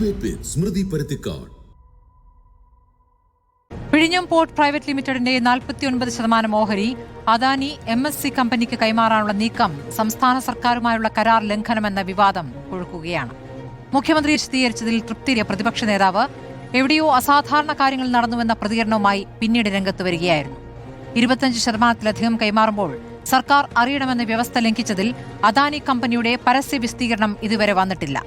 Debate വിത്ത് സ്മൃതി പരുത്തിക്കാട്. വിഴിഞ്ഞം port private ലിമിറ്റഡിന്റെ 49% ഓഹരി അദാനി MSC കമ്പനിക്ക് കൈമാറാനുള്ള നീക്കം സംസ്ഥാന സർക്കാരുമായുള്ള കരാർ ലംഘനമെന്ന വിവാദം കൊഴുക്കുകയാണ്. മുഖ്യമന്ത്രി വിശദീകരിച്ചതിൽ തൃപ്തിയിലെ പ്രതിപക്ഷ നേതാവ് എവിടെയോ അസാധാരണ കാര്യങ്ങൾ നടന്നുവെന്ന പ്രതികരണവുമായി പിന്നീട് രംഗത്ത് വരികയായിരുന്നു. 25%-ലധികം കൈമാറുമ്പോൾ സർക്കാർ അറിയണമെന്ന വ്യവസ്ഥ ലംഘിച്ചതിൽ അദാനി കമ്പനിയുടെ പരസ്യ വിശദീകരണം ഇതുവരെ വന്നിട്ടില്ല.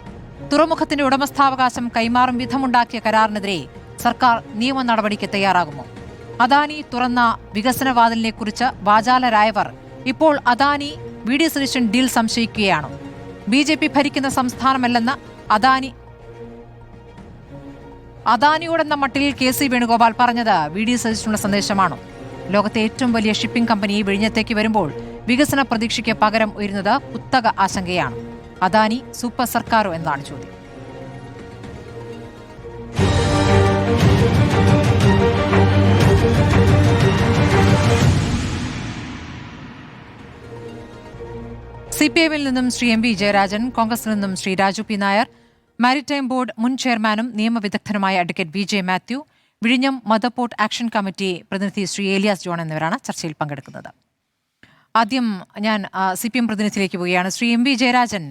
തുറമുഖത്തിന്റെ ഉടമസ്ഥാവകാശം കൈമാറും വിധമുണ്ടാക്കിയ കരാറിനെതിരെ സർക്കാർ നിയമ നടപടിക്ക് തയ്യാറാകുമോ? അദാനി തുറന്ന വികസനവാതിലിനെക്കുറിച്ച് വാചാലരായവർ ഇപ്പോൾ അദാനി VD സതീശൻ ഡീൽ സംശയിക്കുകയാണോ? BJP ഭരിക്കുന്ന സംസ്ഥാനമല്ലെന്ന് അദാനിയോടെന്ന മട്ടിൽ KC വേണുഗോപാൽ പറഞ്ഞത് VD സതീശനുള്ള സന്ദേശമാണോ? ലോകത്തെ ഏറ്റവും വലിയ ഷിപ്പിംഗ് കമ്പനി വിഴിഞ്ഞത്തേക്ക് വരുമ്പോൾ വികസന പ്രതീക്ഷയ്ക്ക് പകരം ഉയരുന്നത് കുത്തക ആശങ്കയാണ്. അദാനി സൂപ്പർ സർക്കാരോ എന്നാണ് ചോദ്യം. CPIM-ൽ നിന്നും ശ്രീ MV ജയരാജൻ, കോൺഗ്രസിൽ നിന്നും Shri Raju P. Nair, maritime board മുൻ ചെയർമാനും നിയമവിദഗ്ധനുമായ അഡ്വക്കേറ്റ് VJ മാത്യു, വിഴിഞ്ഞം മദർപോർട്ട് ആക്ഷൻ കമ്മിറ്റി പ്രതിനിധി ശ്രീ ഏലിയാസ് ജോൺ എന്നിവരാണ് ചർച്ചയിൽ പങ്കെടുക്കുന്നത്. ആദ്യം ഞാൻ CPM പ്രതിനിധിയിലേക്ക് പോവുകയാണ്. ശ്രീ MV ജയരാജൻ,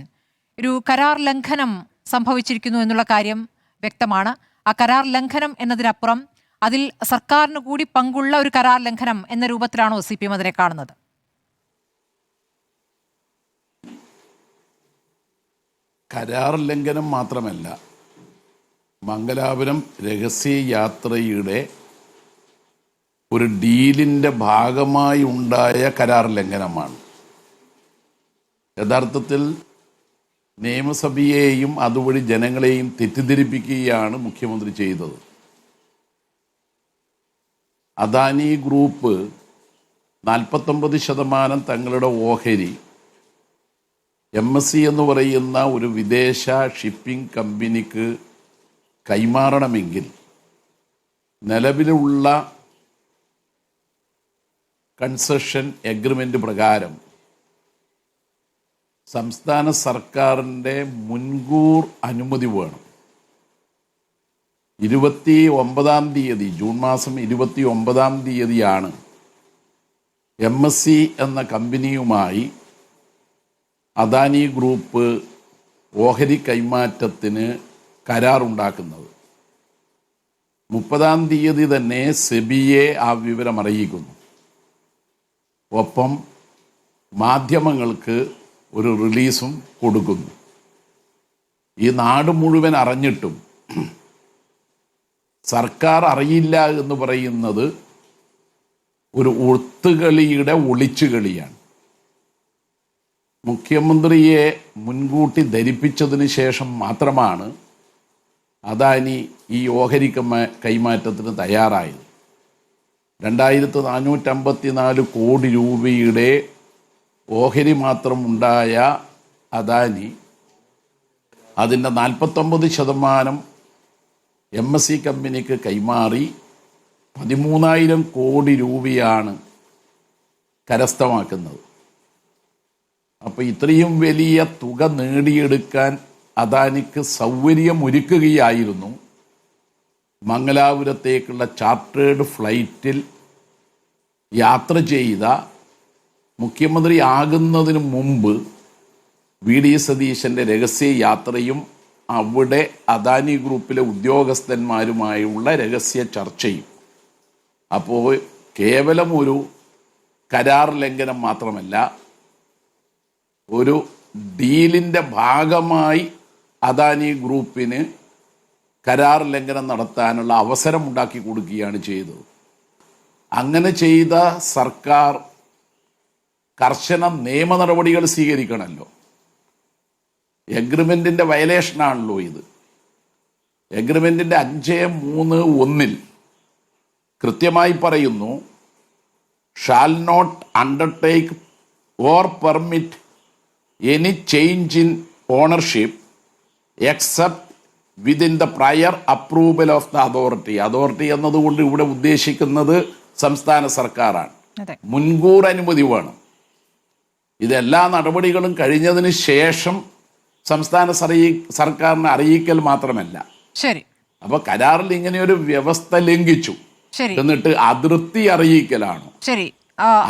ഒരു കരാർ ലംഘനം സംഭവിച്ചിരിക്കുന്നു എന്നുള്ള കാര്യം വ്യക്തമാണ്. ആ കരാർ ലംഘനം എന്നതിനപ്പുറം അതിൽ സർക്കാരിന് കൂടി പങ്കുള്ള ഒരു കരാർ ലംഘനം എന്ന രൂപത്തിലാണോ CPM അതിനെ കാണുന്നത്? കരാർ ലംഘനം മാത്രമല്ല, മംഗലാപുരം രഹസ്യയാത്രയുടെ ഒരു ഡീലിൻ്റെ ഭാഗമായി ഉണ്ടായ കരാർ ലംഘനമാണ്. യഥാർത്ഥത്തിൽ നിയമസഭയെയും അതുവഴി ജനങ്ങളെയും തെറ്റിദ്ധരിപ്പിക്കുകയാണ് മുഖ്യമന്ത്രി ചെയ്തത്. അദാനി ഗ്രൂപ്പ് 49% തങ്ങളുടെ ഓഹരി MSC എന്ന് പറയുന്ന ഒരു വിദേശ ഷിപ്പിംഗ് കമ്പനിക്ക് കൈമാറണമെങ്കിൽ നിലവിലുള്ള കൺസെഷൻ എഗ്രിമെൻ്റ് പ്രകാരം സംസ്ഥാന സർക്കാരിൻ്റെ മുൻകൂർ അനുമതി വേണം. 29-ാം തീയതി, ജൂൺ മാസം 29-ാം തീയതിയാണ് MSC എന്ന കമ്പനിയുമായി അദാനി ഗ്രൂപ്പ് ഓഹരി കൈമാറ്റത്തിന് കരാറുണ്ടാക്കുന്നത്. 30-ാം തീയതി തന്നെ സെബിയെ ആ വിവരം അറിയിക്കുന്നു. ഒപ്പം മാധ്യമങ്ങൾക്ക് ഒരു റിലീസും കൊടുക്കുന്നു. ഈ നാട് മുഴുവൻ അറിഞ്ഞിട്ടും സർക്കാർ അറിയില്ല എന്ന് പറയുന്നത് ഒരു ഒത്തുകളിയുടെ ഒളിച്ചുകളിയാണ്. മുഖ്യമന്ത്രിയെ മുൻകൂട്ടി ധരിപ്പിച്ചതിന് ശേഷം മാത്രമാണ് അദാനി ഈ ഓഹരി കൈമാറ്റത്തിന് തയ്യാറായത്. 2454 കോടി രൂപയുടെ ഓഹരി മാത്രം ഉണ്ടായ അദാനി അതിൻ്റെ 49% MSC കമ്പനിക്ക് കൈമാറി 13,000 കോടി രൂപയാണ് കരസ്ഥമാക്കുന്നത്. അപ്പോൾ ഇത്രയും വലിയ തുക നേടിയെടുക്കാൻ അദാനിക്ക് സൗകര്യമൊരുക്കുകയായിരുന്നു മംഗലാപുരത്തേക്കുള്ള ചാർട്ടേഡ് ഫ്ലൈറ്റിൽ യാത്ര ചെയ്ത മുഖ്യമന്ത്രി ആകുന്നതിന് മുമ്പ് VD സതീശൻ്റെ രഹസ്യ യാത്രയും അവിടെ അദാനി ഗ്രൂപ്പിലെ ഉദ്യോഗസ്ഥന്മാരുമായുള്ള രഹസ്യ ചർച്ചയും. അപ്പോൾ കേവലം ഒരു കരാർ ലംഘനം മാത്രമല്ല, ഒരു ഡീലിൻ്റെ ഭാഗമായി അദാനി ഗ്രൂപ്പിന് കരാർ ലംഘനം നടത്താനുള്ള അവസരം ഉണ്ടാക്കി കൊടുക്കുകയാണ് ചെയ്തത്. അങ്ങനെ ചെയ്ത സർക്കാർ കർശന നിയമ നടപടികൾ സ്വീകരിക്കണമല്ലോ. എഗ്രിമെൻറ്റിൻ്റെ വയലേഷനാണല്ലോ ഇത്. എഗ്രിമെൻറ്റിൻ്റെ 5.3.1 കൃത്യമായി പറയുന്നു, shall not undertake or permit any change in ownership except within the prior approval of the authority. Authority എന്നതുകൊണ്ട് ഇവിടെ ഉദ്ദേശിക്കുന്നത് സംസ്ഥാന സർക്കാരാണ്. മുൻകൂർ അനുമതി വേണം. ഇതെല്ലാ നടപടികളും കഴിഞ്ഞതിന് ശേഷം സംസ്ഥാന സർക്കാരിനെ അറിയിക്കൽ മാത്രമല്ല, ശരി. അപ്പൊ കരാറിൽ ഇങ്ങനെ ഒരു വ്യവസ്ഥ ലംഘിച്ചു ശരി. എന്നിട്ട് അതൃപ്തി അറിയിക്കലാണോ? ശരി.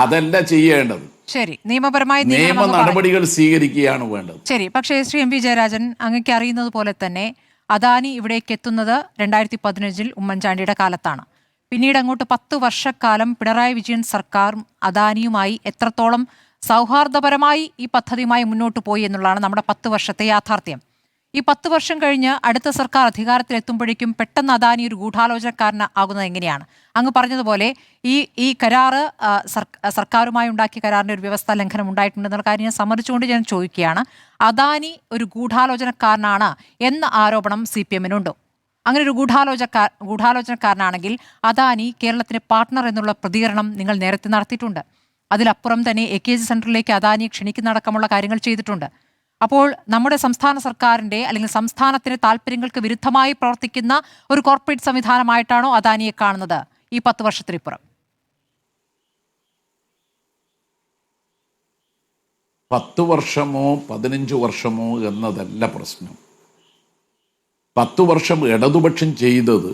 അതല്ല ചെയ്യേണ്ടത്. ശരി, നിയമപരമായി നിയമ നടപടികൾ സ്വീകരിക്കുകയാണ് വേണ്ടത്. ശരി. പക്ഷേ ശ്രീ എം വി ജയരാജൻ, അങ്ങക്ക് അറിയുന്നത് പോലെ തന്നെ അദാനി ഇവിടേക്ക് എത്തുന്നത് 2015 ഉമ്മൻചാണ്ടിയുടെ കാലത്താണ്. പിന്നീട് അങ്ങോട്ട് 10 വർഷക്കാലം പിണറായി വിജയൻ സർക്കാർ അദാനിയുമായി എത്രത്തോളം സൗഹാർദ്ദപരമായി ഈ പദ്ധതിയുമായി മുന്നോട്ട് പോയി എന്നുള്ളതാണ് നമ്മുടെ 10 വർഷത്തെ യാഥാർത്ഥ്യം. ഈ 10 വർഷം കഴിഞ്ഞ് അടുത്ത സർക്കാർ അധികാരത്തിലെത്തുമ്പോഴേക്കും പെട്ടെന്ന് അദാനി ഒരു ഗൂഢാലോചനക്കാരൻ ആകുന്നത് എങ്ങനെയാണ്? അങ്ങ് പറഞ്ഞതുപോലെ ഈ കരാറ് സർക്കാരുമായി ഉണ്ടാക്കിയ കരാറിന്റെ ഒരു വ്യവസ്ഥാ ലംഘനം ഉണ്ടായിട്ടുണ്ടെന്നുള്ള കാര്യം ഞാൻ സമ്മതിച്ചുകൊണ്ട് ഞാൻ ചോദിക്കുകയാണ്. അദാനി ഒരു ഗൂഢാലോചനക്കാരനാണ് എന്ന ആരോപണം CPM-നുണ്ടോ? അങ്ങനെ ഒരു ഗൂഢാലോചനക്കാരനാണെങ്കിൽ അദാനി കേരളത്തിന്റെ പാർട്ട്ണർ എന്നുള്ള പ്രതികരണം നിങ്ങൾ നേരത്തെ നടത്തിയിട്ടുണ്ട്. അതിലപ്പുറം തന്നെ AKG സെന്ററിലേക്ക് അദാനിയെ ക്ഷണിക്കുന്നതടക്കമുള്ള കാര്യങ്ങൾ ചെയ്തിട്ടുണ്ട്. അപ്പോൾ നമ്മുടെ സംസ്ഥാന സർക്കാരിന്റെ അല്ലെങ്കിൽ സംസ്ഥാനത്തിന്റെ താല്പര്യങ്ങൾക്ക് വിരുദ്ധമായി പ്രവർത്തിക്കുന്ന ഒരു കോർപ്പറേറ്റ് സംവിധാനമായിട്ടാണോ അദാനിയെ കാണുന്നത് ഈ 10 വർഷത്തിനിപ്പുറം? 10 വർഷമോ 15 വർഷമോ എന്നതല്ല പ്രശ്നം. 10 വർഷം ഇടതുപക്ഷം ചെയ്തത്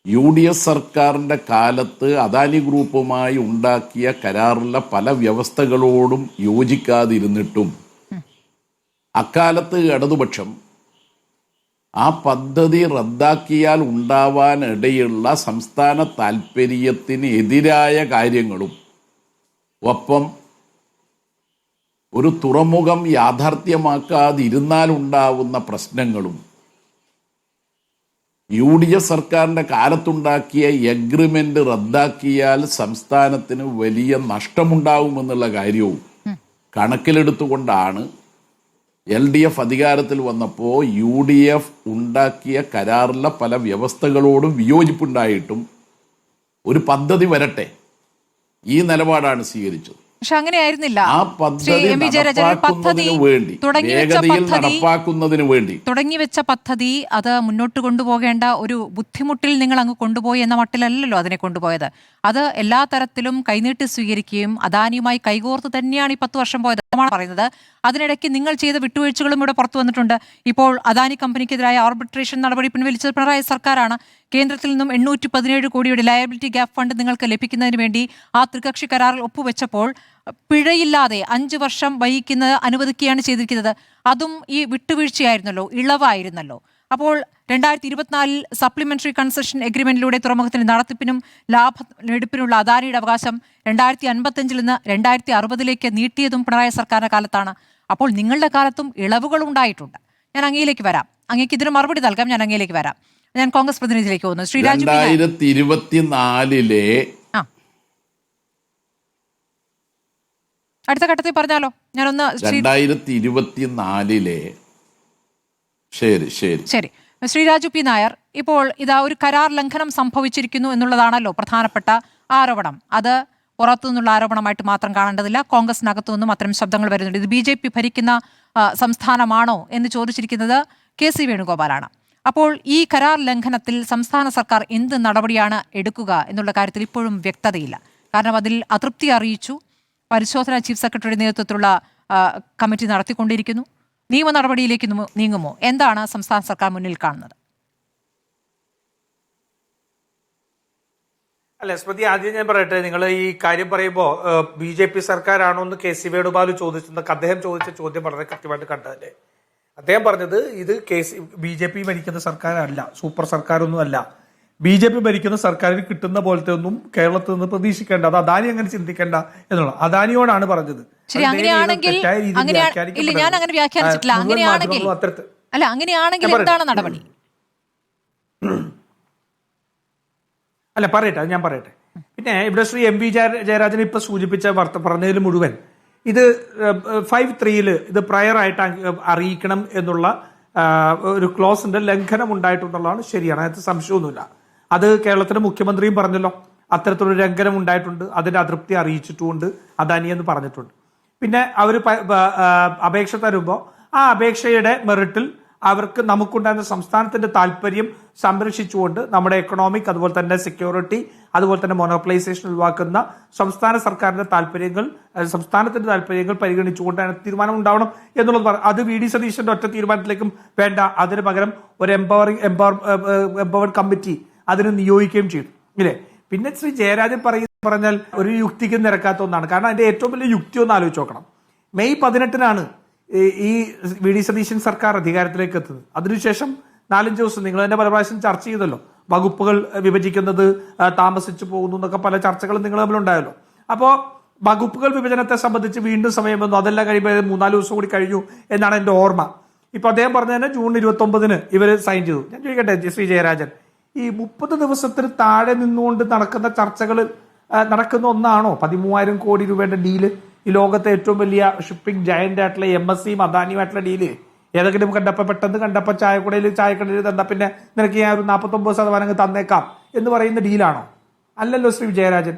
UDF സർക്കാരിൻ്റെ കാലത്ത് അദാനി ഗ്രൂപ്പുമായി ഉണ്ടാക്കിയ കരാറിലെ പല വ്യവസ്ഥകളോടും യോജിക്കാതിരുന്നിട്ടും അക്കാലത്ത് ഇടതുപക്ഷം ആ പദ്ധതി റദ്ദാക്കിയാൽ ഉണ്ടാവാനിടയുള്ള സംസ്ഥാന താൽപ്പര്യത്തിന് എതിരായ കാര്യങ്ങളും ഒപ്പം ഒരു തുറമുഖം യാഥാർത്ഥ്യമാക്കാതിരുന്നാലുണ്ടാവുന്ന പ്രശ്നങ്ങളും UDF സർക്കാരിൻ്റെ കാലത്തുണ്ടാക്കിയ എഗ്രിമെന്റ് റദ്ദാക്കിയാൽ സംസ്ഥാനത്തിന് വലിയ നഷ്ടമുണ്ടാവുമെന്നുള്ള കാര്യവും കണക്കിലെടുത്തുകൊണ്ടാണ് LDF അധികാരത്തിൽ വന്നപ്പോൾ UDF ഉണ്ടാക്കിയ കരാറിലെ പല വ്യവസ്ഥകളോടും വിയോജിപ്പുണ്ടായിട്ടും ഒരു പദ്ധതി വരട്ടെ ഈ നിലപാടാണ് സ്വീകരിച്ചത്. പക്ഷെ അങ്ങനെയായിരുന്നില്ല. ആ പദ്ധതി നടപ്പാക്കുന്നതിന് വേണ്ടി തുടങ്ങിവെച്ച പദ്ധതി അത് മുന്നോട്ട് കൊണ്ടുപോകേണ്ട ഒരു ബുദ്ധിമുട്ടിൽ നിങ്ങൾ അങ്ങ് കൊണ്ടുപോയി എന്ന മട്ടിലല്ലല്ലോ അതിനെ കൊണ്ടുപോയത്. അത് എല്ലാ തരത്തിലും കൈനീട്ടി സ്വീകരിക്കുകയും അദാനിയുമായി കൈകോർത്ത് തന്നെയാണ് ഈ 10 വർഷം പോയത് പറയുന്നത്. അതിനിടയ്ക്ക് നിങ്ങൾ ചെയ്ത വിട്ടുവീഴ്ചകളും ഇവിടെ പുറത്തു വന്നിട്ടുണ്ട്. ഇപ്പോൾ അദാനി കമ്പനിക്കെതിരായ ആർബിട്രേഷൻ നടപടി പിൻവലിച്ചത് പിണറായി സർക്കാരാണ്. കേന്ദ്രത്തിൽ നിന്നും 817 കോടിയുടെ ലയബിലിറ്റി ഗ്യാപ് ഫണ്ട് നിങ്ങൾക്ക് ലഭിക്കുന്നതിന് വേണ്ടി ആ ത്രികക്ഷി കരാറിൽ ഒപ്പുവെച്ചപ്പോൾ പിഴയില്ലാതെ 5 വർഷം വൈകിക്കുന്നത് അനുവദിക്കുകയാണ് ചെയ്തിരിക്കുന്നത്. അതും ഈ വിട്ടുവീഴ്ചയായിരുന്നല്ലോ, ഇളവായിരുന്നല്ലോ. അപ്പോൾ 2024 സപ്ലിമെന്ററി കൺസെഷൻ എഗ്രിമെന്റിലൂടെ തുറമുഖത്തിന്റെ നടത്തിപ്പിനും ലാഭമെടുപ്പിനുള്ള അദാനിയുടെ അവകാശം 2055 നിന്ന് 2060 നീട്ടിയതും പിണറായി സർക്കാരിന്റെ കാലത്താണ്. അപ്പോൾ നിങ്ങളുടെ കാലത്തും ഇളവുകൾ ഉണ്ടായിട്ടുണ്ട്. ഞാൻ അങ്ങയിലേക്ക് വരാം, അങ്ങേക്ക് ഇതിന് മറുപടി നൽകാം. ഞാൻ അങ്ങയിലേക്ക് വരാം. ഞാൻ കോൺഗ്രസ് പ്രതിനിധിയിലേക്ക് പോകുന്നു. ശ്രീ രാജു, 2024 അടുത്ത ഘട്ടത്തിൽ പറഞ്ഞാലോ? ഞാനൊന്ന് 2024 ശരി ശ്രീ രാജു പി നായർ, ഇപ്പോൾ ഇതാ ഒരു കരാർ ലംഘനം സംഭവിച്ചിരിക്കുന്നു എന്നുള്ളതാണല്ലോ പ്രധാനപ്പെട്ട ആരോപണം. അത് പുറത്തുനിന്നുള്ള ആരോപണമായിട്ട് മാത്രം കാണേണ്ടതില്ല. കോൺഗ്രസിനകത്തു നിന്നും അത്തരം ശബ്ദങ്ങൾ വരുന്നുണ്ട്. ഇത് BJP ഭരിക്കുന്ന സംസ്ഥാനമാണോ എന്ന് ചോദിച്ചിരിക്കുന്നത് KC വേണുഗോപാലാണ്. അപ്പോൾ ഈ കരാർ ലംഘനത്തിൽ സംസ്ഥാന സർക്കാർ എന്ത് നടപടിയാണ് എടുക്കുക എന്നുള്ള കാര്യത്തിൽ ഇപ്പോഴും വ്യക്തതയില്ല. കാരണം അതിൽ അതൃപ്തി അറിയിച്ചു. പരിശോധന ചീഫ് സെക്രട്ടറിയുടെ നേതൃത്വത്തിലുള്ള കമ്മിറ്റി നടത്തിക്കൊണ്ടിരിക്കുന്നു. നിയമ നടപടിയിലേക്ക് നീങ്ങുമോ? എന്താണ് സംസ്ഥാന സർക്കാർ മുന്നിൽ കാണുന്നത്? അല്ല സ്മൃതി, ആദ്യം ഞാൻ പറയട്ടെ, നിങ്ങൾ ഈ കാര്യം പറയുമ്പോൾ BJP സർക്കാരാണോ എന്ന് KC വേണുഗോപാൽ ചോദിച്ചെന്നൊക്കെ അദ്ദേഹം ചോദിച്ച ചോദ്യം വളരെ കൃത്യമായിട്ട് കണ്ടതല്ലേ. അദ്ദേഹം പറഞ്ഞത് ഇത് BJP ഭരിക്കുന്ന സർക്കാരല്ല, സൂപ്പർ സർക്കാരൊന്നും അല്ല. BJP ഭരിക്കുന്ന സർക്കാരിന് കിട്ടുന്ന പോലത്തെ ഒന്നും കേരളത്തിൽ നിന്ന് പ്രതീക്ഷിക്കേണ്ട, അത് അദാനി അങ്ങനെ ചിന്തിക്കേണ്ട എന്നുള്ള അദാനിയോടാണ് പറഞ്ഞത്. ശരി, അങ്ങനെയാണെങ്കിൽ ഞാൻ അങ്ങനെ വ്യാഖ്യാനിച്ചിട്ടില്ല. അങ്ങനെയാണെങ്കിൽ എന്താണ് നടപടി? അല്ല പറയട്ടെ, ഞാൻ പറയട്ടെ. പിന്നെ ഇവിടെ ശ്രീ MV ജയരാജൻ ഇപ്പൊ സൂചിപ്പിച്ച പറഞ്ഞതിൽ മുഴുവൻ ഇത് 5(3) ഇത് പ്രയർ ആയിട്ട് അറിയിക്കണം എന്നുള്ള ഒരു ക്ലോസിന്റെ ലംഘനം ഉണ്ടായിട്ടുള്ളതാണ്. ശരിയാണ്, അതിനകത്ത് സംശയമൊന്നുമില്ല. അത് കേരളത്തിലെ മുഖ്യമന്ത്രിയും പറഞ്ഞല്ലോ, അത്തരത്തിലൊരു ലംഘനം ഉണ്ടായിട്ടുണ്ട്, അതിന്റെ അതൃപ്തി അറിയിച്ചിട്ടുമുണ്ട് അദാനി എന്ന് പറഞ്ഞിട്ടുണ്ട്. പിന്നെ അവർ അപേക്ഷ തരുമ്പോൾ ആ അപേക്ഷയുടെ മെറിറ്റിൽ അവർക്ക് നമുക്കുണ്ടായിരുന്ന സംസ്ഥാനത്തിന്റെ താല്പര്യം സംരക്ഷിച്ചുകൊണ്ട് നമ്മുടെ എക്കണോമിക്, അതുപോലെ തന്നെ സെക്യൂരിറ്റി, അതുപോലെ തന്നെ മോണോപ്ലൈസേഷൻ ഒഴിവാക്കുന്ന സംസ്ഥാന സർക്കാരിന്റെ താല്പര്യങ്ങൾ, സംസ്ഥാനത്തിന്റെ താല്പര്യങ്ങൾ പരിഗണിച്ചുകൊണ്ടാണ് തീരുമാനം ഉണ്ടാവണം എന്നുള്ളത്. അത് വി ഡി സതീശന്റെ ഒറ്റ തീരുമാനത്തിലേക്കും വേണ്ട. അതിന് പകരം ഒരു എംപവർഡ് കമ്മിറ്റി അതിന് നിയോഗിക്കുകയും ചെയ്തു, ഇല്ലേ? പിന്നെ ശ്രീ ജയരാജൻ പറഞ്ഞാൽ ഒരു യുക്തിക്ക് നിരക്കാത്ത ഒന്നാണ്. കാരണം അതിന്റെ ഏറ്റവും വലിയ യുക്തി ഒന്ന് ആലോചിച്ച് നോക്കണം. മെയ് 18-നാണ് ഈ വി ഡി സതീശൻ സർക്കാർ അധികാരത്തിലേക്ക് എത്തുന്നത്. അതിനുശേഷം 4-5 ദിവസം നിങ്ങൾ തന്നെ പല പ്രാവശ്യം ചർച്ച ചെയ്തല്ലോ, വകുപ്പുകൾ വിഭജിക്കുന്നത് താമസിച്ചു പോകുന്നു എന്നൊക്കെ പല ചർച്ചകളും നിങ്ങൾ തമ്മിലുണ്ടായല്ലോ. അപ്പോൾ വകുപ്പുകൾ വിഭജനത്തെ സംബന്ധിച്ച് വീണ്ടും സമയം വന്നു. അതെല്ലാം കഴിയുമ്പോൾ 3-4 ദിവസം കൂടി കഴിഞ്ഞു എന്നാണ് എൻ്റെ ഓർമ്മ. ഇപ്പൊ അദ്ദേഹം പറഞ്ഞ തന്നെ ജൂൺ 29-ന് ഇവർ സൈൻ ചെയ്തു. ഞാൻ ചോദിക്കട്ടെ ശ്രീ ജയരാജൻ, ഈ 30 ദിവസത്തിന് താഴെ നിന്നുകൊണ്ട് നടക്കുന്ന ചർച്ചകൾ നടക്കുന്ന ഒന്നാണോ 13,000 കോടി രൂപയുടെ ഡീല്? ഈ ലോകത്തെ ഏറ്റവും വലിയ ഷിപ്പിംഗ് ജയന്റ് ആയിട്ടുള്ള MSCയും അദാനിയുമായിട്ടുള്ള ഡീല് ഏതെങ്കിലും പെട്ടെന്ന് കണ്ടപ്പോൾ ചായക്കടയിൽ തന്നാ പിന്നെ നിനക്ക് ഞാൻ ഒരു 49% തന്നേക്കാം എന്ന് പറയുന്ന ഡീലാണോ? അല്ലല്ലോ ശ്രീ ജയരാജൻ.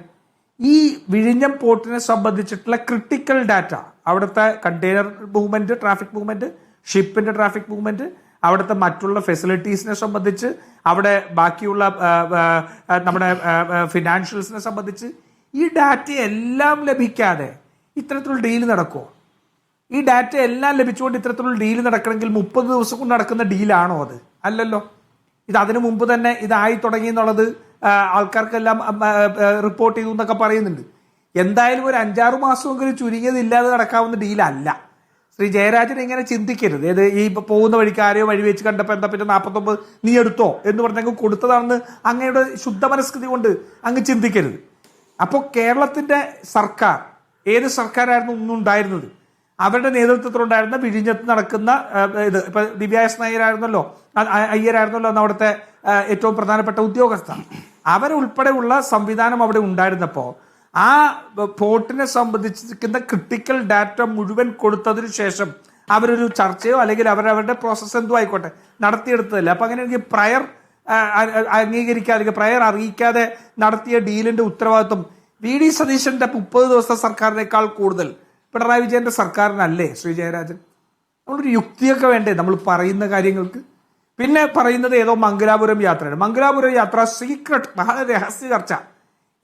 ഈ വിഴിഞ്ഞം പോർട്ടിനെ സംബന്ധിച്ചിട്ടുള്ള ക്രിട്ടിക്കൽ ഡാറ്റ, അവിടുത്തെ കണ്ടെയ്നർ മൂവ്മെന്റ്, ട്രാഫിക് മൂവ്മെന്റ്, ഷിപ്പിന്റെ ട്രാഫിക് മൂവ്മെന്റ്, അവിടുത്തെ മറ്റുള്ള ഫെസിലിറ്റീസിനെ സംബന്ധിച്ച്, അവിടെ ബാക്കിയുള്ള നമ്മുടെ ഫിനാൻഷ്യൽസിനെ സംബന്ധിച്ച് ഈ ഡാറ്റ എല്ലാം ലഭിക്കാതെ ഇത്തരത്തിലുള്ള ഡീല് നടക്കുമോ? ഈ ഡാറ്റ എല്ലാം ലഭിച്ചുകൊണ്ട് ഇത്തരത്തിലുള്ള ഡീല് നടക്കണമെങ്കിൽ 30 ദിവസം കൊണ്ട് നടക്കുന്ന ഡീലാണോ അത്? അല്ലല്ലോ. ഇത് അതിനു മുമ്പ് തന്നെ ഇതായി തുടങ്ങി എന്നുള്ളത് ആൾക്കാർക്കെല്ലാം റിപ്പോർട്ട് ചെയ്തു എന്നൊക്കെ പറയുന്നുണ്ട്. എന്തായാലും ഒരു 5-6 മാസമെങ്കിലും ചുരുങ്ങിയതില്ലാതെ നടക്കാവുന്ന ഡീലല്ല. ശ്രീ ജയരാജൻ ഇങ്ങനെ ചിന്തിക്കരുത്. ഏത് ഈ പോകുന്ന വഴിക്ക് ആരെയോ വഴി വെച്ച് കണ്ടപ്പോൾ എന്താ പിന്നെ 49 നീ എടുത്തോ എന്ന് പറഞ്ഞെങ്കിൽ കൊടുത്തതാണെന്ന് അങ്ങയുടെ ശുദ്ധ മനസ്കൃതി കൊണ്ട് അങ്ങ് ചിന്തിക്കരുത്. അപ്പോൾ കേരളത്തിന്റെ സർക്കാർ, ഏത് സർക്കാരായിരുന്നു ഒന്നുണ്ടായിരുന്നത്, അവരുടെ നേതൃത്വത്തിലുണ്ടായിരുന്ന വിഴിഞ്ഞത്ത് നടക്കുന്ന ഇത്, ഇപ്പൊ ദിവ്യാസ് നായരായിരുന്നല്ലോ, അയ്യരായിരുന്നല്ലോ അന്ന് അവിടുത്തെ ഏറ്റവും പ്രധാനപ്പെട്ട ഉദ്യോഗസ്ഥ. അവരുൾപ്പെടെയുള്ള സംവിധാനം അവിടെ ഉണ്ടായിരുന്നപ്പോ ആ പോർട്ടിനെ സംബന്ധിച്ചിരിക്കുന്ന ക്രിട്ടിക്കൽ ഡാറ്റ മുഴുവൻ കൊടുത്തതിനു ശേഷം അവരൊരു ചർച്ചയോ അല്ലെങ്കിൽ അവരവരുടെ പ്രോസസ്സ് എന്തോ ആയിക്കോട്ടെ നടത്തിയെടുത്തതല്ലേ. അപ്പൊ അങ്ങനെയാണെങ്കിൽ പ്രയർ അംഗീകരിക്കാതെ, പ്രയർ അറിയിക്കാതെ നടത്തിയ ഡീലിന്റെ ഉത്തരവാദിത്വം വി ഡി സതീശന്റെ 30 ദിവസത്തെ സർക്കാരിനേക്കാൾ കൂടുതൽ പിണറായി വിജയന്റെ സർക്കാരിനല്ലേ ശ്രീ ജയരാജൻ? നമ്മളൊരു യുക്തിയൊക്കെ വേണ്ടേ നമ്മൾ പറയുന്ന കാര്യങ്ങൾക്ക്? പിന്നെ പറയുന്നത് ഏതോ മംഗലാപുരം യാത്രയാണ്. മംഗലാപുരം യാത്ര സീക്രട്ട്, വളരെ രഹസ്യ ചർച്ച.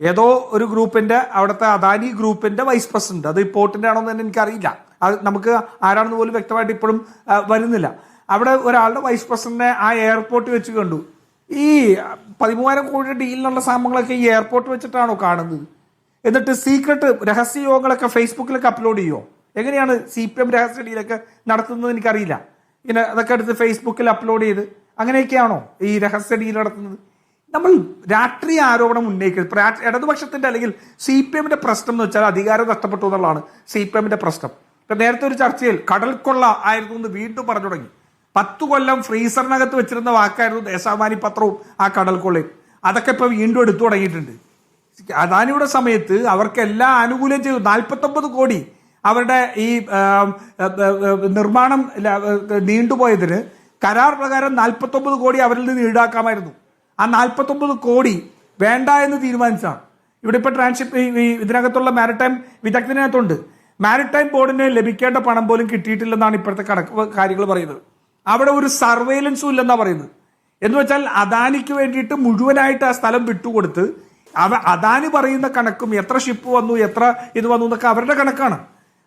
ഏതോ ഒരു ഗ്രൂപ്പിന്റെ, അവിടുത്തെ അദാനി ഗ്രൂപ്പിന്റെ വൈസ് പ്രസിഡന്റ്, അത് പോർട്ടിന്റെ ആണോ എന്ന് തന്നെ എനിക്കറിയില്ല, അത് നമുക്ക് ആരാണെന്ന് പോലും വ്യക്തമായിട്ട് ഇപ്പോഴും വരുന്നില്ല. അവിടെ ഒരാളുടെ വൈസ് പ്രസിഡന്റിനെ ആ എയർപോർട്ടിൽ വെച്ച് കണ്ടു. ഈ 13,000 കോടിയുടെ ഡീലിനുള്ള സാധനങ്ങളൊക്കെ ഈ എയർപോർട്ട് വെച്ചിട്ടാണോ കാണുന്നത്? എന്നിട്ട് സീക്രട്ട് രഹസ്യ യോഗങ്ങളൊക്കെ ഫേസ്ബുക്കിലൊക്കെ അപ്ലോഡ് ചെയ്യുമോ? എങ്ങനെയാണ് CPM രഹസ്യ ഡീലൊക്കെ നടത്തുന്നത് എനിക്കറിയില്ല. ഇങ്ങനെ അതൊക്കെ എടുത്ത് ഫേസ്ബുക്കിൽ അപ്ലോഡ് ചെയ്ത് അങ്ങനെയൊക്കെയാണോ ഈ രഹസ്യ ഡീൽ നടത്തുന്നത്? നമ്മൾ രാഷ്ട്രീയ ആരോപണം ഉന്നയിക്കരുത്. ഇടതുപക്ഷത്തിന്റെ അല്ലെങ്കിൽ CPMന്റെ പ്രശ്നം എന്ന് വെച്ചാൽ അധികാരം നഷ്ടപ്പെട്ടു എന്നുള്ളതാണ് CPMന്റെ പ്രശ്നം. ഇപ്പൊ നേരത്തെ ഒരു ചർച്ചയിൽ കടൽക്കൊള്ള ആയിരുന്നു എന്ന് വീണ്ടും പറഞ്ഞു തുടങ്ങി. 10 കൊല്ലം ഫ്രീസറിനകത്ത് വെച്ചിരുന്ന വാക്കായിരുന്നു ദേശാഭിമാനി പത്രവും ആ കടൽക്കൊള്ളയും. അതൊക്കെ ഇപ്പൊ വീണ്ടും എടുത്തു തുടങ്ങിയിട്ടുണ്ട്. അദാനിയുടെ സമയത്ത് അവർക്ക് എല്ലാ ആനുകൂല്യം ചെയ്തു. 49 കോടി അവരുടെ ഈ നിർമ്മാണം നീണ്ടുപോയതിന് കരാർ പ്രകാരം 49 കോടി അവരിൽ നിന്ന് ഈടാക്കാമായിരുന്നു. ആ 49 കോടി വേണ്ട എന്ന് തീരുമാനിച്ചാണ്. ഇവിടെ ഇപ്പൊ ട്രാൻസ്ഷിപ്പ് ഇതിനകത്തുള്ള മാരിടൈം വിദഗ്ധനകത്തുണ്ട്. മാരിടൈം ബോർഡിന് ലഭിക്കേണ്ട പണം പോലും കിട്ടിയിട്ടില്ലെന്നാണ് ഇപ്പോഴത്തെ കാര്യങ്ങൾ പറയുന്നത്. അവിടെ ഒരു സർവൈലൻസും ഇല്ലെന്നാണ് പറയുന്നത്. എന്ന് വെച്ചാൽ അദാനിക്ക് വേണ്ടിയിട്ട് മുഴുവനായിട്ട് ആ സ്ഥലം വിട്ടുകൊടുത്ത് അദാനി പറയുന്ന കണക്കും എത്ര ഷിപ്പ് വന്നു, എത്ര ഇത് വന്നു എന്നൊക്കെ അവരുടെ കണക്കാണ്.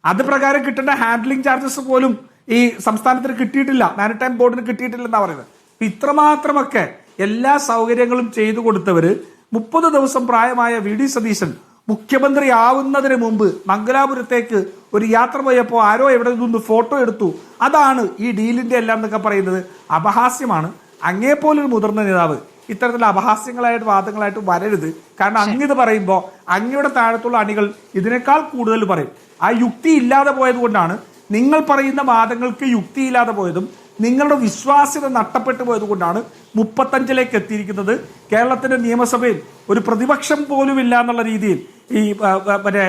അത് പ്രകാരം കിട്ടേണ്ട ഹാൻഡ്ലിംഗ് ചാർജസ് പോലും ഈ സംസ്ഥാനത്തിന് കിട്ടിയിട്ടില്ല, മാരിടൈം ബോർഡിന് കിട്ടിയിട്ടില്ലെന്നാണ് പറയുന്നത്. ഇത്രമാത്രമൊക്കെ എല്ലാ സൗകര്യങ്ങളും ചെയ്തു കൊടുത്തവര് 30 ദിവസം പ്രായമായ വി ഡി സതീശൻ മുഖ്യമന്ത്രി ആവുന്നതിന് മുമ്പ് മംഗലാപുരത്തേക്ക് ഒരു യാത്ര പോയപ്പോൾ ആരോ എവിടെ നിന്ന് ഫോട്ടോ എടുത്തു, അതാണ് ഈ ഡീലിന്റെ എല്ലാം എന്നൊക്കെ പറയുന്നത് അപഹാസ്യമാണ്. അങ്ങേപ്പോലൊരു മുതിർന്ന നേതാവ് ഇത്തരത്തിലുള്ള അപഹാസ്യങ്ങളായിട്ട് വാദങ്ങളായിട്ട് വരരുത്. കാരണം അങ്ങിത് പറയുമ്പോൾ അങ്ങയുടെ താഴത്തുള്ള അണികൾ ഇതിനേക്കാൾ കൂടുതൽ പറയും. ആ യുക്തി ഇല്ലാതെ പോയത് കൊണ്ടാണ് നിങ്ങൾ പറയുന്ന വാദങ്ങൾക്ക് യുക്തിയില്ലാതെ പോയതും നിങ്ങളുടെ വിശ്വാസ്യത നഷ്ടപ്പെട്ടു പോയത് കൊണ്ടാണ് 35ലേക്ക് എത്തിയിരിക്കുന്നത്. കേരളത്തിന്റെ നിയമസഭയിൽ ഒരു പ്രതിപക്ഷം പോലും ഇല്ല എന്നുള്ള രീതിയിൽ ഈ മറ്റേ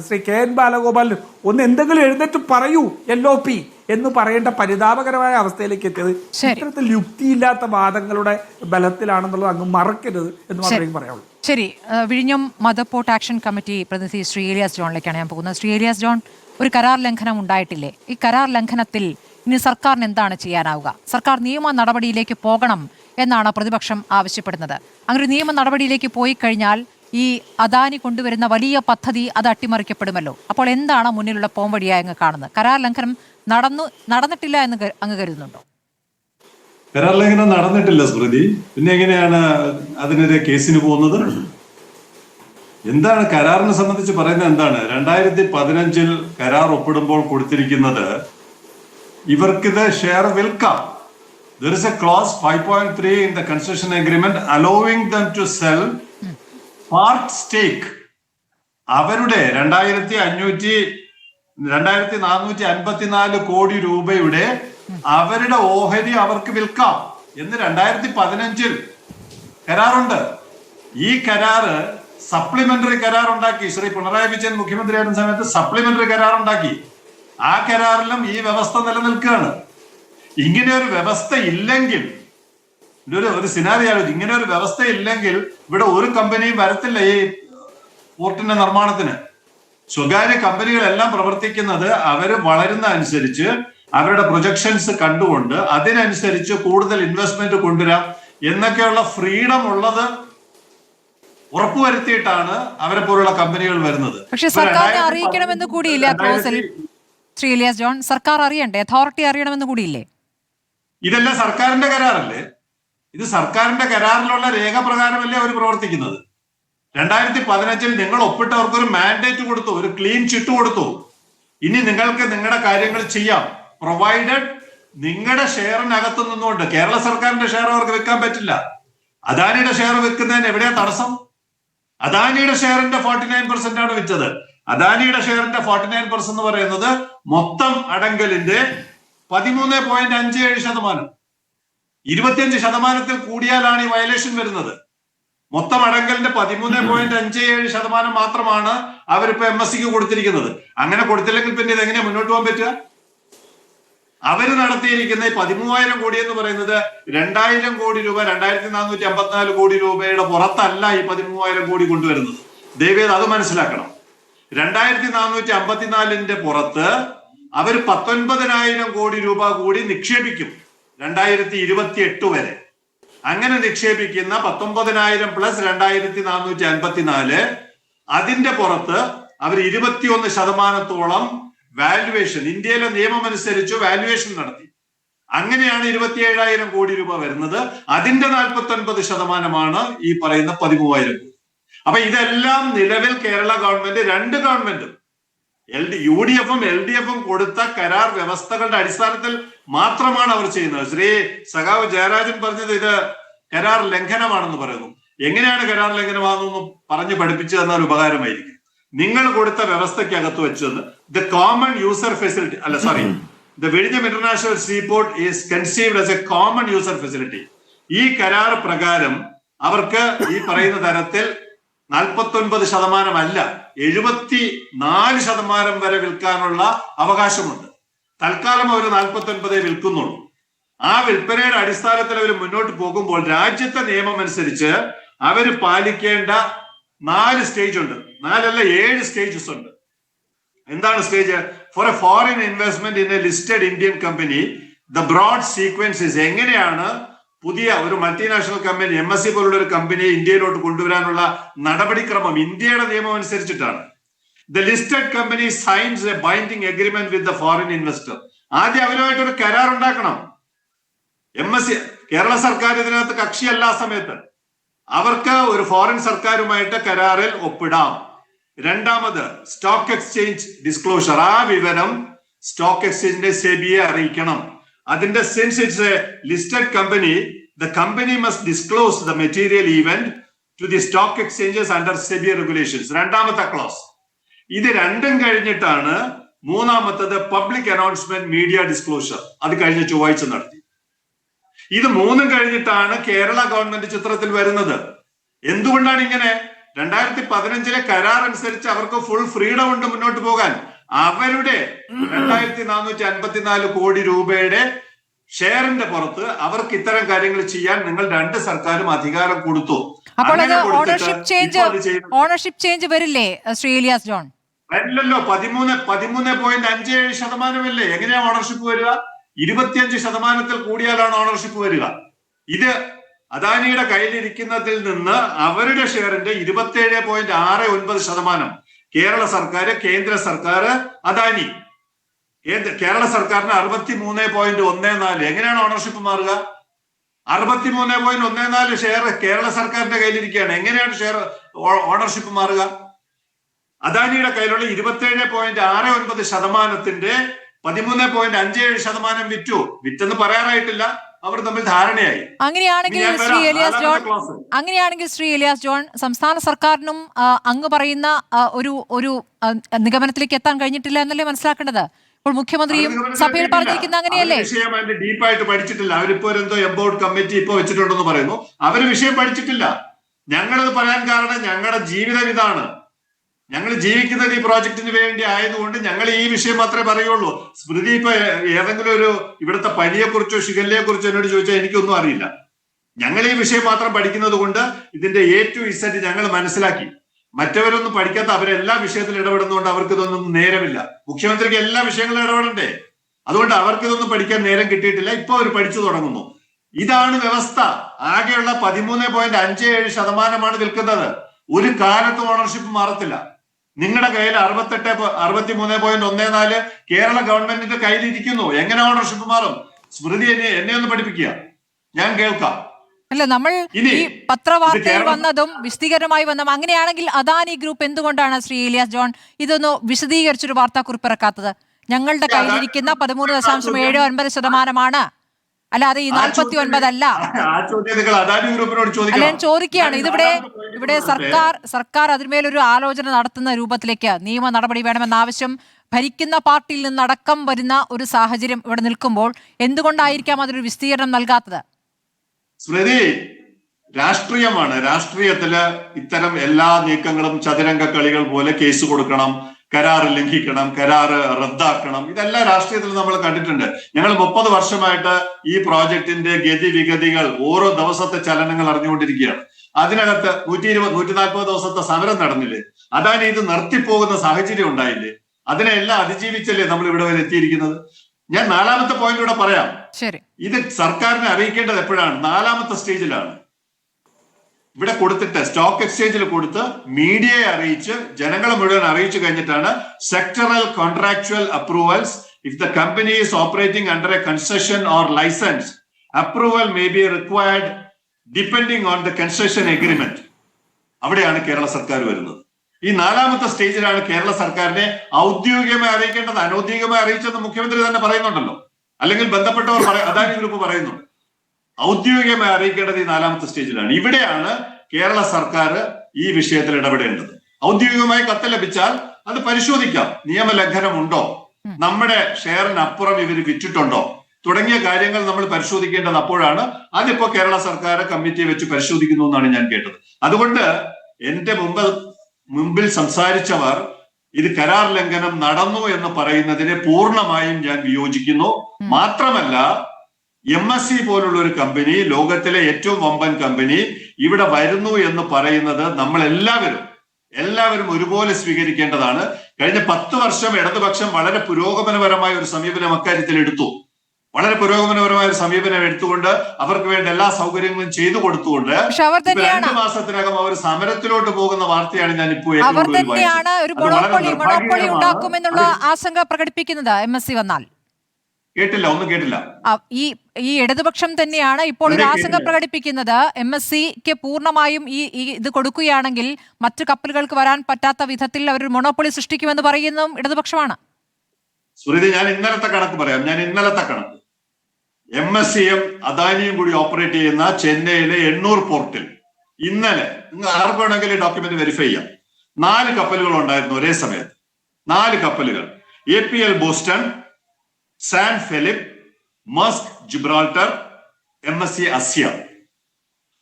ശ്രീ KN ബാലഗോപാലിന് ഒന്ന് എന്തെങ്കിലും എഴുന്നേറ്റ് പറയൂ LOP എന്ന് പറയേണ്ട പരിതാപകരമായ അവസ്ഥയിലേക്ക് എത്തിയത് ഇത്തരത്തിൽ യുക്തിയില്ലാത്ത വാദങ്ങളുടെ ബലത്തിലാണെന്നുള്ളത് അങ്ങ് മറക്കരുത് എന്ന് മാത്രമേ പറയാവുള്ളൂ. ശരി, വിഴിഞ്ഞം മദർ പോർട്ട് ആക്ഷൻ കമ്മിറ്റി പ്രതിനിധി ശ്രീ ഏലിയാസ് ജോണിലേക്കാണ് ഞാൻ പോകുന്നത്. ശ്രീ ഏലിയാസ് ജോൺ, ഒരു കരാർ ലംഘനം ഉണ്ടായിട്ടില്ലേ? ഈ കരാർ ലംഘനത്തിൽ ഇനി സർക്കാരിന് എന്താണ് ചെയ്യാനാവുക? സർക്കാർ നിയമ നടപടിയിലേക്ക് പോകണം എന്നാണ് പ്രതിപക്ഷം ആവശ്യപ്പെടുന്നത്. അങ്ങനെ ഒരു നിയമ നടപടിയിലേക്ക് പോയി കഴിഞ്ഞാൽ ഈ അദാനി കൊണ്ടുവരുന്ന വലിയ പദ്ധതി അത് അട്ടിമറിക്കപ്പെടുമല്ലോ. അപ്പോൾ എന്താണ് മുന്നിലുള്ള പോംവഴിയായി അങ്ങ് കാണുന്നത്? കരാർ ലംഘനം നടന്നിട്ടില്ല എന്ന് അങ്ങ് കരുതുന്നുണ്ടോ? കരാർ ലംഘനം നടന്നിട്ടില്ല സ്മൃതി, പിന്നെ എങ്ങനെയാണ് അതിനെതിരെ കേസിന് പോകുന്നത്? എന്താണ് കരാറിനെ സംബന്ധിച്ച് പറയുന്നത്? എന്താണ് 2015 കരാർ ഒപ്പിടുമ്പോൾ കൊടുത്തിരിക്കുന്നത് ഇവർക്കിത് ഷെയർ വിൽക്കാം. There is a clause 5.3 in the concession agreement allowing them to sell part stake. അവരുടെ 2,454 കോടി രൂപയുടെ അവരുടെ ഓഹരി അവർക്ക് വിൽക്കാം എന്ന് 2015 കരാറുണ്ട്. ഈ കരാറ് സപ്ലിമെന്ററി കരാർ ഉണ്ടാക്കി. ശ്രീ പിണറായി വിജയൻ മുഖ്യമന്ത്രിയായിരുന്ന സമയത്ത് സപ്ലിമെന്ററി കരാർ ഉണ്ടാക്കി. ആ കരാറിലും ഈ വ്യവസ്ഥ നിലനിൽക്കുകയാണ്. ഇങ്ങനെ ഒരു വ്യവസ്ഥ ഇല്ലെങ്കിൽ, ഒരു സിനാരിയോ, ഇങ്ങനെ ഒരു വ്യവസ്ഥ ഇല്ലെങ്കിൽ ഇവിടെ ഒരു കമ്പനിയും വരത്തില്ല ഈ പോർട്ടിന്റെ നിർമ്മാണത്തിന്. സ്വകാര്യ കമ്പനികളെല്ലാം പ്രവർത്തിക്കുന്നത് അവര് വളരുന്ന അനുസരിച്ച് അവരുടെ പ്രൊജക്ഷൻസ് കണ്ടുകൊണ്ട് അതിനനുസരിച്ച് കൂടുതൽ ഇൻവെസ്റ്റ്മെന്റ് കൊണ്ടുവരാം എന്നൊക്കെയുള്ള ഫ്രീഡം ഉള്ളത് ഉറപ്പുവരുത്തിയിട്ടാണ് അവരെ പോലുള്ള കമ്പനികൾ വരുന്നത്. പക്ഷെ സർക്കാരിനെ അറിയിക്കണമെന്ന് കൂടിയില്ല ക്ലോസിൽ ശ്രീ ഇലിയാസ് ജോൺ? സർക്കാർ അറിയണ്ടേ? അതോറിറ്റി അറിയണമെന്ന് കൂടിയില്ലേ? ഇതെല്ലാം സർക്കാരിന്റെ കരാറല്ലേ? ഇത് സർക്കാരിന്റെ കരാറിലുള്ള രേഖ പ്രകാരമല്ലേ അവർ പ്രവർത്തിക്കുന്നത്? 2015 നിങ്ങൾ ഒപ്പിട്ടവർക്ക് ഒരു മാൻഡേറ്റ് കൊടുത്തു, ഒരു ക്ലീൻ ചിറ്റ് കൊടുത്തു. ഇനി നിങ്ങൾക്ക് നിങ്ങളുടെ കാര്യങ്ങൾ ചെയ്യാം, പ്രൊവൈഡഡ് നിങ്ങളുടെ ഷെയറിനകത്ത് നിന്നുകൊണ്ട്. കേരള സർക്കാരിന്റെ ഷെയർ അവർക്ക് വെക്കാൻ പറ്റില്ല. അദാനിയുടെ ഷെയർ വെക്കുന്നതിന് എവിടെയാ തടസ്സം? അദാനിയുടെ ഷെയറിന്റെ 49% ആണ് വിറ്റത്. അദാനിയുടെ ഷെയറിന്റെ 49% എന്ന് പറയുന്നത് മൊത്തം അടങ്കലിന്റെ 13.57%. 25% കൂടിയാലാണ് ഈ വയലേഷൻ വരുന്നത്. മൊത്തം അടങ്കലിന്റെ 13.57% മാത്രമാണ് അവരിപ്പോ MSCക്ക് കൊടുത്തിരിക്കുന്നത്. അങ്ങനെ കൊടുത്തില്ലെങ്കിൽ പിന്നെ ഇതെങ്ങനെ മുന്നോട്ട് പോകാൻ പറ്റുക? അവര് നടത്തിയിരിക്കുന്ന ഈ 13,000 കോടി എന്ന് പറയുന്നത് 2,000 കോടി രൂപ, 2,454 കോടി രൂപയുടെ പുറത്തല്ല ഈ 13,000 കോടി കൊണ്ടുവരുന്നത്. ദയവേത് അത് മനസ്സിലാക്കണം. 2,454 പുറത്ത് അവർ 19,000 കോടി രൂപ കൂടി നിക്ഷേപിക്കും 2028 വരെ. അങ്ങനെ നിക്ഷേപിക്കുന്ന 19,000 പ്ലസ് 2,454, അതിന്റെ പുറത്ത് അവർ 21% വാല്യുവേഷൻ, ഇന്ത്യയിലെ നിയമം അനുസരിച്ച് വാല്യുവേഷൻ നടത്തി. അങ്ങനെയാണ് 27,000 കോടി രൂപ വരുന്നത്. അതിന്റെ 49% ഈ പറയുന്ന 13,000 കോടി. അപ്പൊ ഇതെല്ലാം നിലവിൽ കേരള ഗവൺമെന്റ്, രണ്ട് ഗവൺമെന്റും UDF-ഉം LDF-ഉം കൊടുത്ത കരാർ വ്യവസ്ഥകളുടെ അടിസ്ഥാനത്തിൽ മാത്രമാണ് അവർ ചെയ്യുന്നത്. ശ്രീ സഖാവ് ജയരാജൻ പറഞ്ഞത് ഇത് കരാർ ലംഘനമാണെന്ന് പറയുന്നു. എങ്ങനെയാണ് കരാർ ലംഘനമാണെന്ന് പറഞ്ഞ് പഠിപ്പിച്ചു തന്നാൽ ഉപകാരമായിരിക്കും. നിങ്ങൾ കൊടുത്ത വ്യവസ്ഥയ്ക്കകത്ത് വെച്ചത് the common user facility the വിഴിഞ്ഞം international seaport is conceived as a common user facility. ഈ കരാർ പ്രകാരം അവർക്ക് ഈ പറയുന്ന തരത്തിൽ 49% അല്ല 74% വരെ വിൽക്കാനുള്ള അവകാശമുണ്ട്. തൽക്കാലം അവർ 49 വിൽക്കുന്നുള്ളൂ. ആ വിൽപ്പനയുടെ അടിസ്ഥാനത്തിൽ അവർ മുന്നോട്ട് പോകുമ്പോൾ രാജ്യത്തെ നിയമം അനുസരിച്ച് അവർ പാലിക്കേണ്ട 4 സ്റ്റേജ് ഉണ്ട്. 4 അല്ല 7 സ്റ്റേജസ് ഉണ്ട്. എന്താണ് stage? For a foreign investment in a listed Indian company the broad sequences. എങ്ങനെയാണ് പുതിയ ഒരു മൾട്ടിനാഷണൽ കമ്പനി MSC പോലുള്ള ഒരു കമ്പനിയെ ഇന്ത്യയിലോട്ട് കൊണ്ടുവരാനുള്ള നടപടിക്രമം ഇന്ത്യയുടെ നിയമം അനുസരിച്ചിട്ടാണ്. The listed company signs a binding agreement with the foreign investor. ആദ്യം അവരുമായിട്ട് ഒരു കരാർ ഉണ്ടാക്കണം. MSC കേരള സർക്കാർ ഇതിനകത്ത് കക്ഷിയല്ല. ആ സമയത്ത് അവർക്ക് ഒരു ഫോറിൻ സർക്കാരുമായിട്ട് കരാറിൽ ഒപ്പിടാം. രണ്ടാമത് സ്റ്റോക്ക് എക്സ്ചേഞ്ച് ഡിസ്ക്ലോഷർ. ആ വിവരം സ്റ്റോക്ക് എക്സ്ചേഞ്ചിന്റെ സെബിയെ അറിയിക്കണം. അതിന്റെ since it's a listed company, the company must disclose the material event to the stock exchanges under SEBI regulations. രണ്ടാമത്തെ ക്ലോസ്. ഇത് രണ്ടും കഴിഞ്ഞിട്ടാണ് മൂന്നാമത്തത് പബ്ലിക് അനൗൺസ്മെന്റ് മീഡിയ ഡിസ്ക്ലോഷർ. അത് കഴിഞ്ഞ ചൊവ്വാഴ്ച നടത്തി. ഇത് മൂന്നും കഴിഞ്ഞിട്ടാണ് കേരള ഗവൺമെന്റ് ചിത്രത്തിൽ വരുന്നത്. എന്തുകൊണ്ടാണ് ഇങ്ങനെ? 2015 കരാർ അനുസരിച്ച് അവർക്ക് ഫുൾ ഫ്രീഡം ഉണ്ട് മുന്നോട്ട് പോകാൻ. അവരുടെ 2,454 കോടി രൂപയുടെ ഷെയറിന്റെ പുറത്ത് അവർക്ക് ഇത്തരം കാര്യങ്ങൾ ചെയ്യാൻ നിങ്ങൾ രണ്ട് സർക്കാരും അധികാരം കൊടുത്തു. അപ്പോൾ ഓണർഷിപ്പ് ചേഞ്ച് വരില്ലേ ശ്രീ ഇലിയാസ് ജോൺ? വരില്ലല്ലോ. 13.57% എങ്ങനെയാ ഓണർഷിപ്പ് വരിക? 25% കൂടിയാലാണ് ഓണർഷിപ്പ് വരിക. ഇത് അദാനിയുടെ കയ്യിലിരിക്കുന്നതിൽ നിന്ന് അവരുടെ ഷെയറിന്റെ 27.69% കേരള സർക്കാർ, കേന്ദ്ര സർക്കാർ, അദാനി. കേരള സർക്കാരിന് 63.14. എങ്ങനെയാണ് ഓണർഷിപ്പ് മാറുക? 63.14 ഷെയർ കേരള സർക്കാരിന്റെ കയ്യിലിരിക്കുകയാണ്. എങ്ങനെയാണ് ഷെയർ ഓണർഷിപ്പ് മാറുക? അദാനിയുടെ കയ്യിലുള്ള 27.69%ത്തിന്റെ 13.57% വിറ്റെന്ന് പറയാറായിട്ടില്ല. അവർ തമ്മിൽ ധാരണയായി. അങ്ങനെയാണെങ്കിൽ ശ്രീ എലിയാസ് ജോൺ, സംസ്ഥാന സർക്കാരിനും അങ്ങ് പറയുന്ന ഒരു നിഗമനത്തിലേക്ക് എത്താൻ കഴിഞ്ഞിട്ടില്ല എന്നല്ലേ മനസ്സിലാക്കേണ്ടത്? ഇപ്പോൾ മുഖ്യമന്ത്രിയും സഭയിൽ പറഞ്ഞിരിക്കുന്ന അങ്ങനെയല്ലേ? വിഷയം അതിന്റെ ഡീപ്പായിട്ട് പഠിച്ചിട്ടില്ല. അവരിപ്പോ എന്തോ എംപവേർഡ് കമ്മിറ്റി ഇപ്പൊ വെച്ചിട്ടുണ്ടെന്ന് പറയുന്നു. അവര് വിഷയം പഠിച്ചിട്ടില്ല. ഞങ്ങളത് പറയാൻ കാരണം ഞങ്ങളുടെ ജീവിതം ഇതാണ്. ഞങ്ങൾ ജീവിക്കുന്നത് ഈ പ്രോജക്റ്റിന് വേണ്ടി ആയതുകൊണ്ട് ഞങ്ങൾ ഈ വിഷയം മാത്രമേ പറയുള്ളൂ. സ്മൃതി ഇപ്പൊ ഏതെങ്കിലും ഒരു ഇവിടുത്തെ പനിയെക്കുറിച്ചോ ഷിഗല്ലയെ കുറിച്ചോ എന്നോട് ചോദിച്ചാൽ എനിക്കൊന്നും അറിയില്ല. ഞങ്ങൾ ഈ വിഷയം മാത്രം പഠിക്കുന്നത് കൊണ്ട് ഇതിന്റെ A to Z ഞങ്ങൾ മനസ്സിലാക്കി. മറ്റവരൊന്നും പഠിക്കാത്ത അവരെല്ലാ വിഷയത്തിൽ ഇടപെടുന്നതുകൊണ്ട് അവർക്ക് ഇതൊന്നും നേരമില്ല. മുഖ്യമന്ത്രിക്ക് എല്ലാ വിഷയങ്ങളും ഇടപെടണ്ടേ? അതുകൊണ്ട് അവർക്ക് ഇതൊന്നും പഠിക്കാൻ നേരം കിട്ടിയിട്ടില്ല. ഇപ്പൊ അവർ പഠിച്ചു തുടങ്ങുന്നു. ഇതാണ് വ്യവസ്ഥ. ആകെയുള്ള 13.57% വിൽക്കുന്നത്. ഒരു കാലത്തും ഓണർഷിപ്പ് മാറത്തില്ല. നിങ്ങളുടെ കയ്യിൽ 63.14 കേരള ഗവൺമെന്റിന്റെ കയ്യിലിരിക്കുന്നു. എങ്ങനെ ഓണർഷിപ്പ് മാറും? സ്മൃതി എന്നെ ഒന്ന് പഠിപ്പിക്കുക, ഞാൻ കേൾക്കാം. അല്ല, നമ്മൾ ഈ പത്രവാർത്തയിൽ വന്നതും വിശദീകരണമായി വന്നതും അങ്ങനെയാണെങ്കിൽ അദാനി ഗ്രൂപ്പ് എന്തുകൊണ്ടാണ് ശ്രീ എലിയാസ് ജോൺ ഇതൊന്ന് വിശദീകരിച്ചൊരു വാർത്താക്കുറിപ്പ് ഇറക്കാത്തത്? ഞങ്ങളുടെ കയ്യിലിരിക്കുന്ന 13.79%, അല്ലാതെ ഈ 49 അല്ല. അല്ല, ഞാൻ ചോദിക്കുകയാണ്, ഇവിടെ സർക്കാർ അതിന്മേലൊരു ആലോചന നടത്തുന്ന രൂപത്തിലേക്ക് നിയമ നടപടി വേണമെന്ന ആവശ്യം ഭരിക്കുന്ന പാർട്ടിയിൽ നിന്നടക്കം വരുന്ന ഒരു സാഹചര്യം ഇവിടെ നിൽക്കുമ്പോൾ എന്തുകൊണ്ടായിരിക്കാം അതൊരു വിശദീകരണം നൽകാത്തത്? സ്മൃതി, രാഷ്ട്രീയമാണ്. രാഷ്ട്രീയത്തില് ഇത്തരം എല്ലാ നീക്കങ്ങളും ചതുരംഗ കളികൾ പോലെ കേസ് കൊടുക്കണം, കരാറ് ലംഘിക്കണം, കരാറ് റദ്ദാക്കണം, ഇതെല്ലാം രാഷ്ട്രീയത്തിൽ നമ്മൾ കണ്ടിട്ടുണ്ട്. ഞങ്ങൾ 30 വർഷമായിട്ട് ഈ പ്രോജക്റ്റിന്റെ ഗതിവിഗതികൾ, ഓരോ ദിവസത്തെ ചലനങ്ങൾ അറിഞ്ഞുകൊണ്ടിരിക്കുകയാണ്. അതിനകത്ത് 140 ദിവസത്തെ സമരം നടന്നില്ലേ? അദാനി ഇത് നിർത്തിപ്പോകുന്ന സാഹചര്യം ഉണ്ടായില്ലേ? അതിനെല്ലാം അതിജീവിച്ചല്ലേ നമ്മൾ ഇവിടെ വരെ എത്തിയിരിക്കുന്നത്. ഞാൻ 4ാമത്തെ പോയിന്റ് കൂടെ പറയാം. ഇത് സർക്കാരിനെ അറിയിക്കേണ്ടത് എപ്പോഴാണ്? 4ാമത്തെ സ്റ്റേജിലാണ്. ഇവിടെ കൊടുത്തിട്ട് സ്റ്റോക്ക് എക്സ്ചേഞ്ചിൽ കൊടുത്ത് മീഡിയയെ അറിയിച്ച് ജനങ്ങളെ മുഴുവൻ അറിയിച്ചു കഴിഞ്ഞിട്ടാണ് sectoral contractual approvals. If the company is operating under a concession or licence, approval may be required depending on the concession agreement. അവിടെയാണ് കേരള സർക്കാർ വരുന്നത്. ഈ 4ാമത്തെ സ്റ്റേജിലാണ് കേരള സർക്കാരിനെ ഔദ്യോഗികമായി അറിയിക്കേണ്ടത്. അനൌദ്യോഗികമായി അറിയിച്ചെന്ന് മുഖ്യമന്ത്രി തന്നെ പറയുന്നുണ്ടല്ലോ, അല്ലെങ്കിൽ ബന്ധപ്പെട്ടവർ അദാനി ഗ്രൂപ്പ് പറയുന്നുണ്ട്. ഔദ്യോഗികമായി അറിയിക്കേണ്ടത് ഈ 4ാമത്തെ സ്റ്റേജിലാണ്. ഇവിടെയാണ് കേരള സർക്കാർ ഈ വിഷയത്തിൽ ഇടപെടേണ്ടത്. ഔദ്യോഗികമായി കത്ത് ലഭിച്ചാൽ അത് പരിശോധിക്കാം. നിയമലംഘനം ഉണ്ടോ, നമ്മുടെ ഷെയറിനപ്പുറം ഇവർ വിറ്റിട്ടുണ്ടോ തുടങ്ങിയ കാര്യങ്ങൾ നമ്മൾ പരിശോധിക്കേണ്ടത് അപ്പോഴാണ്. അതിപ്പോ കേരള സർക്കാർ കമ്മിറ്റി വെച്ച് പരിശോധിക്കുന്നു എന്നാണ് ഞാൻ കേട്ടത്. അതുകൊണ്ട് എന്റെ മുമ്പിൽ സംസാരിച്ചവർ ഇത് കരാർ ലംഘനം നടന്നു എന്ന് പറയുന്നതിനെ പൂർണ്ണമായും ഞാൻ വിയോജിക്കുന്നു. മാത്രമല്ല, MSC പോലുള്ള ഒരു കമ്പനി, ലോകത്തിലെ ഏറ്റവും വമ്പൻ കമ്പനി ഇവിടെ വരുന്നു എന്ന് പറയുന്നത് നമ്മൾ എല്ലാവരും ഒരുപോലെ സ്വീകരിക്കേണ്ടതാണ്. കഴിഞ്ഞ 10 വർഷം ഇടതുപക്ഷം വളരെ പുരോഗമനപരമായ ഒരു സമീപനം അക്കാര്യത്തിൽ എടുത്തു. വളരെ പുരോഗമനപരമായ ഒരു സമീപനം എടുത്തുകൊണ്ട് അവർക്ക് വേണ്ട എല്ലാ സൗകര്യങ്ങളും ചെയ്തു കൊടുത്തുകൊണ്ട് 2 മാസത്തിനകം അവർ സമരത്തിലോട്ട് പോകുന്ന വാർത്തയാണ് ഞാൻ ഇപ്പോൾ ഉണ്ടാക്കുമെന്നുള്ള ആശങ്ക പ്രകടിപ്പിക്കുന്നത്. MSC വന്നാൽ ഒന്നും കേട്ടില്ല. ഈ ഇടതുപക്ഷം തന്നെയാണ് ഇപ്പോൾ ഒരു ആശങ്ക പ്രകടിപ്പിക്കുന്നത്. MSCക്ക് പൂർണ്ണമായും ഇത് കൊടുക്കുകയാണെങ്കിൽ മറ്റു കപ്പലുകൾക്ക് വരാൻ പറ്റാത്ത വിധത്തിൽ അവർ മൊണോപ്പൊളി സൃഷ്ടിക്കുമെന്ന് പറയുന്നതും ഇടതുപക്ഷമാണ്. സുഹൃത്ത്, ഞാൻ ഇന്നലത്തെ കണക്ക് പറയാം. MSCയും അദാനിയും കൂടി ഓപ്പറേറ്റ് ചെയ്യുന്ന ചെന്നൈയിലെ എണ്ണൂർ പോർട്ടിൽ ഇന്നലെ, നിങ്ങൾ ആർക്ക് വേണമെങ്കിൽ ഈ ഡോക്യുമെന്റ് വെരിഫൈ ചെയ്യാം, 4 കപ്പലുകൾ ഉണ്ടായിരുന്നു ഒരേ സമയത്ത്. 4 കപ്പലുകൾ. APL Boston, San Philip, Musk Gibraltar, MSC അസ്യ.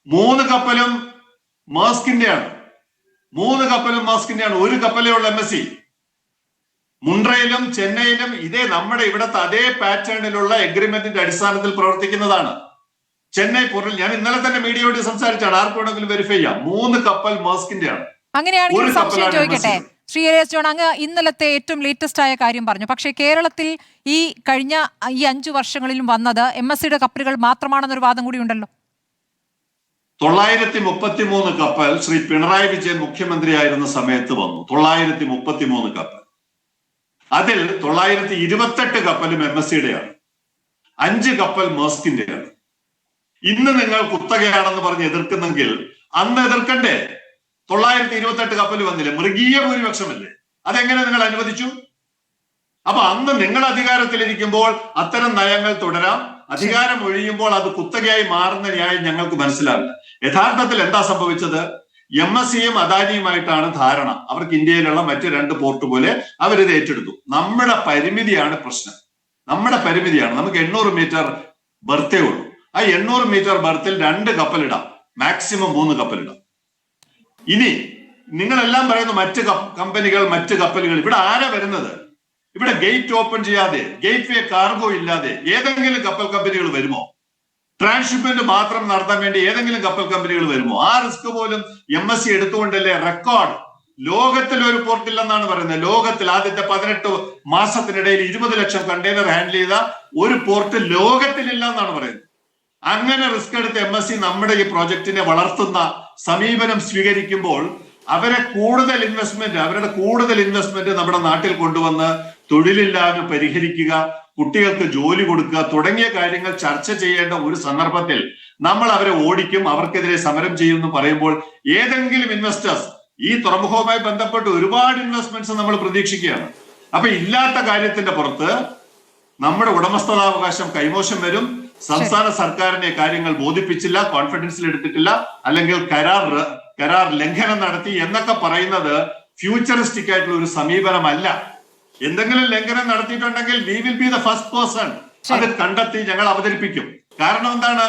3 കപ്പലും മാസ്കിന്റെയാണ്. 3 കപ്പലും മാസ്കിന്റെയാണ്. ഒരു കപ്പലേ ഉള്ള MSC. മുണ്ട്രയിലും ചെന്നൈയിലും ഇതേ നമ്മുടെ ഇവിടത്തെ അതേ പാറ്റേണിലുള്ള എഗ്രിമെന്റിന്റെ അടിസ്ഥാനത്തിൽ പ്രവർത്തിക്കുന്നതാണ്. ചെന്നൈ പോർട്ടിൽ ഞാൻ ഇന്നലെ തന്നെ മീഡിയയോട് സംസാരിച്ചാണ്, ആർക്ക് വേണമെങ്കിലും വെരിഫൈ ചെയ്യാം. 3 കപ്പൽ മാസ്കിന്റെയാണ്. അങ്ങനെയാണെങ്കിൽ സംശയം ചോദിക്കട്ടെ, ശ്രീ എലിയാസ് ജോൺ, അങ്ങ് ഇന്നലത്തെ ഏറ്റവും ലേറ്റസ്റ്റ് ആയ കാര്യം പറഞ്ഞു. പക്ഷേ കേരളത്തിൽ ഈ കഴിഞ്ഞ 5 വർഷങ്ങളിലും വന്നത് MSCയുടെ കപ്പലുകൾ മാത്രമാണെന്നൊരു വാദം കൂടി ഉണ്ടല്ലോ. 933 കപ്പൽ ശ്രീ പിണറായി വിജയൻ മുഖ്യമന്ത്രിയായിരുന്ന സമയത്ത് വന്നു. 933 കപ്പൽ. അതിൽ 928 കപ്പലും MSCയുടെയാണ്, 5 കപ്പൽ മേഴ്സ്കിന്റെയാണ്. ഇന്ന് നിങ്ങൾ കുത്തകയാണെന്ന് പറഞ്ഞ് എതിർക്കുന്നെങ്കിൽ അന്ന് എതിർക്കണ്ടേ? 928 കപ്പൽ വന്നില്ലേ? മൃഗീയ ഭൂരിപക്ഷമല്ലേ? അതെങ്ങനെ നിങ്ങൾ അനുവദിച്ചു? അപ്പൊ അന്ന് നിങ്ങൾ അധികാരത്തിലിരിക്കുമ്പോൾ അത്തരം നയങ്ങൾ തുടരാം, അധികാരം ഒഴിയുമ്പോൾ അത് കുത്തകയായി മാറുന്ന ന്യായം ഞങ്ങൾക്ക് മനസ്സിലാവില്ല. യഥാർത്ഥത്തിൽ എന്താ സംഭവിച്ചത്? MSCയും അദാനിയുമായിട്ടാണ് ധാരണ. അവർക്ക് ഇന്ത്യയിലുള്ള മറ്റ് 2 പോർട്ട് പോലെ അവരിത് ഏറ്റെടുത്തു. നമ്മുടെ പരിമിതിയാണ് പ്രശ്നം. നമ്മുടെ പരിമിതിയാണ്. നമുക്ക് 800 മീറ്റർ ബർത്തേ ഉള്ളൂ. ആ 800 മീറ്റർ ബർത്തിൽ 2 കപ്പലിടാം, മാക്സിമം 3 കപ്പലിടാം. ഇനി നിങ്ങളെല്ലാം പറയുന്നു മറ്റ് കമ്പനികൾ, മറ്റ് കപ്പലുകൾ. ഇവിടെ ആരാ വരുന്നത്? ഇവിടെ ഗേറ്റ് ഓപ്പൺ ചെയ്യാതെ, ഗേറ്റ് വേ കാർഗോ ഇല്ലാതെ ഏതെങ്കിലും കപ്പൽ കമ്പനികൾ വരുമോ? ട്രാൻസ്ഷിപ്മെന്റ് മാത്രം നടത്താൻ വേണ്ടി ഏതെങ്കിലും കപ്പൽ കമ്പനികൾ വരുമോ? ആ റിസ്ക് പോലും MSC എടുത്തുകൊണ്ടല്ലേ റെക്കോർഡ് ലോകത്തിൽ ഒരു പോർട്ടില്ലെന്നാണ് പറയുന്നത്. ലോകത്തിൽ ആദ്യത്തെ 18 മാസത്തിനിടയിൽ 20 ലക്ഷം കണ്ടെയ്നർ ഹാൻഡിൽ ചെയ്ത ഒരു പോർട്ട് ലോകത്തിലില്ല എന്നാണ് പറയുന്നത്. അങ്ങനെ റിസ്ക് എടുത്ത് MSC നമ്മുടെ ഈ പ്രോജക്റ്റിനെ വളർത്തുന്ന സമീപനം സ്വീകരിക്കുമ്പോൾ അവരുടെ കൂടുതൽ ഇൻവെസ്റ്റ്മെന്റ് നമ്മുടെ നാട്ടിൽ കൊണ്ടുവന്ന് തൊഴിലില്ലായ്മ പരിഹരിക്കുക, കുട്ടികൾക്ക് ജോലി കൊടുക്കുക തുടങ്ങിയ കാര്യങ്ങൾ ചർച്ച ചെയ്യേണ്ട ഒരു സന്ദർഭത്തിൽ നമ്മൾ അവരെ ഓടിക്കും, അവർക്കെതിരെ സമരം ചെയ്യും എന്ന് പറയുമ്പോൾ ഏതെങ്കിലും ഇൻവെസ്റ്റേഴ്സ്, ഈ തുറമുഖവുമായി ബന്ധപ്പെട്ട് ഒരുപാട് ഇൻവെസ്റ്റ്മെന്റ്സ് നമ്മൾ പ്രതീക്ഷിക്കുകയാണ്. അപ്പൊ ഇല്ലാത്ത കാര്യത്തിന്റെ പുറത്ത് നമ്മുടെ ഉടമസ്ഥതാവകാശം കൈമോശം വരും. സംസ്ഥാന സർക്കാരിനെ കാര്യങ്ങൾ ബോധിപ്പിച്ചില്ല, കോൺഫിഡൻസിൽ എടുത്തിട്ടില്ല, അല്ലെങ്കിൽ കരാർ ലംഘനം നടത്തി എന്നൊക്കെ പറയുന്നത് ഫ്യൂച്ചറിസ്റ്റിക് ആയിട്ടുള്ള ഒരു സമീപനമല്ല. എന്തെങ്കിലും ലംഘനം നടത്തിയിട്ടുണ്ടെങ്കിൽ we will be the first person. അത് കണ്ടെത്തി ഞങ്ങൾ അവതരിപ്പിക്കും. കാരണം എന്താണ്?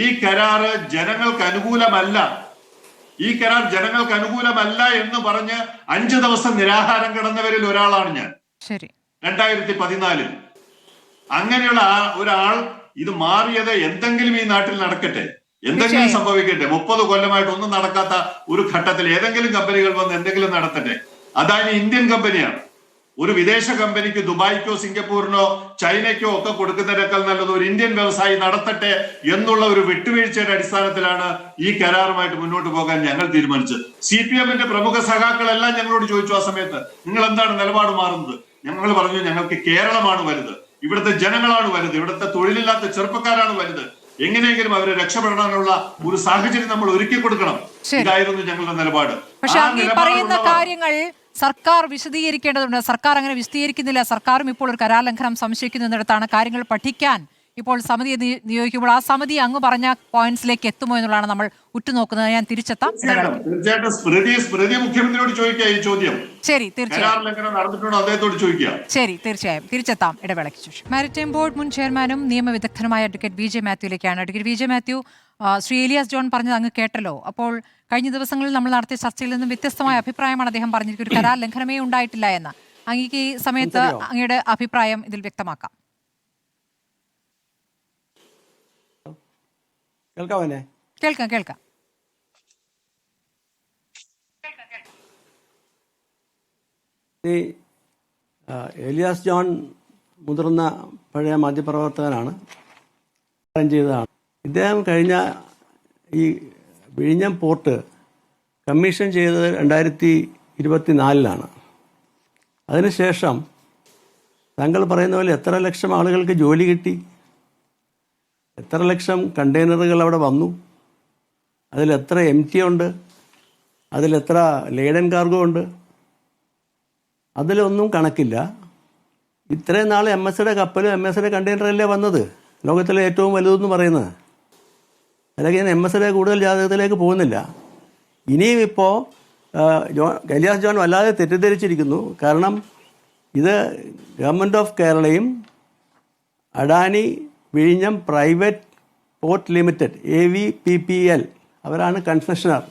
ഈ കരാറ് ജനങ്ങൾക്ക് അനുകൂലമല്ല. എന്ന് പറഞ്ഞ് 5 ദിവസം നിരാഹാരം കിടന്നവരിൽ ഒരാളാണ് ഞാൻ. 2014 അങ്ങനെയുള്ള ഒരാൾ ഇത് മാറിയത് എന്തെങ്കിലും ഈ നാട്ടിൽ നടക്കട്ടെ, എന്തെങ്കിലും സംഭവിക്കട്ടെ. 30 കൊല്ലമായിട്ട് ഒന്നും നടക്കാത്ത ഒരു ഘട്ടത്തിൽ ഏതെങ്കിലും കമ്പനികൾ വന്ന് എന്തെങ്കിലും നടത്തട്ടെ. അദാനി ഇന്ത്യൻ കമ്പനിയാണ്. ഒരു വിദേശ കമ്പനിക്ക് ദുബായ്ക്കോ സിംഗപ്പൂരിനോ ചൈനയ്ക്കോ ഒക്കെ കൊടുക്കുന്നതിനേക്കാൾ നല്ലത് ഒരു ഇന്ത്യൻ വ്യവസായി നടത്തട്ടെ എന്നുള്ള ഒരു വിട്ടുവീഴ്ചയുടെ അടിസ്ഥാനത്തിലാണ് ഈ കരാറുമായിട്ട് മുന്നോട്ട് പോകാൻ ഞങ്ങൾ തീരുമാനിച്ചത്. CPM-ന്റെ പ്രമുഖ സഖാക്കളെല്ലാം ഞങ്ങളോട് ചോദിച്ചു ആ സമയത്ത്, നിങ്ങൾ എന്താണ് നിലപാട് മാറുന്നത്? ഞങ്ങൾ പറഞ്ഞു, ഞങ്ങൾക്ക് കേരളമാണ് വലുത്, ഇവിടുത്തെ ജനങ്ങളാണ് വലുത്, ഇവിടുത്തെ തൊഴിലില്ലാത്ത ചെറുപ്പക്കാരാണ് വലുത്. എങ്ങനെയെങ്കിലും അവരെ രക്ഷപ്പെടാനുള്ള ഒരു സാഹചര്യം നമ്മൾ ഒരുക്കി കൊടുക്കണം. ഇതായിരുന്നു ഞങ്ങളുടെ നിലപാട്. പക്ഷെ അങ്ങ് പറയുന്ന കാര്യങ്ങൾ സർക്കാർ വിശദീകരിക്കേണ്ടതുണ്ട്. സർക്കാർ അങ്ങനെ വിശദീകരിക്കുന്നില്ല. സർക്കാരും ഇപ്പോൾ ഒരു കരാർ ലംഘനം സംശയിക്കുന്നിടത്താണ് കാര്യങ്ങൾ പഠിക്കാൻ ഇപ്പോൾ സമിതിയെ നിയോഗിക്കുമ്പോൾ ആ സമിതി അങ്ങ് പറഞ്ഞ പോയിന്റ്സിലേക്ക് എത്തുമോ എന്നുള്ളതാണ് നമ്മൾ ഉറ്റുനോക്കുന്നത്. ഞാൻ തിരിച്ചെത്താം. മുഖ്യമന്ത്രിയോട് ചോദിക്കുക ഈ ചോദ്യം. ശരി, തീർച്ചയായും തിരിച്ചെത്താം ഇടവേളയ്ക്ക് ശേഷം. മാരിടൈം ബോർഡ് മുൻ ചെയർമാനും നിയമവിദഗ്ധനുമായ അഡ്വക്കേറ്റ് VJ മാത്യുവിലേക്കാണ്. അഡ്വക്കേറ്റ് VJ മാത്യു, ശ്രീ എലിയാസ് ജോൺ പറഞ്ഞത് അങ്ങ് കേട്ടല്ലോ. അപ്പോൾ കഴിഞ്ഞ ദിവസങ്ങളിൽ നമ്മൾ നടത്തിയ ചർച്ചയിൽ നിന്നും വ്യത്യസ്തമായ അഭിപ്രായമാണ് അദ്ദേഹം പറഞ്ഞിരിക്കുന്നത്. ഒരു കരാർ ലംഘനമേ ഉണ്ടായിട്ടില്ല എന്ന്. അങ്ങേക്ക് ഈ സമയത്ത് അങ്ങയുടെ അഭിപ്രായം ഇതിൽ വ്യക്തമാക്കാം. കേൾക്കാം. എലിയാസ് ജോൺ മുതിർന്ന പഴയ മാധ്യമപ്രവർത്തകനാണ്, ചെയ്തതാണ്. ഇദ്ദേഹം കഴിഞ്ഞ ഈ വിഴിഞ്ഞം പോർട്ട് കമ്മീഷൻ ചെയ്തത് 2024 അതിനുശേഷം താങ്കൾ പറയുന്ന പോലെ എത്ര ലക്ഷം ആളുകൾക്ക് ജോലി കിട്ടി, എത്ര ലക്ഷം കണ്ടെയ്നറുകൾ അവിടെ വന്നു, അതിലെത്ര MT ഉണ്ട്, അതിലെത്ര ലേഡൻ കാർഗോ ഉണ്ട്, അതിലൊന്നും കണക്കില്ല. ഇത്രയും നാൾ MSCയുടെ കപ്പലും MSCയുടെ കണ്ടെയ്നറല്ലേ വന്നത്, ലോകത്തിലെ ഏറ്റവും വലുതെന്ന് പറയുന്നത്. അല്ലെങ്കിൽ MSCയുടെ കൂടുതൽ ജാതകത്തിലേക്ക് പോകുന്നില്ല. ഇനിയും ഇപ്പോൾ എലിയാസ് ജോൺ വല്ലാതെ തെറ്റിദ്ധരിച്ചിരിക്കുന്നു. കാരണം ഇത് ഗവൺമെൻറ് ഓഫ് കേരളയും അഡാനി വിഴിഞ്ഞം പ്രൈവറ്റ് പോർട്ട് ലിമിറ്റഡ് AVPPL അവരാണ് കൺസെഷണർ.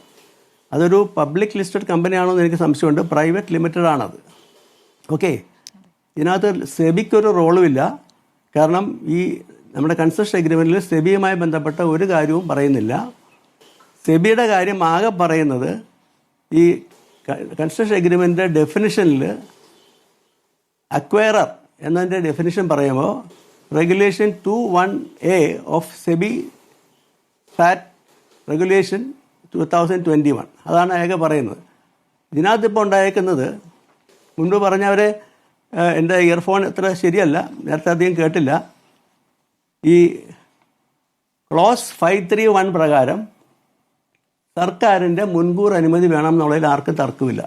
അതൊരു പബ്ലിക് ലിസ്റ്റഡ് കമ്പനിയാണോ എന്ന് എനിക്ക് സംശയമുണ്ട്. പ്രൈവറ്റ് ലിമിറ്റഡ് ആണത്. ഓക്കെ, ഇതിനകത്ത് സെബിക്കൊരു റോളുമില്ല. കാരണം ഈ നമ്മുടെ കൺസെഷൻ എഗ്രിമെൻറ്റിൽ സെബിയുമായി ബന്ധപ്പെട്ട ഒരു കാര്യവും പറയുന്നില്ല. സെബിയുടെ കാര്യം ആകെ പറയുന്നത് ഈ 933 കപ്പലുകൾ, 5 കപ്പലുകൾ, 5 മേഴ്സ്കിൻ്റെ കപ്പലുകൾ, 5 MSCയുടെ കപ്പലുകൾ, 5 അദാനി കപ്പലുകൾ, 5 അദാനി വിഴിഞ്ഞം കപ്പലുകൾ, 5 അദാനി പ്രൈവറ്റ് ലിമിറ്റഡ് കമ്പനികൾ, 5 MSCയുടെ കപ്പലുകൾ, 5 കൺസ്ട്രക്ഷൻ എഗ്രിമെൻ്റ് ഡെഫിനിഷനിൽ അക്വയറർ എന്നതിൻ്റെ ഡെഫിനിഷൻ പറയുമ്പോൾ regulation 21A of SEBI fat regulation 2021 അതാണ് അയാൾക്ക് പറയുന്നത്. ഇതിനകത്ത് ഇപ്പോൾ ഉണ്ടായേക്കുന്നത് മുൻപ് പറഞ്ഞവരെ എൻ്റെ ഇയർഫോൺ അത്ര ശരിയല്ല, നേരത്തെ അധികം കേട്ടില്ല. ഈ ക്ലോസ് 531 പ്രകാരം സർക്കാരിൻ്റെ മുൻകൂർ അനുമതി വേണം എന്നുള്ളതിൽ ആർക്കും തർക്കമില്ല.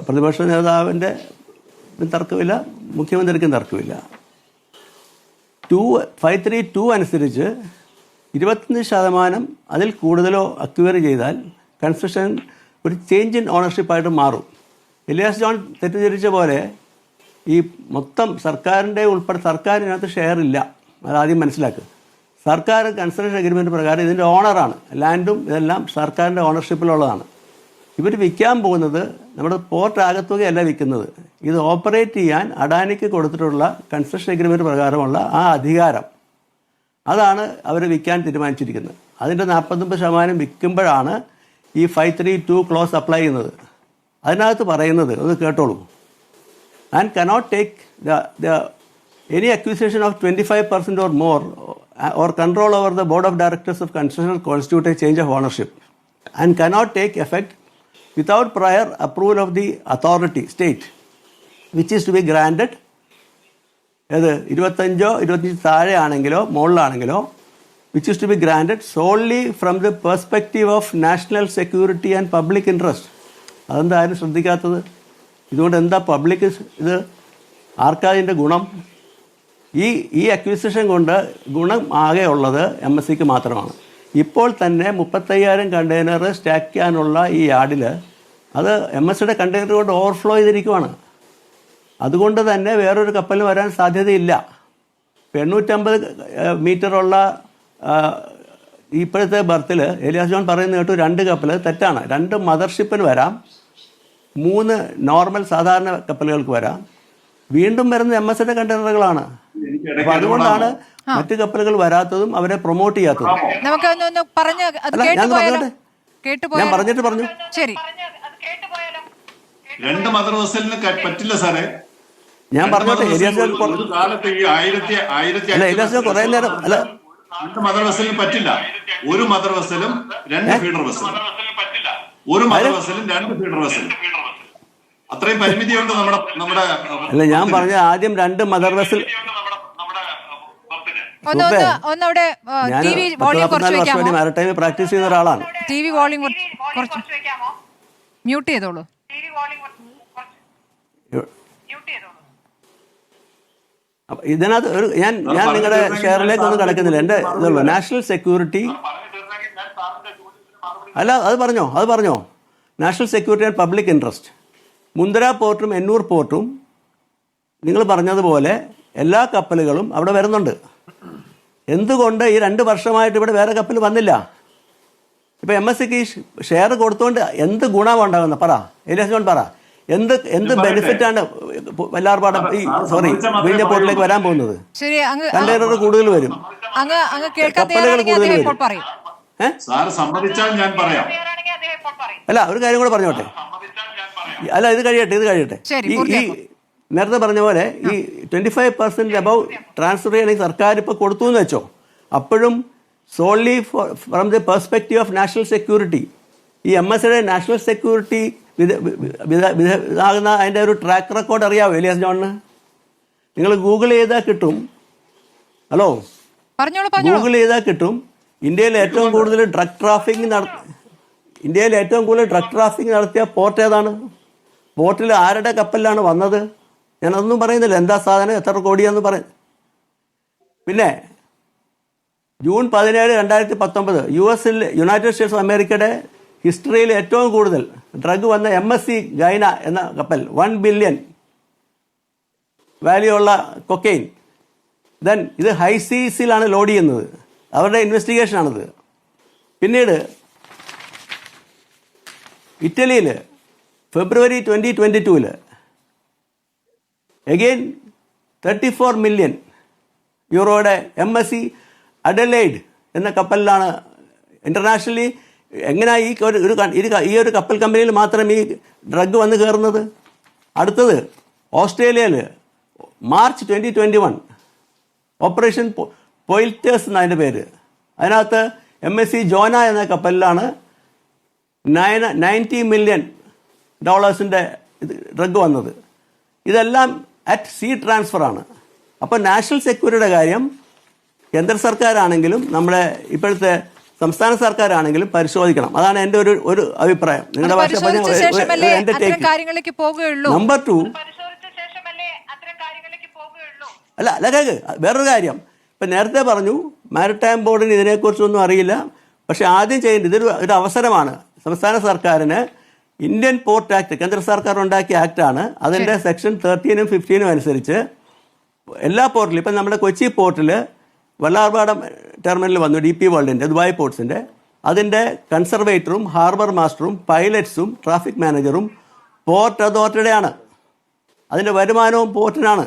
പ്രതിപക്ഷ നേതാവിൻ്റെ തർക്കമില്ല, മുഖ്യമന്ത്രിക്കും തർക്കമില്ല. 532 അനുസരിച്ച് 25% അതിൽ കൂടുതലോ അക്വയർ ചെയ്താൽ കൺസ്ട്രക്ഷൻ ഒരു ചേഞ്ച് ഇൻ ഓണർഷിപ്പായിട്ട് മാറും. എലിയാസ് ജോൺ തെറ്റിദ്ധരിച്ച പോലെ ഈ മൊത്തം സർക്കാരിൻ്റെ ഉൾപ്പെടെ സർക്കാരിനകത്ത് ഷെയർ ഇല്ല, അതാദ്യം മനസ്സിലാക്കുക. സർക്കാർ കൺസ്ട്രക്ഷൻ അഗ്രിമെൻറ്റ് പ്രകാരം ഇതിൻ്റെ ഓണറാണ്, ലാൻഡും ഇതെല്ലാം സർക്കാരിൻ്റെ ഓണർഷിപ്പിലുള്ളതാണ്. ഇവർ വിൽക്കാൻ പോകുന്നത് നമ്മുടെ പോർട്ട് ആകത്തുകയല്ല വിൽക്കുന്നത്, ഇത് ഓപ്പറേറ്റ് ചെയ്യാൻ അഡാനിക്ക് കൊടുത്തിട്ടുള്ള കൺസ്ട്രക്ഷൻ അഗ്രിമെൻറ്റ് പ്രകാരമുള്ള ആ അധികാരം, അതാണ് അവർ വിൽക്കാൻ തീരുമാനിച്ചിരിക്കുന്നത്. അതിൻ്റെ 49% വിൽക്കുമ്പോഴാണ് ഈ 532 ക്ലോസ് അപ്ലൈ ചെയ്യുന്നത്. അതിനകത്ത് പറയുന്നത് ഒന്ന് കേട്ടോളൂ. And cannot take any acquisition of 25% or more or control over the board of directors of construction constitute a change of ownership and cannot take effect without prior approval of the authority state which is to be granted. അത് 25 താഴെ ആണെങ്കിലോ മുകളിലാണെങ്കിലോ which is to be granted solely from the perspective of national security and public interest. അതെന്താ ആരും ശ്രദ്ധിക്കാത്തത്? ഇതുകൊണ്ട് എന്താ public ഇത് ആർക്കതിൻ്റെ ഗുണം? ഈ അക്വിസിഷൻ കൊണ്ട് ഗുണം ആകെ ഉള്ളത് MSCക്ക് മാത്രമാണ്. ഇപ്പോൾ തന്നെ 35,000 കണ്ടെയ്നർ സ്റ്റാക്ക് ചെയ്യാനുള്ള ഈ യാർഡിൽ അത് MSCയുടെ കണ്ടെയ്നർ കൊണ്ട് ഓവർഫ്ലോ ചെയ്തിരിക്കുവാണ്. അതുകൊണ്ട് തന്നെ വേറൊരു കപ്പലിന് വരാൻ സാധ്യതയില്ല. 850 മീറ്ററുള്ള ഇപ്പോഴത്തെ ബർത്തിൽ എലിയാസ് ജോൺ പറയുന്നത് കേട്ടു 2 കപ്പൽ. തെറ്റാണ്. 2 മദർഷിപ്പിന് വരാം, 3 നോർമൽ സാധാരണ കപ്പലുകൾക്ക് വരാം. വീണ്ടും വരുന്ന MSCയുടെ കണ്ടെയ്നറുകളാണ്. അപ്പൊ അതുകൊണ്ടാണ് മറ്റു കപ്പലുകൾ വരാത്തതും അവരെ പ്രൊമോട്ട് ചെയ്യാത്തതും. ഞാൻ പറഞ്ഞിട്ട് പറഞ്ഞു. ശരി, 2 മദർ വെസലിന് പറ്റില്ല സാറേ. ഞാൻ പറഞ്ഞോട്ടെ. എലിയാസ് കുറെ നേരം അല്ല, 2 മദർ വെസലിന് പറ്റില്ല. ഒരു മദർ വെസലും 2 ഫീഡർ വെസലും, ഒരു മദർ വെസലും 2 ഫീഡർ വെസലും, അത്രയും പരിമിതിയുണ്ട് നമ്മുടെ. അല്ല, ഞാൻ പറഞ്ഞ ആദ്യം 2 മദർ വെസൽ. മാരിടൈം പ്രാക്ടീസ് ചെയ്യുന്ന ഒരാളാണ്. ടിവി വോളിയം മ്യൂട്ട് ചെയ്തോളൂ. ഇതിനകത്ത് ഞാൻ നിങ്ങളുടെ ഷെയറിലേക്ക് ഒന്നും കിടക്കുന്നില്ല. എൻ്റെ ഇതുള്ളൂ നാഷണൽ സെക്യൂരിറ്റി. അല്ല, അത് പറഞ്ഞോ. National security and public interest. Mundra പോർട്ടും എന്നൂർ പോർട്ടും നിങ്ങൾ പറഞ്ഞതുപോലെ എല്ലാ കപ്പലുകളും അവിടെ വരുന്നുണ്ട്. എന്തുകൊണ്ട് ഈ 2 വർഷമായിട്ട് ഇവിടെ വേറെ കപ്പൽ വന്നില്ല? ഇപ്പം MSCക്ക് ഷെയർ കൊടുത്തുകൊണ്ട് എന്ത് ഗുണമാണ് ഉണ്ടാകുന്നത്? പറ എലിയാസ് ജോൺ, പറ. എന്ത് ബെനിഫിറ്റാണ് വല്ലാർപാടം വിഴിഞ്ഞ പോർട്ടിലേക്ക് വരാൻ പോകുന്നത്? കണ്ടെയ്നർ കൂടുതൽ വരും, കപ്പലുകൾ കൂടുതൽ വരും. അല്ല, ഒരു കാര്യം കൂടെ പറഞ്ഞോട്ടെ. അല്ല, ഇത് കഴിയട്ടെ. ഈ നേരത്തെ പറഞ്ഞ പോലെ ഈ 25% അബവ് ട്രാൻസ്ഫർ ചെയ്യണമെങ്കിൽ സർക്കാർ ഇപ്പോൾ കൊടുത്തു എന്ന് വെച്ചോ, അപ്പോഴും സോൺലി from the perspective of national security. ഈ MSCയുടെ നാഷണൽ സെക്യൂരിറ്റി ഇതാകുന്ന അതിൻ്റെ ഒരു ട്രാക്ക് റെക്കോർഡ് അറിയാമോ എലിയാസ് ജോണിന്? നിങ്ങൾ ഗൂഗിൾ ചെയ്താൽ കിട്ടും. ഹലോ, ഗൂഗിൾ ചെയ്താൽ കിട്ടും. ഇന്ത്യയിൽ ഏറ്റവും കൂടുതൽ ഡ്രഗ് ട്രാഫിക്കിംഗ് നടത്തിയ പോർട്ട് ഏതാണ്? പോർട്ടിൽ ആരുടെ കപ്പലിലാണ് വന്നത്? ഞാനതൊന്നും പറയുന്നില്ല. എന്താ സാധനം, എത്ര കോടിയാന്ന് പറയും. പിന്നെ ജൂൺ 17, 2019 യുണൈറ്റഡ് സ്റ്റേറ്റ്സ് ഓഫ് അമേരിക്കയുടെ ഹിസ്റ്ററിയിൽ ഏറ്റവും കൂടുതൽ ഡ്രഗ് വന്ന MSC ഗൈന എന്ന കപ്പൽ 1 ബില്യൺ വാല്യൂ ഉള്ള കൊക്കെയിൻ. ദെൻ ഇത് ഹൈ സീസിലാണ് ലോഡ് ചെയ്യുന്നത്. അവരുടെ ഇൻവെസ്റ്റിഗേഷനാണിത്. പിന്നീട് ഇറ്റലിയിൽ ഫെബ്രുവരി 2022 അഗെയിൻ 34 മില്യൺ യൂറോയുടെ MSC അഡലൈഡ് എന്ന കപ്പലിലാണ്. ഇൻ്റർനാഷണലി എങ്ങനെയാ ഈ ഒരു കപ്പൽ കമ്പനിയിൽ മാത്രം ഈ ഡ്രഗ് വന്ന് കയറുന്നത്? അടുത്തത് ഓസ്ട്രേലിയയിൽ മാർച്ച് 2021 ഓപ്പറേഷൻ പോയിൽറ്റേഴ്സ് എന്നതിൻ്റെ പേര്. അതിനകത്ത് MSC ജോന എന്ന കപ്പലിലാണ് $90 million ഡ്രഗ് വന്നത്. ഇതെല്ലാം അറ്റ് സീ ട്രാൻസ്ഫറാണ്. അപ്പോൾ നാഷണൽ സെക്യൂരിറ്റിയുടെ കാര്യം കേന്ദ്ര സർക്കാരാണെങ്കിലും നമ്മുടെ ഇപ്പോഴത്തെ സംസ്ഥാന സർക്കാരാണെങ്കിലും പരിശോധിക്കണം. അതാണ് എൻ്റെ ഒരു അഭിപ്രായം. നിങ്ങളുടെ ഭാഷ എൻ്റെ ടേക്ക്. നമ്പർ 2 അല്ല കേക്ക് വേറൊരു കാര്യം. ഇപ്പം നേരത്തെ പറഞ്ഞു മാരിടൈം ബോർഡിന് ഇതിനെക്കുറിച്ചൊന്നും അറിയില്ല. പക്ഷേ ആദ്യം ചെയ്യേണ്ടത് ഒരു അവസരമാണ്. സംസ്ഥാന സർക്കാരിന് ഇന്ത്യൻ പോർട്ട് ആക്ട്, കേന്ദ്ര സർക്കാർ ഉണ്ടാക്കിയ ആക്ടാണ്. അതിൻ്റെ സെക്ഷൻ 13 15 അനുസരിച്ച് എല്ലാ പോർട്ടിലും, ഇപ്പം നമ്മുടെ കൊച്ചി പോർട്ടിൽ വല്ലാർപാടം ടെർമിനൽ വന്നു, DP വേൾഡിൻ്റെ ദുബായ് പോർട്സിൻ്റെ. അതിൻ്റെ കൺസർവേറ്ററും ഹാർബർ മാസ്റ്ററും പൈലറ്റ്സും ട്രാഫിക് മാനേജറും പോർട്ട് അതോറിറ്റിയുടെയാണ്. അതിൻ്റെ വരുമാനവും പോർട്ടിനാണ്.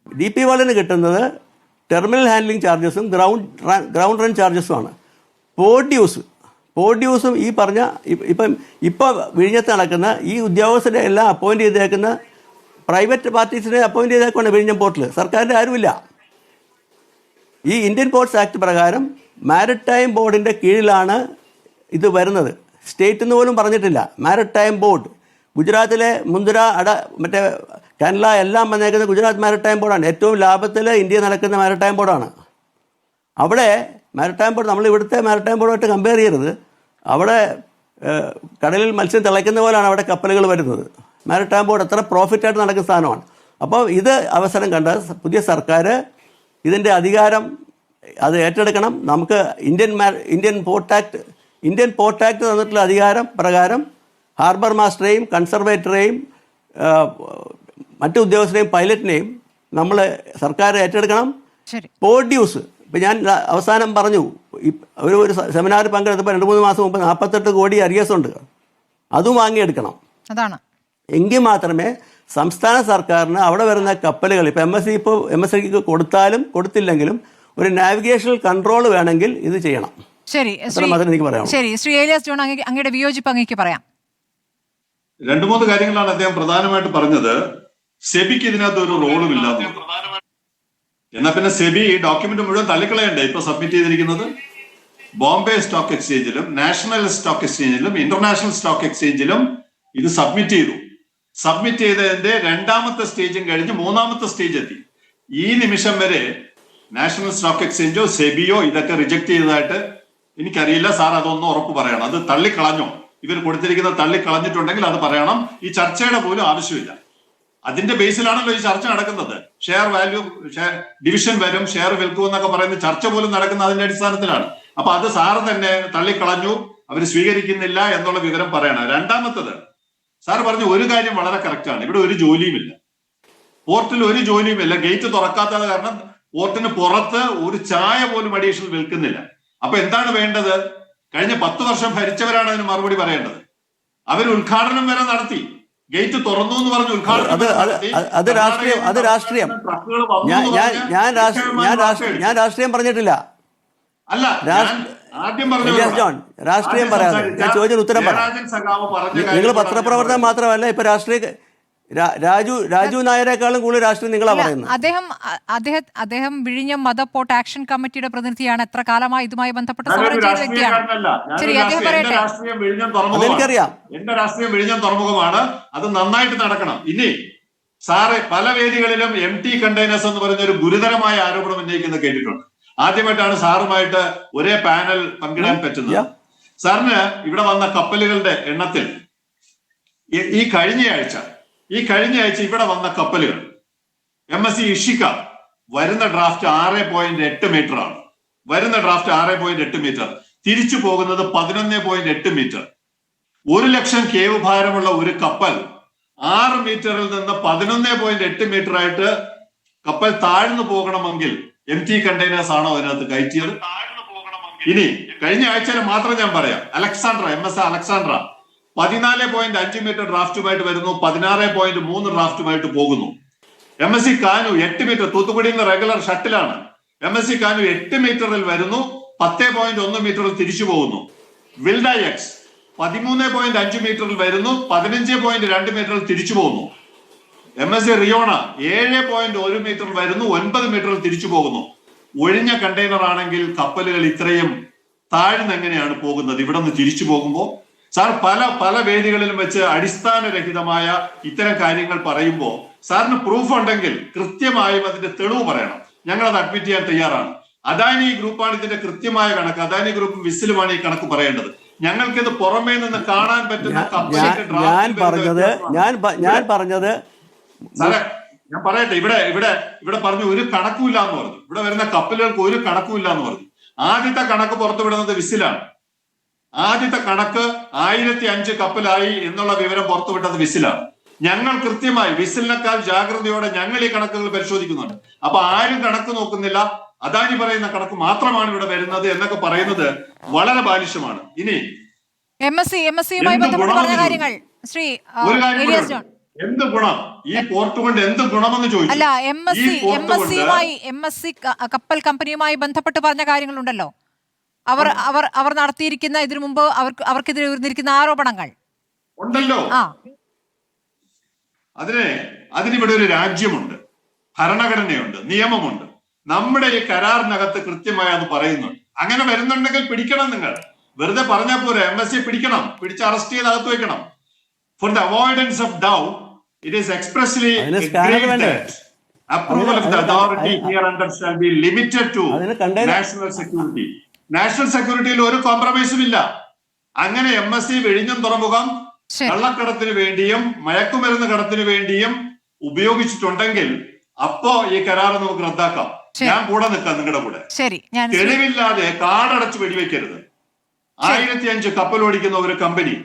DP വേൾഡിന് കിട്ടുന്നത് ടെർമിനൽ ഹാൻഡ്ലിംഗ് ചാർജസും ഗ്രൗണ്ട് റൺ ചാർജസുമാണ്. പോർട്ട് ഡ്യൂസും ഈ പറഞ്ഞ ഇപ്പോൾ വിഴിഞ്ഞത്ത് നടക്കുന്ന ഈ ഉദ്യോഗസ്ഥരെ എല്ലാം അപ്പോയിൻറ്റ് ചെയ്തേക്കുന്ന പ്രൈവറ്റ് പാർട്ടീസിനെ അപ്പോയിൻറ്റ് ചെയ്തേക്കാണ് വിഴിഞ്ഞം പോർട്ടിൽ. സർക്കാരിൻ്റെ ആരുമില്ല. ഈ ഇന്ത്യൻ പോർട്സ് ആക്ട് പ്രകാരം മാരിടൈം ബോർഡിൻ്റെ കീഴിലാണ് ഇത് വരുന്നത്. സ്റ്റേറ്റ് എന്ന് പോലും പറഞ്ഞിട്ടില്ല. മാരിടൈം ബോർഡ് ഗുജറാത്തിലെ മുന്ദ്ര മറ്റേ കാൻല എല്ലാം വന്നേക്കുന്നത് ഗുജറാത്ത് മാരിടൈം ബോർഡാണ്. ഏറ്റവും ലാഭത്തിൽ ഇന്ത്യ നടക്കുന്ന മാരിടൈം ബോർഡാണ്. അവിടെ മാരിടൈം ബോർഡ് നമ്മൾ ഇവിടുത്തെ മാരിടൈം ബോർഡുമായിട്ട് കമ്പയർ ചെയ്യരുത്. അവിടെ കടലിൽ മത്സ്യം തിളയ്ക്കുന്ന പോലെയാണ് അവിടെ കപ്പലുകൾ വരുന്നത്. മാരിടൈം ബോർഡ് എത്ര പ്രോഫിറ്റായിട്ട് നടക്കുന്ന സാധനമാണ്. അപ്പോൾ ഇത് അവസരം കണ്ട പുതിയ സർക്കാർ ഇതിൻ്റെ അധികാരം അത് ഏറ്റെടുക്കണം. നമുക്ക് ഇന്ത്യൻ പോർട്ട് ആക്ട് തന്നിട്ടുള്ള അധികാരം പ്രകാരം ഹാർബർ മാസ്റ്ററെയും കൺസർവേറ്ററെയും മറ്റു ഉദ്യോഗസ്ഥരെയും പൈലറ്റിനെയും നമ്മൾ സർക്കാർ ഏറ്റെടുക്കണം. പോർട്ട് ഡ്യൂസ് ഇപ്പം ഞാൻ അവസാനം പറഞ്ഞു, ഒരു സെമിനാർ പങ്കെടുത്തപ്പോൾ 2-3 മാസം മുമ്പ് 48 കോടി അരിയസ് ഉണ്ട്. അതും വാങ്ങിയെടുക്കണം. അതാണ് എങ്കിൽ മാത്രമേ സംസ്ഥാന സർക്കാരിന് അവിടെ വരുന്ന കപ്പലുകൾ ഇപ്പോൾ MSCക്ക് കൊടുത്താലും കൊടുത്തില്ലെങ്കിലും ഒരു നാവിഗേഷണൽ കൺട്രോൾ വേണമെങ്കിൽ ഇത് ചെയ്യണം. ശരി, എനിക്ക് പറയാം. ശരി, ശ്രീ ഏലിയാസ് ജോൺ, അങ്ങയുടെ വിയോജിപ്പ് അങ്ങേക്ക് പറയാം. 2-3 കാര്യങ്ങളാണ് അദ്ദേഹം പ്രധാനമായിട്ട് പറഞ്ഞത്. സെബിക്ക് ഇതിനകത്ത് ഒരു റോളും ഇല്ല. എന്നാ പിന്നെ സെബി ഈ ഡോക്യുമെന്റ് മുഴുവൻ തള്ളിക്കളയണ്ടേ? ഇപ്പൊ സബ്മിറ്റ് ചെയ്തിരിക്കുന്നത് ബോംബെ സ്റ്റോക്ക് എക്സ്ചേഞ്ചിലും നാഷണൽ സ്റ്റോക്ക് എക്സ്ചേഞ്ചിലും ഇന്റർനാഷണൽ സ്റ്റോക്ക് എക്സ്ചേഞ്ചിലും ഇത് സബ്മിറ്റ് ചെയ്തു. സബ്മിറ്റ് ചെയ്തതിന്റെ 2ാമത്തെ സ്റ്റേജും കഴിഞ്ഞ് 3ാമത്തെ സ്റ്റേജ് എത്തി. ഈ നിമിഷം വരെ നാഷണൽ സ്റ്റോക്ക് എക്സ്ചേഞ്ചോ സെബിയോ ഇതൊക്കെ റിജക്ട് ചെയ്തതായിട്ട് എനിക്കറിയില്ല. സാർ അതൊന്നും ഉറപ്പ് പറയണം. അത് തള്ളിക്കളഞ്ഞോ? ഇവർ കൊടുത്തിരിക്കുന്നത് തള്ളിക്കളഞ്ഞിട്ടുണ്ടെങ്കിൽ അത് പറയണം. ഈ ചർച്ചയുടെ പോലും ആവശ്യമില്ല. അതിന്റെ ബേസിലാണല്ലോ ഈ ചർച്ച നടക്കുന്നത്. ഷെയർ വാല്യൂ ഡിവിഷൻ വരും, ഷെയർ വിൽക്കും എന്നൊക്കെ പറയുന്ന ചർച്ച പോലും നടക്കുന്ന അതിന്റെ അടിസ്ഥാനത്തിലാണ്. അപ്പൊ അത് സാറ് തന്നെ തള്ളിക്കളഞ്ഞു, അവർ സ്വീകരിക്കുന്നില്ല എന്നുള്ള വിവരം പറയണം. 2ാമത്തത്, സാറ് പറഞ്ഞു ഒരു കാര്യം വളരെ കറക്റ്റാണ്. ഇവിടെ ഒരു ജോലിയുമില്ല, പോർട്ടിൽ ഒരു ജോലിയുമില്ല. ഗേറ്റ് തുറക്കാത്തത് കാരണം പോർട്ടിന് പുറത്ത് ഒരു ചായ പോലും അഡീഷണൽ വിൽക്കുന്നില്ല. അപ്പൊ എന്താണ് വേണ്ടത്? കഴിഞ്ഞ 10 വർഷം ഭരിച്ചവരാണ് അതിന് മറുപടി പറയേണ്ടത്. അവർ ഉദ്ഘാടനം വരെ നടത്തി, ഗേറ്റ് തുറന്നു എന്ന് പറഞ്ഞു ഉദ്ഘാടനം. അത് രാഷ്ട്രീയം. ഞാൻ രാഷ്ട്രീയം പറഞ്ഞിട്ടില്ല. അല്ല, ആദ്യം പറഞ്ഞു രാഷ്ട്രീയം പറയാതെ ഞാൻ ചോദിച്ചൊരു ഉത്തരം പറയാം. നിങ്ങൾ പത്രപ്രവർത്തനം മാത്രമല്ല, ഇപ്പൊ രാഷ്ട്രീയ രാജു നായരെക്കാളും കൂടുതൽ രാഷ്ട്രീയം നിങ്ങളാ പറയുന്നത്. അദ്ദേഹം വിഴിഞ്ഞം മദ പോർട്ട് ആക്ഷൻ കമ്മിറ്റിയുടെ പ്രതിനിധിയാണ്. എത്ര കാലമായി ഇതുമായി ബന്ധപ്പെട്ട് സമരം ചെയ്ത വ്യക്തിയാണ്. ശരി, അദ്ദേഹം പറയട്ടെ. എനിക്കറിയാം, എന്റെ രാഷ്ട്രീയം വിഴിഞ്ഞം തുറമുഖമാണ്. അത് നന്നായിട്ട് നടക്കണം. ഇനി സാറ് പല വേദികളിലും MT കണ്ടെയ്നേഴ്സ് എന്ന് പറയുന്ന ഒരു ഗുരുതരമായ ആരോപണം ഉന്നയിക്കുന്നത് കേട്ടിട്ടുണ്ട്. ആദ്യമായിട്ടാണ് സാറുമായിട്ട് ഒരേ പാനൽ പങ്കിടാൻ പറ്റുന്നത്. സാറിന് ഇവിടെ വന്ന കപ്പലുകളുടെ എണ്ണത്തിൽ ഈ കഴിഞ്ഞ ആഴ്ച ഇവിടെ വന്ന കപ്പലുകൾ MSC ഇഷിക വരുന്ന ഡ്രാഫ്റ്റ് 6.8 മീറ്റർ ആണ്. വരുന്ന ഡ്രാഫ്റ്റ് 6.8 മീറ്റർ, തിരിച്ചു പോകുന്നത് 11.8 മീറ്റർ. 1 ലക്ഷം കേവ് ഭാരമുള്ള ഒരു കപ്പൽ 6 മീറ്ററിൽ നിന്ന് 11.8 മീറ്റർ ആയിട്ട് കപ്പൽ താഴ്ന്നു പോകണമെങ്കിൽ MT കണ്ടെയ്നേഴ്സ് ആണോ അതിനകത്ത് കയറ്റിയത്? ഇനി കഴിഞ്ഞ ആഴ്ചയിൽ മാത്രം ഞാൻ പറയാം, MS അലക്സാണ്ട്ര 14.5 മീറ്റർ ഡ്രാഫ്റ്റുമായിട്ട് വരുന്നു, 16.3 ഡ്രാഫ്റ്റുമായിട്ട് പോകുന്നു. MSC കാനു 8 മീറ്റർ, തൂത്തുക്കുടിയിൽ നിന്ന് റെഗുലർ ഷട്ടിലാണ്. MSC കാനു 8 മീറ്ററിൽ വരുന്നു, 10.1 മീറ്ററിൽ തിരിച്ചു പോകുന്നു. വിൽഡ-എക്സ് 13.5 മീറ്ററിൽ വരുന്നു, 15.2 മീറ്ററിൽ തിരിച്ചു പോകുന്നു. MSC റിയോണ 7.1 മീറ്ററിൽ വരുന്നു, 9 മീറ്ററിൽ തിരിച്ചു പോകുന്നു. ഒഴിഞ്ഞ കണ്ടെയ്നർ ആണെങ്കിൽ കപ്പലുകൾ ഇത്രയും താഴ്ന്നെങ്ങനെയാണ് പോകുന്നത് ഇവിടെ നിന്ന് തിരിച്ചു പോകുമ്പോൾ? സാർ പല വേദികളിലും വെച്ച് അടിസ്ഥാനരഹിതമായ ഇത്തരം കാര്യങ്ങൾ പറയുമ്പോൾ സാറിന് പ്രൂഫ് ഉണ്ടെങ്കിൽ കൃത്യമായും അതിന്റെ തെളിവ് പറയണം. ഞങ്ങൾ അത് അഡ്മിറ്റ് ചെയ്യാൻ തയ്യാറാണ്. അദാനി ഗ്രൂപ്പാണ് ഇതിന്റെ കൃത്യമായ കണക്ക്. അദാനി ഗ്രൂപ്പും വിസിലുമാണ് ഈ കണക്ക് പറയേണ്ടത്. ഞങ്ങൾക്കിത് പുറമേ നിന്ന് കാണാൻ പറ്റുന്ന ഞാൻ പറഞ്ഞത് സാറേ, ഞാൻ പറയട്ടെ, ഇവിടെ പറഞ്ഞു ഒരു കണക്കുമില്ല എന്ന് പറഞ്ഞു. ഇവിടെ വരുന്ന കപ്പലുകൾക്ക് ഒരു കണക്കുമില്ല എന്ന് പറഞ്ഞു. ആദ്യത്തെ കണക്ക് പുറത്തുവിടുന്നത് വിസിലാണ്. ആദ്യത്തെ കണക്ക് 1005 കപ്പലായി എന്നുള്ള വിവരം പുറത്തുവിട്ടത് വിസിലാണ്. ഞങ്ങൾ കൃത്യമായി വിസിലിനേക്കാൾ ജാഗ്രതയോടെ ഞങ്ങൾ ഈ കണക്കുകൾ പരിശോധിക്കുന്നുണ്ട്. അപ്പൊ ആരും കണക്ക് നോക്കുന്നില്ല, അദാനി പറയുന്ന കണക്ക് മാത്രമാണ് ഇവിടെ വരുന്നത് എന്നൊക്കെ പറയുന്നത് വളരെ ബാലിഷ്യമാണ്. ഇനി MSCയുമായി ബന്ധപ്പെട്ട് പറഞ്ഞ കാര്യങ്ങൾ ശ്രീ ഏലിയാസ് ജോൺ, എന്ത് ഗുണം ഈ പോർട്ട് കൊണ്ട്, എന്ത് ഗുണമെന്ന് ചോദിച്ചു. അല്ല, MSC കപ്പൽ കമ്പനിയുമായി ബന്ധപ്പെട്ട് പറഞ്ഞ കാര്യങ്ങളുണ്ടല്ലോ, അവർ നടത്തിയിരിക്കുന്ന ഇതിനു മുമ്പ് അവർക്കെതിരെ ഉയർന്നിരിക്കുന്ന ആരോപണങ്ങൾ ഉണ്ടല്ലോ. അതിനിവിടെ ഒരു രാജ്യമുണ്ട്, ഭരണഘടനയുണ്ട്, നിയമമുണ്ട്. നമ്മുടെ ഈ കരാറിനകത്ത് കൃത്യമായി അത് പറയുന്നുണ്ട്. അങ്ങനെ വരുന്നുണ്ടെങ്കിൽ പിടിക്കണം. നിങ്ങൾ വെറുതെ പറഞ്ഞാൽ പോരെ. MSC പിടിക്കണം, പിടിച്ച് അറസ്റ്റ് ചെയ്ത് അകത്ത് വെക്കണം. For the avoidance of doubt, it is expressly agreed that approval of the authority hereunder shall be limited to national security. National സെക്യൂരിറ്റിയിൽ ഒരു കോംപ്രമൈസും ഇല്ല. അങ്ങനെ MSC വിഴിഞ്ഞം തുറമുഖം കള്ളക്കടത്തിന് വേണ്ടിയും മയക്കുമരുന്ന് കടത്തിന് വേണ്ടിയും ഉപയോഗിച്ചിട്ടുണ്ടെങ്കിൽ അപ്പോ ഈ കരാർ നമുക്ക് റദ്ദാക്കാം. ഞാൻ കൂടെ നിൽക്കാം നിങ്ങളുടെ കൂടെ. തെളിവില്ലാതെ കാടടച്ച് വെടിവെക്കരുത്. 1005 കപ്പൽ ഓടിക്കുന്ന ഒരു കമ്പനി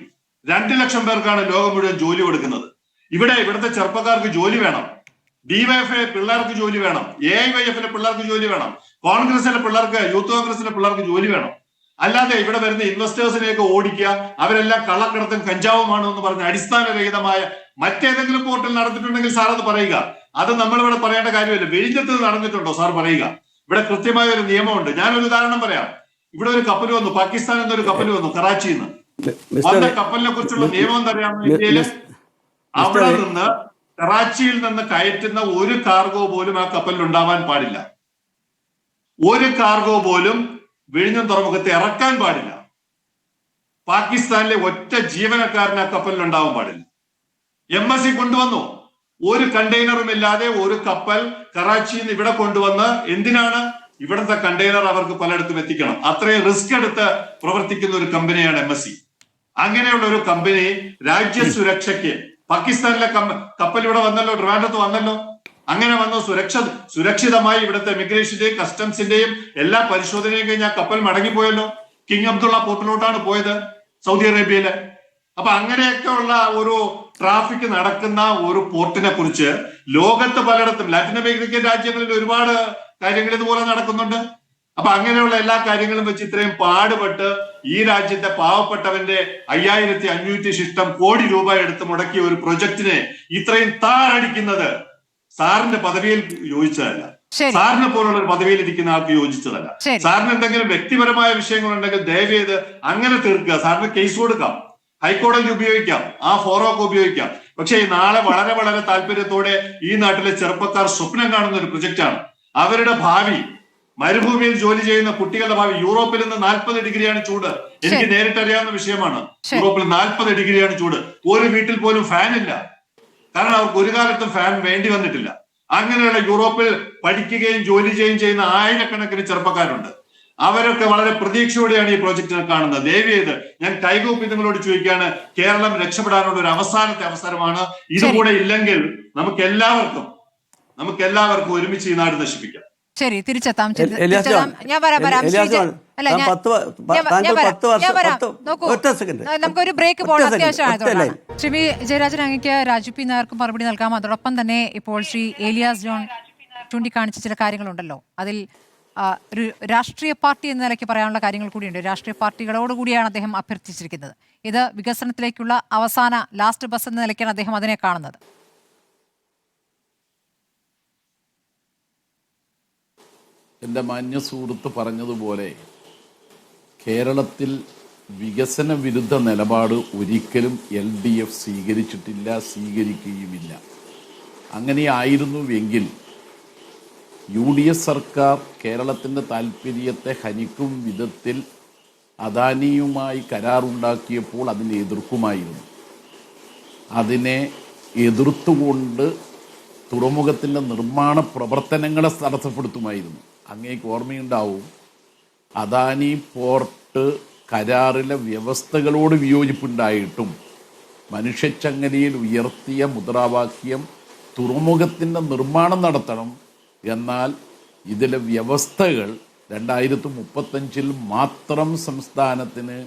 2 ലക്ഷം പേർക്കാണ് ലോകം മുഴുവൻ ജോലി കൊടുക്കുന്നത്. ഇവിടുത്തെ ചെറുപ്പക്കാർക്ക് ജോലി വേണം, DYFI പിള്ളേർക്ക് ജോലി വേണം, AIYFലെ പിള്ളേർക്ക് ജോലി വേണം, കോൺഗ്രസിലെ പിള്ളേർക്ക്, യൂത്ത് കോൺഗ്രസിലെ പിള്ളേർക്ക് ജോലി വേണം. അല്ലാതെ ഇവിടെ വരുന്ന ഇൻവെസ്റ്റേഴ്സിനെയൊക്കെ ഓടിക്കുക, അവരെല്ലാം കള്ളക്കടത്തും കഞ്ചാവുമാണ് എന്ന് പറഞ്ഞ അടിസ്ഥാനരഹിതമായ മറ്റേതെങ്കിലും പോർട്ടിൽ നടന്നിട്ടുണ്ടെങ്കിൽ സാർ അത് പറയുക. അത് നമ്മളിവിടെ പറയേണ്ട കാര്യമില്ല. വിഴിഞ്ഞത്ത് നടന്നിട്ടുണ്ടോ സാർ പറയുക. ഇവിടെ കൃത്യമായ ഒരു നിയമമുണ്ട്. ഞാനൊരു ഉദാഹരണം പറയാം. ഇവിടെ ഒരു കപ്പൽ വന്നു, പാകിസ്ഥാനിൽ നിന്നൊരു കപ്പൽ വന്നു, കറാച്ചിയിൽ നിന്ന് വന്ന കപ്പലിനെ കുറിച്ചുള്ള നിയമം എന്തറിയാമോ ഇന്ത്യയില്? അവിടെ നിന്ന് കറാച്ചിയിൽ നിന്ന് കയറ്റുന്ന ഒരു കാർഗോ പോലും ആ കപ്പലിൽ ഉണ്ടാവാൻ പാടില്ല. ഒരു കാർഗോ പോലും വിഴിഞ്ഞം തുറമുഖത്ത് ഇറക്കാൻ പാടില്ല. പാകിസ്ഥാനിലെ ഒറ്റ ജീവനക്കാരൻ ആ കപ്പലിൽ ഉണ്ടാവാൻ പാടില്ല. MSC കൊണ്ടുവന്നു. ഒരു കണ്ടെയ്നറും ഇല്ലാതെ ഒരു കപ്പൽ കറാച്ചിയിൽ നിന്ന് ഇവിടെ കൊണ്ടുവന്ന് എന്തിനാണ്? ഇവിടുത്തെ കണ്ടെയ്നർ അവർക്ക് പലയിടത്തും എത്തിക്കണം. അത്രയും റിസ്ക് എടുത്ത് പ്രവർത്തിക്കുന്ന ഒരു കമ്പനിയാണ് MSC. അങ്ങനെയുള്ള ഒരു കമ്പനി രാജ്യസുരക്ഷയ്ക്ക്, പാകിസ്ഥാനിലെ കപ്പൽ ഇവിടെ വന്നല്ലോ, ട്രിവാൻഡ്രത്ത് വന്നല്ലോ. അങ്ങനെ വന്നു സുരക്ഷിതമായി ഇവിടുത്തെ ഇമിഗ്രേഷന്റെയും കസ്റ്റംസിന്റെയും എല്ലാ പരിശോധനയും കഴിഞ്ഞ് ആ കപ്പൽ മടങ്ങിപ്പോയല്ലോ. കിങ് അബ്ദുള്ള പോർട്ടിലോട്ടാണ് പോയത്, സൗദി അറേബ്യയിലെ. അപ്പൊ അങ്ങനെയൊക്കെ ഉള്ള ഒരു ട്രാഫിക് നടക്കുന്ന ഒരു പോർട്ടിനെ കുറിച്ച് ലോകത്ത് പലയിടത്തും, ലാറ്റിൻ അമേരിക്കൻ രാജ്യങ്ങളിൽ ഒരുപാട് കാര്യങ്ങൾ ഇതുപോലെ നടക്കുന്നുണ്ട്. അപ്പൊ അങ്ങനെയുള്ള എല്ലാ കാര്യങ്ങളും വെച്ച് ഇത്രയും പാടുപെട്ട് ഈ രാജ്യത്തെ പാവപ്പെട്ടവന്റെ 5500 ശിഷ്ടം കോടി രൂപ എടുത്ത് മുടക്കിയ ഒരു പ്രൊജക്ടിനെ ഇത്രയും താറടിക്കുന്നത് സാറിന്റെ പദവിയിൽ യോജിച്ചതല്ല. സാറിനെ പോലുള്ള ഒരു പദവിയിൽ ഇരിക്കുന്ന ആൾക്ക് യോജിച്ചതല്ല. സാറിന് എന്തെങ്കിലും വ്യക്തിപരമായ വിഷയങ്ങളുണ്ടെങ്കിൽ ദയവേത് അങ്ങനെ തീർക്കുക. സാറിന് കേസ് കൊടുക്കാം, ഹൈക്കോടതി ഉപയോഗിക്കാം, ആ ഫോറമൊക്കെ ഉപയോഗിക്കാം. പക്ഷേ നാളെ വളരെ വളരെ താല്പര്യത്തോടെ ഈ നാട്ടിലെ ചെറുപ്പക്കാർ സ്വപ്നം കാണുന്ന ഒരു പ്രൊജക്റ്റാണ്. അവരുടെ ഭാവി, മരുഭൂമിയിൽ ജോലി ചെയ്യുന്ന കുട്ടികളുടെ ഭാവി. യൂറോപ്പിൽ നിന്ന് 40 ഡിഗ്രിയാണ് ചൂട്. എനിക്ക് നേരിട്ട് അറിയാവുന്ന വിഷയമാണ്. യൂറോപ്പിൽ 40 ഡിഗ്രിയാണ് ചൂട്. ഒരു വീട്ടിൽ പോലും ഫാൻ ഇല്ല. കാരണം അവർക്ക് ഒരു കാലത്തും ഫാൻ വേണ്ടി വന്നിട്ടില്ല. അങ്ങനെയുള്ള യൂറോപ്പിൽ പഠിക്കുകയും ജോലി ചെയ്യുന്ന ആയിരക്കണക്കിന് ചെറുപ്പക്കാരുണ്ട്. അവരൊക്കെ വളരെ പ്രതീക്ഷയോടെയാണ് ഈ പ്രോജക്റ്റിനെ കാണുന്നത്. ദയവേത് ഞാൻ കൈകൂപ്പി നിങ്ങളോട് ചോദിക്കുകയാണ്, കേരളം രക്ഷപ്പെടാനുള്ള ഒരു അവസാനത്തെ അവസരമാണ്. ഇതുകൂടെ ഇല്ലെങ്കിൽ നമുക്ക് എല്ലാവർക്കും ഒരുമിച്ച് ഈ നാട് നശിപ്പിക്കാം. ശരി, തിരിച്ചെത്താം. നമുക്കൊരു ബ്രേക്ക് പോകണം, അത്യാവശ്യമായതുകൊണ്ടാണ്. ശ്രീ വി ജയരാജൻ, അങ്ങേക്ക് രാജു പി നായർക്കും മറുപടി നൽകാം. അതോടൊപ്പം തന്നെ ഇപ്പോൾ ശ്രീ ഏലിയാസ് ജോൺ ചൂണ്ടിക്കാണിച്ച ചില കാര്യങ്ങളുണ്ടല്ലോ, അതിൽ ഒരു രാഷ്ട്രീയ പാർട്ടി എന്ന നിലയ്ക്ക് പറയാനുള്ള കാര്യങ്ങൾ കൂടിയുണ്ട്. രാഷ്ട്രീയ പാർട്ടികളോടുകൂടിയാണ് അദ്ദേഹം അഭ്യർത്ഥിച്ചിരിക്കുന്നത്. ഇത് വികസനത്തിലേക്കുള്ള അവസാന ലാസ്റ്റ് ബസ് എന്ന നിലയ്ക്കാണ് അദ്ദേഹം അതിനെ കാണുന്നത്. എൻ്റെ മാന്യ സുഹൃത്ത് പറഞ്ഞതുപോലെ കേരളത്തിൽ വികസന വിരുദ്ധ നിലപാട് ഒരിക്കലും LDF സ്വീകരിച്ചിട്ടില്ല, സ്വീകരിക്കുകയുമില്ല. അങ്ങനെയായിരുന്നുവെങ്കിൽ UDF സർക്കാർ കേരളത്തിൻ്റെ താല്പര്യത്തെ ഹനിക്കും വിധത്തിൽ അദാനിയുമായി കരാറുണ്ടാക്കിയപ്പോൾ അതിനെ എതിർക്കുമായിരുന്നു. അതിനെ എതിർത്തുകൊണ്ട് തുറമുഖത്തിൻ്റെ നിർമ്മാണ പ്രവർത്തനങ്ങളെ തടസ്സപ്പെടുത്തുമായിരുന്നു. അങ്ങേക്ക് ഓർമ്മയുണ്ടാവും, അദാനി പോർട്ട് കരാറിലെ വ്യവസ്ഥകളോട് വിയോജിപ്പുണ്ടായിട്ടും മനുഷ്യച്ചങ്ങലയിൽ ഉയർത്തിയ മുദ്രാവാക്യം തുറമുഖത്തിൻ്റെ നിർമ്മാണം നടത്തണം, എന്നാൽ ഇതിലെ വ്യവസ്ഥകൾ 2035 മാത്രം സംസ്ഥാനത്തിന്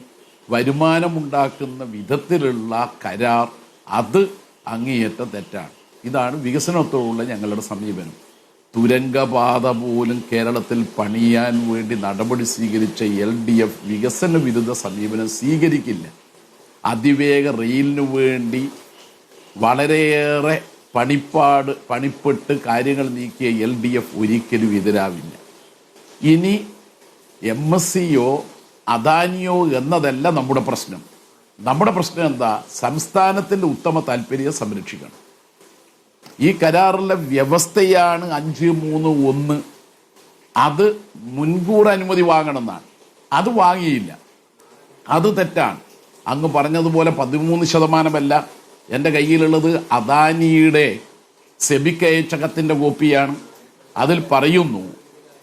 വരുമാനമുണ്ടാക്കുന്ന വിധത്തിലുള്ള കരാർ, അത് അങ്ങേയറ്റം തെറ്റാണ്. ഇതാണ് വികസനത്തോടുള്ള ഞങ്ങളുടെ സമീപനം. തുരങ്കപാത പോലും കേരളത്തിൽ പണിയാൻ വേണ്ടി നടപടി സ്വീകരിച്ച LDF വികസന വിരുദ്ധ സമീപനം സ്വീകരിക്കില്ല. അതിവേഗ റെയിലിനു വേണ്ടി വളരെയേറെ പണിപ്പെട്ട് കാര്യങ്ങൾ നീക്കിയ LDF ഒരിക്കലും എതിരാവില്ല. ഇനി MSCയോ അദാനിയോ എന്നതല്ല നമ്മുടെ പ്രശ്നം. നമ്മുടെ പ്രശ്നം എന്താ? സംസ്ഥാനത്തിൻ്റെ ഉത്തമ താല്പര്യം സംരക്ഷിക്കണം. ഈ കരാറിലെ വ്യവസ്ഥയാണ് 531. അത് മുൻകൂർ അനുമതി വാങ്ങണമെന്നാണ്. അത് വാങ്ങിയില്ല, അത് തെറ്റാണ്. അങ്ങ് പറഞ്ഞതുപോലെ 13%. എൻ്റെ കയ്യിലുള്ളത് അദാനിയുടെ സെബിക്ക് അയച്ച കത്തിൻ്റെ കോപ്പിയാണ്. അതിൽ പറയുന്നു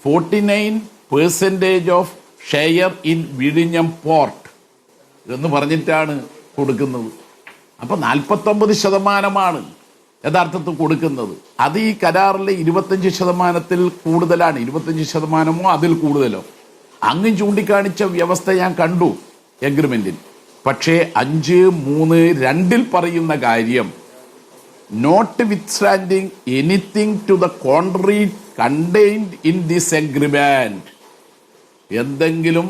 49% ഓഫ് ഷെയർ ഇൻ വിഴിഞ്ഞം പോർട്ട് എന്ന് പറഞ്ഞിട്ടാണ് കൊടുക്കുന്നത്. അപ്പം 49% യഥാർത്ഥത്തിൽ കൊടുക്കുന്നത്. അത് ഈ കരാറിലെ 25% കൂടുതലാണ്. 25%മോ അതിൽ കൂടുതലോ. അങ്ങ് ചൂണ്ടിക്കാണിച്ച വ്യവസ്ഥ ഞാൻ കണ്ടു എഗ്രിമെന്റിൽ. പക്ഷേ 5.3.2 പറയുന്ന കാര്യം, notwithstanding anything to the contrary contained in this agreement. എന്തെങ്കിലും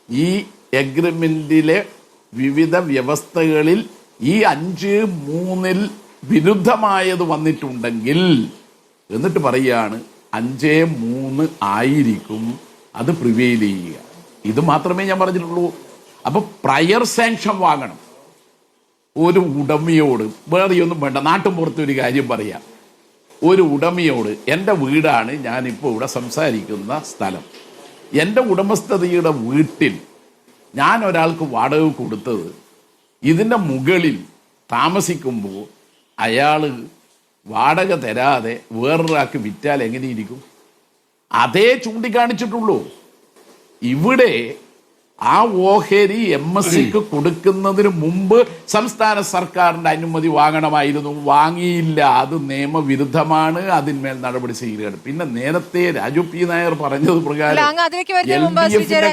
ഈ എഗ്രിമെന്റിലെ വിവിധ വ്യവസ്ഥകളിൽ ഈ 5.3 വിരുദ്ധമായത് വന്നിട്ടുണ്ടെങ്കിൽ, എന്നിട്ട് പറയുകയാണ് 5.3 ആയിരിക്കും അത് പ്രിവെയിൽ ചെയ്യുക. ഇത് മാത്രമേ ഞാൻ പറഞ്ഞിട്ടുള്ളൂ. അപ്പൊ പ്രയർ സാങ്ഷൻ വാങ്ങണം. ഒരു ഉടമയോട് വേറെയൊന്നും വേണ്ട, നാട്ടുമ്പുറത്ത് ഒരു കാര്യം പറയാം. ഒരു ഉടമയോട്, എൻ്റെ വീടാണ് ഞാനിപ്പോൾ ഇവിടെ സംസാരിക്കുന്ന സ്ഥലം, എൻ്റെ ഉടമസ്ഥതയുടെ വീട്ടിൽ ഞാൻ ഒരാൾക്ക് വാടക കൊടുത്തത്, ഇതിൻ്റെ മുകളിൽ താമസിക്കുമ്പോൾ അയാൾ വാടക തരാതെ വേറൊരാൾക്ക് വിറ്റാൽ എങ്ങനെയിരിക്കും? അതേ ചൂണ്ടിക്കാണിച്ചിട്ടുള്ളൂ. ഇവിടെ ആ ഓഹരി MSCക്ക് കൊടുക്കുന്നതിന് മുമ്പ് സംസ്ഥാന സർക്കാരിന്റെ അനുമതി വാങ്ങണമായിരുന്നു. വാങ്ങിയില്ല. അത് നിയമവിരുദ്ധമാണ്. അതിന്മേൽ നടപടി സ്വീകരിക്കണം. പിന്നെ നേരത്തെ രാജു P. നായർ പറഞ്ഞത് പ്രകാരം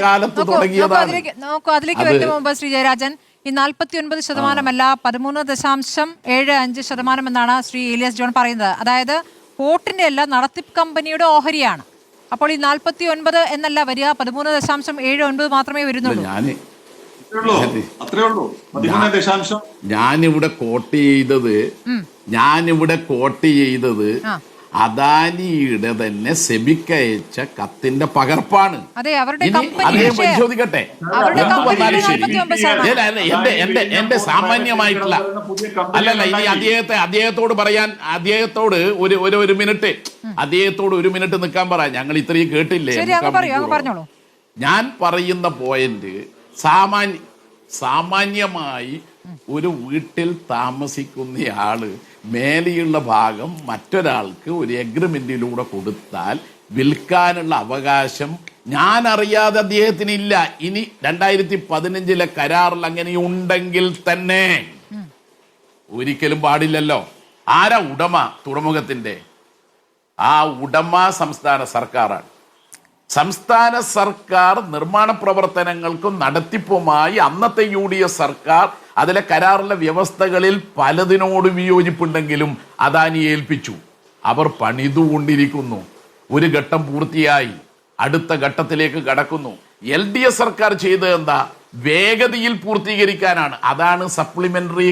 കാലത്ത് തുടങ്ങിയതാണ്. അതിലേക്ക് വരുന്ന മുമ്പ് ശ്രീ ജയരാജൻ, ഈ 49% 13.75% എന്നാണ് ശ്രീ ഇലിയാസ് ജോൺ പറയുന്നത്. അതായത് പോർട്ടിന്റെ അല്ല, നടത്തിപ്പ് കമ്പനിയുടെ ഓഹരിയാണ്. അപ്പോൾ ഈ 49 എന്നല്ല വരിക, 13.79 മാത്രമേ വരുന്നുള്ളൂ. ഞാനിവിടെ കോട്ട് ചെയ്തത് അദാനിയുടെ തന്നെ സെബിക്ക് അയച്ച കത്തിന്റെ പകർപ്പാണ്. പരിശോധിക്കട്ടെ. എന്റെ സാമാന്യമായിട്ടുള്ള അല്ലല്ല, ഇനി അദ്ദേഹത്തോട് പറയാൻ, അദ്ദേഹത്തോട് ഒരു മിനിറ്റ് നിൽക്കാൻ പറയാം. ഞങ്ങൾ ഇത്രയും കേട്ടില്ലേ? ഞാൻ പറയുന്ന പോയിന്റ്, സാമാന്യമായി ഒരു വീട്ടിൽ താമസിക്കുന്നയാള് മേലെയുള്ള ഭാഗം മറ്റൊരാൾക്ക് ഒരു എഗ്രിമെന്റിലൂടെ കൊടുത്താൽ വിൽക്കാനുള്ള അവകാശം ഞാൻ അറിയാതെ അദ്ദേഹത്തിനില്ല. ഇനി 2015 കരാറിൽ അങ്ങനെ ഉണ്ടെങ്കിൽ തന്നെ ഒരിക്കലും പാടില്ലല്ലോ. ആരാ ഉടമ തുറമുഖത്തിന്റെ? ആ ഉടമ സംസ്ഥാന സർക്കാരാണ്. സംസ്ഥാന സർക്കാർ നിർമ്മാണ പ്രവർത്തനങ്ങൾക്കും നടത്തിപ്പുമായി അന്നത്തെ UDF സർക്കാർ അതിലെ കരാറിലെ വ്യവസ്ഥകളിൽ പലതിനോട് വിയോജിപ്പുണ്ടെങ്കിലും അദാനിയെ ഏൽപ്പിച്ചു. അവർ പണിതുകൊണ്ടിരിക്കുന്നു. ഒരു ഘട്ടം പൂർത്തിയായി, അടുത്ത ഘട്ടത്തിലേക്ക് കടക്കുന്നു. LDF സർക്കാർ ചെയ്തത് എന്താ? വേഗതയിൽ പൂർത്തീകരിക്കാനാണ്. അതാണ് സപ്ലിമെന്ററി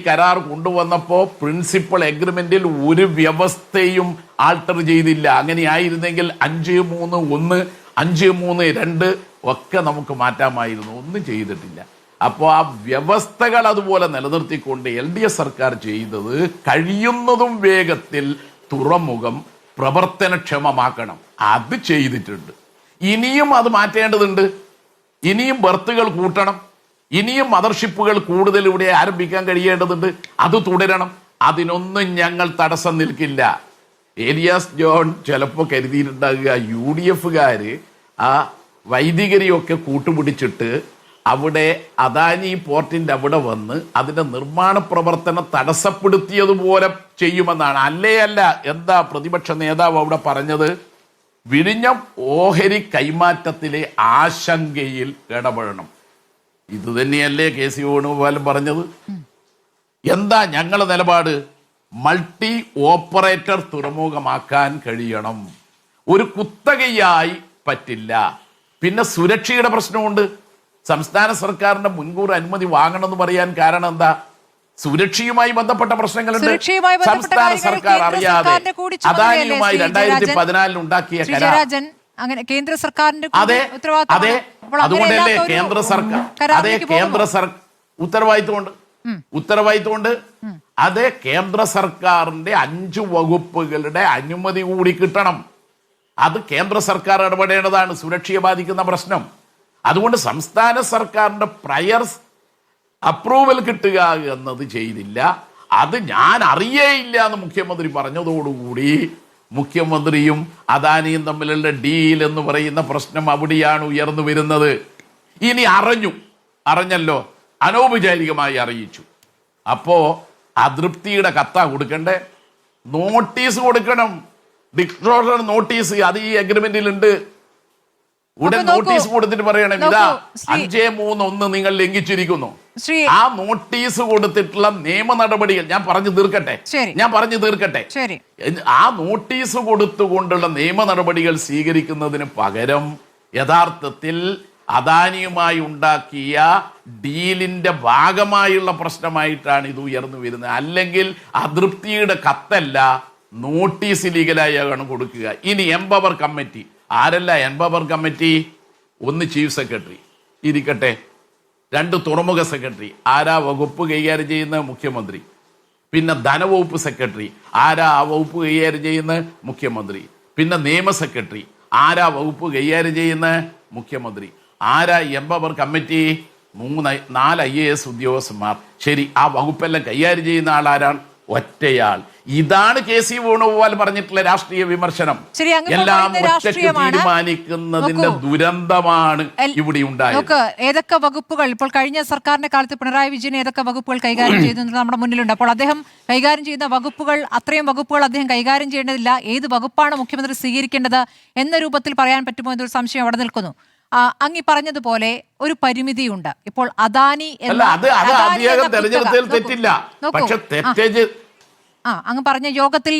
കരാർ കൊണ്ടുവന്നപ്പോൾ പ്രിൻസിപ്പൽ എഗ്രിമെന്റിൽ ഒരു വ്യവസ്ഥയും ആൾട്ടർ ചെയ്തില്ല. അങ്ങനെയായിരുന്നെങ്കിൽ 5.3.1, 5.3.2 ഒക്കെ നമുക്ക് മാറ്റാമായിരുന്നു. ഒന്നും ചെയ്തിട്ടില്ല. അപ്പോൾ ആ വ്യവസ്ഥകൾ അതുപോലെ നിലനിർത്തിക്കൊണ്ട് LDF സർക്കാർ ചെയ്തത് കഴിയുന്നതും വേഗത്തിൽ തുറമുഖം പ്രവർത്തനക്ഷമമാക്കണം. അത് ചെയ്തിട്ടുണ്ട്. ഇനിയും അത് മാറ്റേണ്ടതുണ്ട്. ഇനിയും ബർത്തുകൾ കൂട്ടണം. ഇനിയും മദർഷിപ്പുകൾ കൂടുതൽ ഇവിടെ ആരംഭിക്കാൻ കഴിയേണ്ടതുണ്ട്. അത് തുടരണം. അതിനൊന്നും ഞങ്ങൾ തടസ്സം നിൽക്കില്ല. ഏലിയാസ് ജോൺ ചിലപ്പോൾ കരുതിയിട്ടുണ്ടാകുക UDF-കാർ ആ വൈദികരെയൊക്കെ കൂട്ടുപിടിച്ചിട്ട് അവിടെ അദാനി പോർട്ടിന്റെ അവിടെ വന്ന് അതിന്റെ നിർമ്മാണ പ്രവർത്തനം തടസ്സപ്പെടുത്തിയതുപോലെ ചെയ്യുമെന്നാണ്. അല്ല. എന്താ പ്രതിപക്ഷ നേതാവ് അവിടെ പറഞ്ഞത്? വിഴിഞ്ഞം ഓഹരി കൈമാറ്റത്തിലെ ആശങ്കയിൽ ഇടപെടണം. ഇത് തന്നെയല്ലേ KC വേണുഗോപാൽ പറഞ്ഞത്? എന്താ ഞങ്ങളുടെ നിലപാട്? മൾട്ടി ഓപ്പറേറ്റർ തുറമുഖമാക്കാൻ കഴിയണം. ഒരു കുത്തകയായി പറ്റില്ല. പിന്നെ സുരക്ഷയുടെ പ്രശ്നമുണ്ട്. സംസ്ഥാന സർക്കാരിന്റെ മുൻകൂർ അനുമതി വാങ്ങണമെന്ന് പറയാൻ കാരണം എന്താ? സുരക്ഷയുമായി ബന്ധപ്പെട്ട പ്രശ്നങ്ങളുണ്ട്. സംസ്ഥാന സർക്കാർ അറിയാതെ അദാനിയുമായി 2014 ഉണ്ടാക്കിയ കരാർ. അങ്ങനെ കേന്ദ്ര സർക്കാരിന്റെ അതുകൊണ്ടല്ലേ കേന്ദ്ര സർക്കാർ ഉത്തരവാദിത്വമുണ്ട്. അതേ കേന്ദ്ര സർക്കാരിന്റെ 5 വകുപ്പുകളുടെ അനുമതി കൂടി കിട്ടണം. അത് കേന്ദ്ര സർക്കാർ ഇടപെടേണ്ടതാണ് സുരക്ഷയെ ബാധിക്കുന്ന പ്രശ്നം. അതുകൊണ്ട് സംസ്ഥാന സർക്കാരിന്റെ പ്രയർ അപ്രൂവൽ കിട്ടുക എന്നത് ചെയ്തില്ല. അത് ഞാൻ അറിയേയില്ല എന്ന് മുഖ്യമന്ത്രി പറഞ്ഞതോടുകൂടി മുഖ്യമന്ത്രിയും അദാനിയും തമ്മിലുള്ള ഡീൽ എന്ന് പറയുന്ന പ്രശ്നം അവിടെയാണ് ഉയർന്നു വരുന്നത്. ഇനി അറിഞ്ഞല്ലോ, അനൗപചാരികമായി അറിയിച്ചു. അപ്പോ അതൃപ്തിയുടെ കത്താ കൊടുക്കണ്ടേ? നോട്ടീസ് കൊടുക്കണം. ഡിക്ലോഷർ നോട്ടീസ് അത് ഈ അഗ്രിമെന്റിലുണ്ട്. ഉടൻ നോട്ടീസ് കൊടുത്തിട്ട് പറയണം ഇതാ 531 നിങ്ങൾ ലംഘിച്ചിരിക്കുന്നു. ആ നോട്ടീസ് കൊടുത്തിട്ടുള്ള നിയമ നടപടികൾ ഞാൻ പറഞ്ഞു തീർക്കട്ടെ. ആ നോട്ടീസ് കൊടുത്തുകൊണ്ടുള്ള നിയമ നടപടികൾ സ്വീകരിക്കുന്നതിന് പകരം യഥാർത്ഥത്തിൽ അദാനിയുമായി ഉണ്ടാക്കിയ ഡീലിന്റെ ഭാഗമായുള്ള പ്രശ്നമായിട്ടാണ് ഇത് ഉയർന്നു വരുന്നത്. അല്ലെങ്കിൽ അതൃപ്തിയുടെ കത്തല്ല, നോട്ടീസ് ലീഗലായാണ് കൊടുക്കുക. ഇനി എംപവർ കമ്മിറ്റി ആരല്ല? എംപവർ കമ്മിറ്റി ഒന്ന് ചീഫ് സെക്രട്ടറി ഇരിക്കട്ടെ, 2 തുറമുഖ സെക്രട്ടറി ആരാ വകുപ്പ് കൈകാര്യം ചെയ്യുന്ന? മുഖ്യമന്ത്രി. പിന്നെ ധനവകുപ്പ് സെക്രട്ടറി ആരാ ആ വകുപ്പ് കൈകാര്യം ചെയ്യുന്ന? മുഖ്യമന്ത്രി. പിന്നെ നിയമ സെക്രട്ടറി ആരാ വകുപ്പ് കൈകാര്യം ചെയ്യുന്ന? മുഖ്യമന്ത്രി. ആരാ എംപവർ കമ്മിറ്റി? 4 IAS ഉദ്യോഗസ്ഥന്മാർ. ശരി, ആ വകുപ്പെല്ലാം കൈകാര്യം ചെയ്യുന്ന ആളാരാണ്? ഒറ്റയാൾ. ഇതാണ് KC വേണുഗോപാൽ പറഞ്ഞിട്ടുള്ള രാഷ്ട്രീയ വിമർശനം. എല്ലാം ഒറ്റയ്ക്ക് തീരുമാനിക്കുന്നതിന്റെ ദുരന്തമാണ് ഇവിടെ ഉണ്ടായത്. ഏതൊക്കെ വകുപ്പുകൾ ഇപ്പോൾ കഴിഞ്ഞ സർക്കാരിന്റെ കാലത്ത് പിണറായി വിജയൻ ഏതൊക്കെ വകുപ്പുകൾ കൈകാര്യം ചെയ്തെന്ന് നമ്മുടെ മുന്നിലുണ്ട്. അപ്പോൾ അദ്ദേഹം കൈകാര്യം ചെയ്യുന്ന വകുപ്പുകൾ, അത്രയും വകുപ്പുകൾ അദ്ദേഹം കൈകാര്യം ചെയ്യേണ്ടതില്ല. ഏത് വകുപ്പാണ് മുഖ്യമന്ത്രി സ്വീകരിക്കേണ്ടത് എന്ന രൂപത്തിൽ പറയാൻ പറ്റുമോ എന്നൊരു സംശയം അവിടെ നിൽക്കുന്നു. അങ്ങി പറഞ്ഞതുപോലെ ഒരു പരിമിതിയുണ്ട്. ഇപ്പോൾ അദാനി അങ്ങ് പറഞ്ഞ യോഗത്തിൽ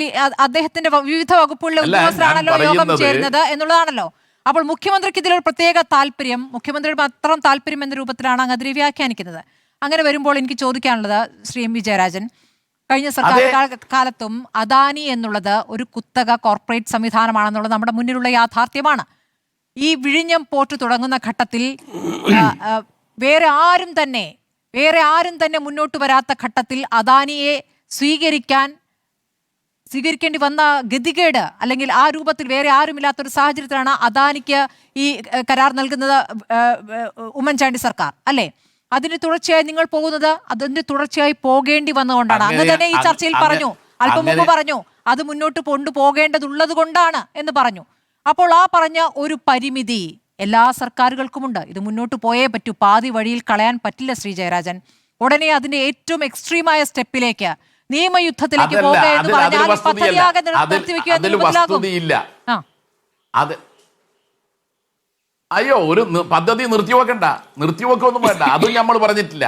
അദ്ദേഹത്തിന്റെ വിവിധ വകുപ്പുകളിലെ ഉദ്യോഗസ്ഥരാണല്ലോ യോഗം ചേരുന്നത് എന്നുള്ളതാണല്ലോ. അപ്പോൾ മുഖ്യമന്ത്രിക്ക് ഇതിലൊരു പ്രത്യേക താല്പര്യം, മുഖ്യമന്ത്രിയുടെ മാത്രം താല്പര്യം എന്ന രൂപത്തിലാണ് അങ്ങ് അതിനെ വ്യാഖ്യാനിക്കുന്നത്. അങ്ങനെ വരുമ്പോൾ എനിക്ക് ചോദിക്കാനുള്ളത്, ശ്രീ MV ജയരാജൻ, കഴിഞ്ഞ സർക്കാർ കാലത്തും അദാനി എന്നുള്ളത് ഒരു കുത്തക കോർപ്പറേറ്റ് സംവിധാനമാണെന്നുള്ളത് നമ്മുടെ മുന്നിലുള്ള യാഥാർത്ഥ്യമാണ്. ഈ വിഴിഞ്ഞം പോർട്ട് തുടങ്ങുന്ന ഘട്ടത്തിൽ വേറെ ആരും തന്നെ മുന്നോട്ട് വരാത്ത ഘട്ടത്തിൽ അദാനിയെ സ്വീകരിക്കേണ്ടി വന്ന ഗതികേട്, അല്ലെങ്കിൽ ആ രൂപത്തിൽ വേറെ ആരുമില്ലാത്തൊരു സാഹചര്യത്തിലാണ് അദാനിക്ക് ഈ കരാർ നൽകുന്നത് ഉമ്മൻചാണ്ടി സർക്കാർ, അല്ലേ? അതിന് തുടർച്ചയായി നിങ്ങൾ പോകുന്നത്, അതിന്റെ തുടർച്ചയായി പോകേണ്ടി വന്നുകൊണ്ടാണ്. അന്ന് തന്നെ ഈ ചർച്ചയിൽ പറഞ്ഞു, അല്പം മുമ്പ് പറഞ്ഞു, അത് മുന്നോട്ട് കൊണ്ടുപോകേണ്ടതുള്ളത് കൊണ്ടാണ് എന്ന് പറഞ്ഞു. അപ്പോൾ ആ പറഞ്ഞ ഒരു പരിമിതി എല്ലാ സർക്കാരുകൾക്കുമുണ്ട്. ഇത് മുന്നോട്ട് പോയേ പറ്റൂ, പാതി വഴിയിൽ കളയാൻ പറ്റില്ല. ശ്രീ ജയരാജൻ, ഉടനെ അതിന്റെ ഏറ്റവും എക്സ്ട്രീമായ സ്റ്റെപ്പിലേക്ക്, നിയമയുദ്ധത്തിലേക്ക് പോകുക എന്ന് പറഞ്ഞാൽ പദ്ധതിയാകെ നിർത്തിവെക്കുക. അയ്യോ, ഒരു പദ്ധതി നിർത്തിവെക്കൊന്നും വേണ്ട. അതും നമ്മൾ പറഞ്ഞിട്ടില്ല.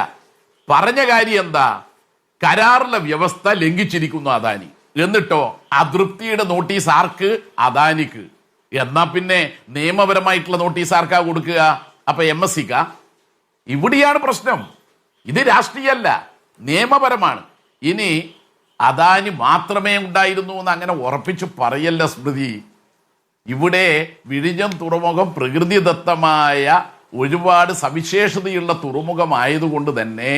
പറഞ്ഞ കാര്യം എന്താ? കരാറിലെ വ്യവസ്ഥ ലംഘിച്ചിരിക്കുന്നു അദാനി. എന്നിട്ടോ അതൃപ്തിയുടെ നോട്ടീസ് ആർക്ക്? അദാനിക്ക്. എന്നാ പിന്നെ നിയമപരമായിട്ടുള്ള നോട്ടീസ് ആർക്കാ കൊടുക്കുക? അപ്പൊ MSCക്കാ? ഇവിടെയാണ് പ്രശ്നം. ഇത് രാഷ്ട്രീയമല്ല, നിയമപരമാണ്. ഇനി അദാനി മാത്രമേ ഉണ്ടായിരുന്നു എന്ന് അങ്ങനെ ഉറപ്പിച്ചു പറയല്ല സ്മൃതി. ഇവിടെ വിഴിഞ്ഞം തുറമുഖം പ്രകൃതിദത്തമായ ഒരുപാട് സവിശേഷതയുള്ള തുറമുഖമായതുകൊണ്ട് തന്നെ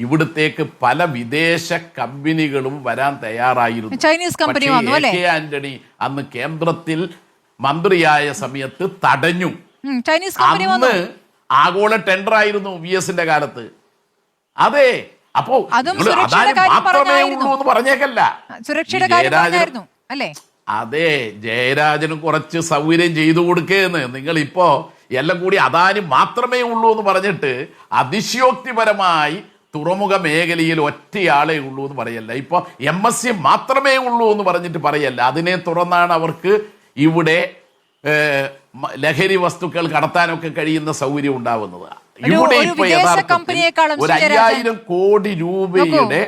ഇവിടത്തേക്ക് പല വിദേശ കമ്പനികളും വരാൻ തയ്യാറായിരുന്നു. ചൈനീസ് കമ്പനി പക്ഷേ വന്നു അല്ലേ? എ. കെ. ആന്റണി അന്ന് കേന്ദ്രത്തിൽ മന്ത്രിയായ സമയത്ത് തടഞ്ഞു. ചൈനീസ് കമ്പനി അന്ന് ആഗോള ടെൻഡർ ആയിരുന്നു VS-ന്റെ കാലത്ത്. അതെ, അപ്പോ അതും നിങ്ങള് സുരക്ഷയുടെ അദാനി കാര്യം മാത്രമേ പറഞ്ഞായിരുന്നു. ഉള്ളൂ എന്ന് പറഞ്ഞേക്കല്ല. സുരക്ഷയുടെ കാര്യം പറഞ്ഞായിരുന്നു അല്ലേ? അതെ, ജയരാജന് കുറച്ച് സൗകര്യം ചെയ്തു കൊടുക്കുകയെന്ന്. നിങ്ങൾ ഇപ്പോ എല്ലാം കൂടി അദാനി മാത്രമേ ഉള്ളൂ എന്ന് പറഞ്ഞിട്ട് അതിശയോക്തിപരമായി തുറമുഖ മേഖലയിൽ ഒറ്റയാളേ ഉള്ളൂ എന്ന് പറയല്ല. ഇപ്പൊ MSC മാത്രമേ ഉള്ളൂ എന്ന് പറഞ്ഞിട്ട് പറയല്ല. അതിനെ തുറന്നാണ് അവർക്ക് ഇവിടെ ലഹരി വസ്തുക്കൾ കടത്താനൊക്കെ കഴിയുന്ന സൗകര്യം ഉണ്ടാവുന്നത്. ഇവിടെ ഇപ്പൊ യഥാർത്ഥത്തിൽ ഒരു 5000 കോടി രൂപയുടെ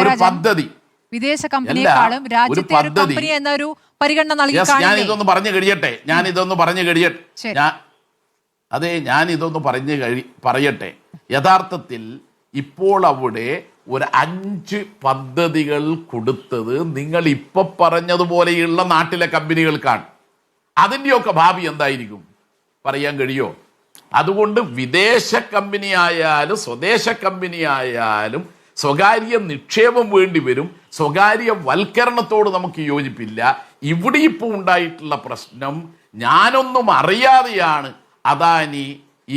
ഒരു പദ്ധതി വിദേശ കമ്പനിയെക്കാളും രാജ്യത്തെ ഒരു കമ്പനി എന്നൊരു പരിഗണന നൽകി. ഞാൻ ഇതൊന്ന് പറഞ്ഞു കഴിയട്ടെ. ഞാൻ ഇതൊന്ന് പറയട്ടെ. യഥാർത്ഥത്തിൽ ഇപ്പോൾ അവിടെ ഒരു 5 പദ്ധതികൾ കൊടുത്തത് നിങ്ങൾ ഇപ്പൊ പറഞ്ഞതുപോലെയുള്ള നാട്ടിലെ കമ്പനികൾക്കാണ്. അതിൻ്റെയൊക്കെ ഭാവി എന്തായിരിക്കും പറയാൻ കഴിയോ? അതുകൊണ്ട് വിദേശ കമ്പനി ആയാലും സ്വദേശ കമ്പനി ആയാലും സ്വകാര്യ നിക്ഷേപം വേണ്ടി വരും. സ്വകാര്യ വൽക്കരണത്തോട് നമുക്ക് യോജിപ്പില്ല. ഇവിടെ ഇപ്പോൾ ഉണ്ടായിട്ടുള്ള പ്രശ്നം, ഞാനൊന്നും അറിയാതെയാണ് അദാനി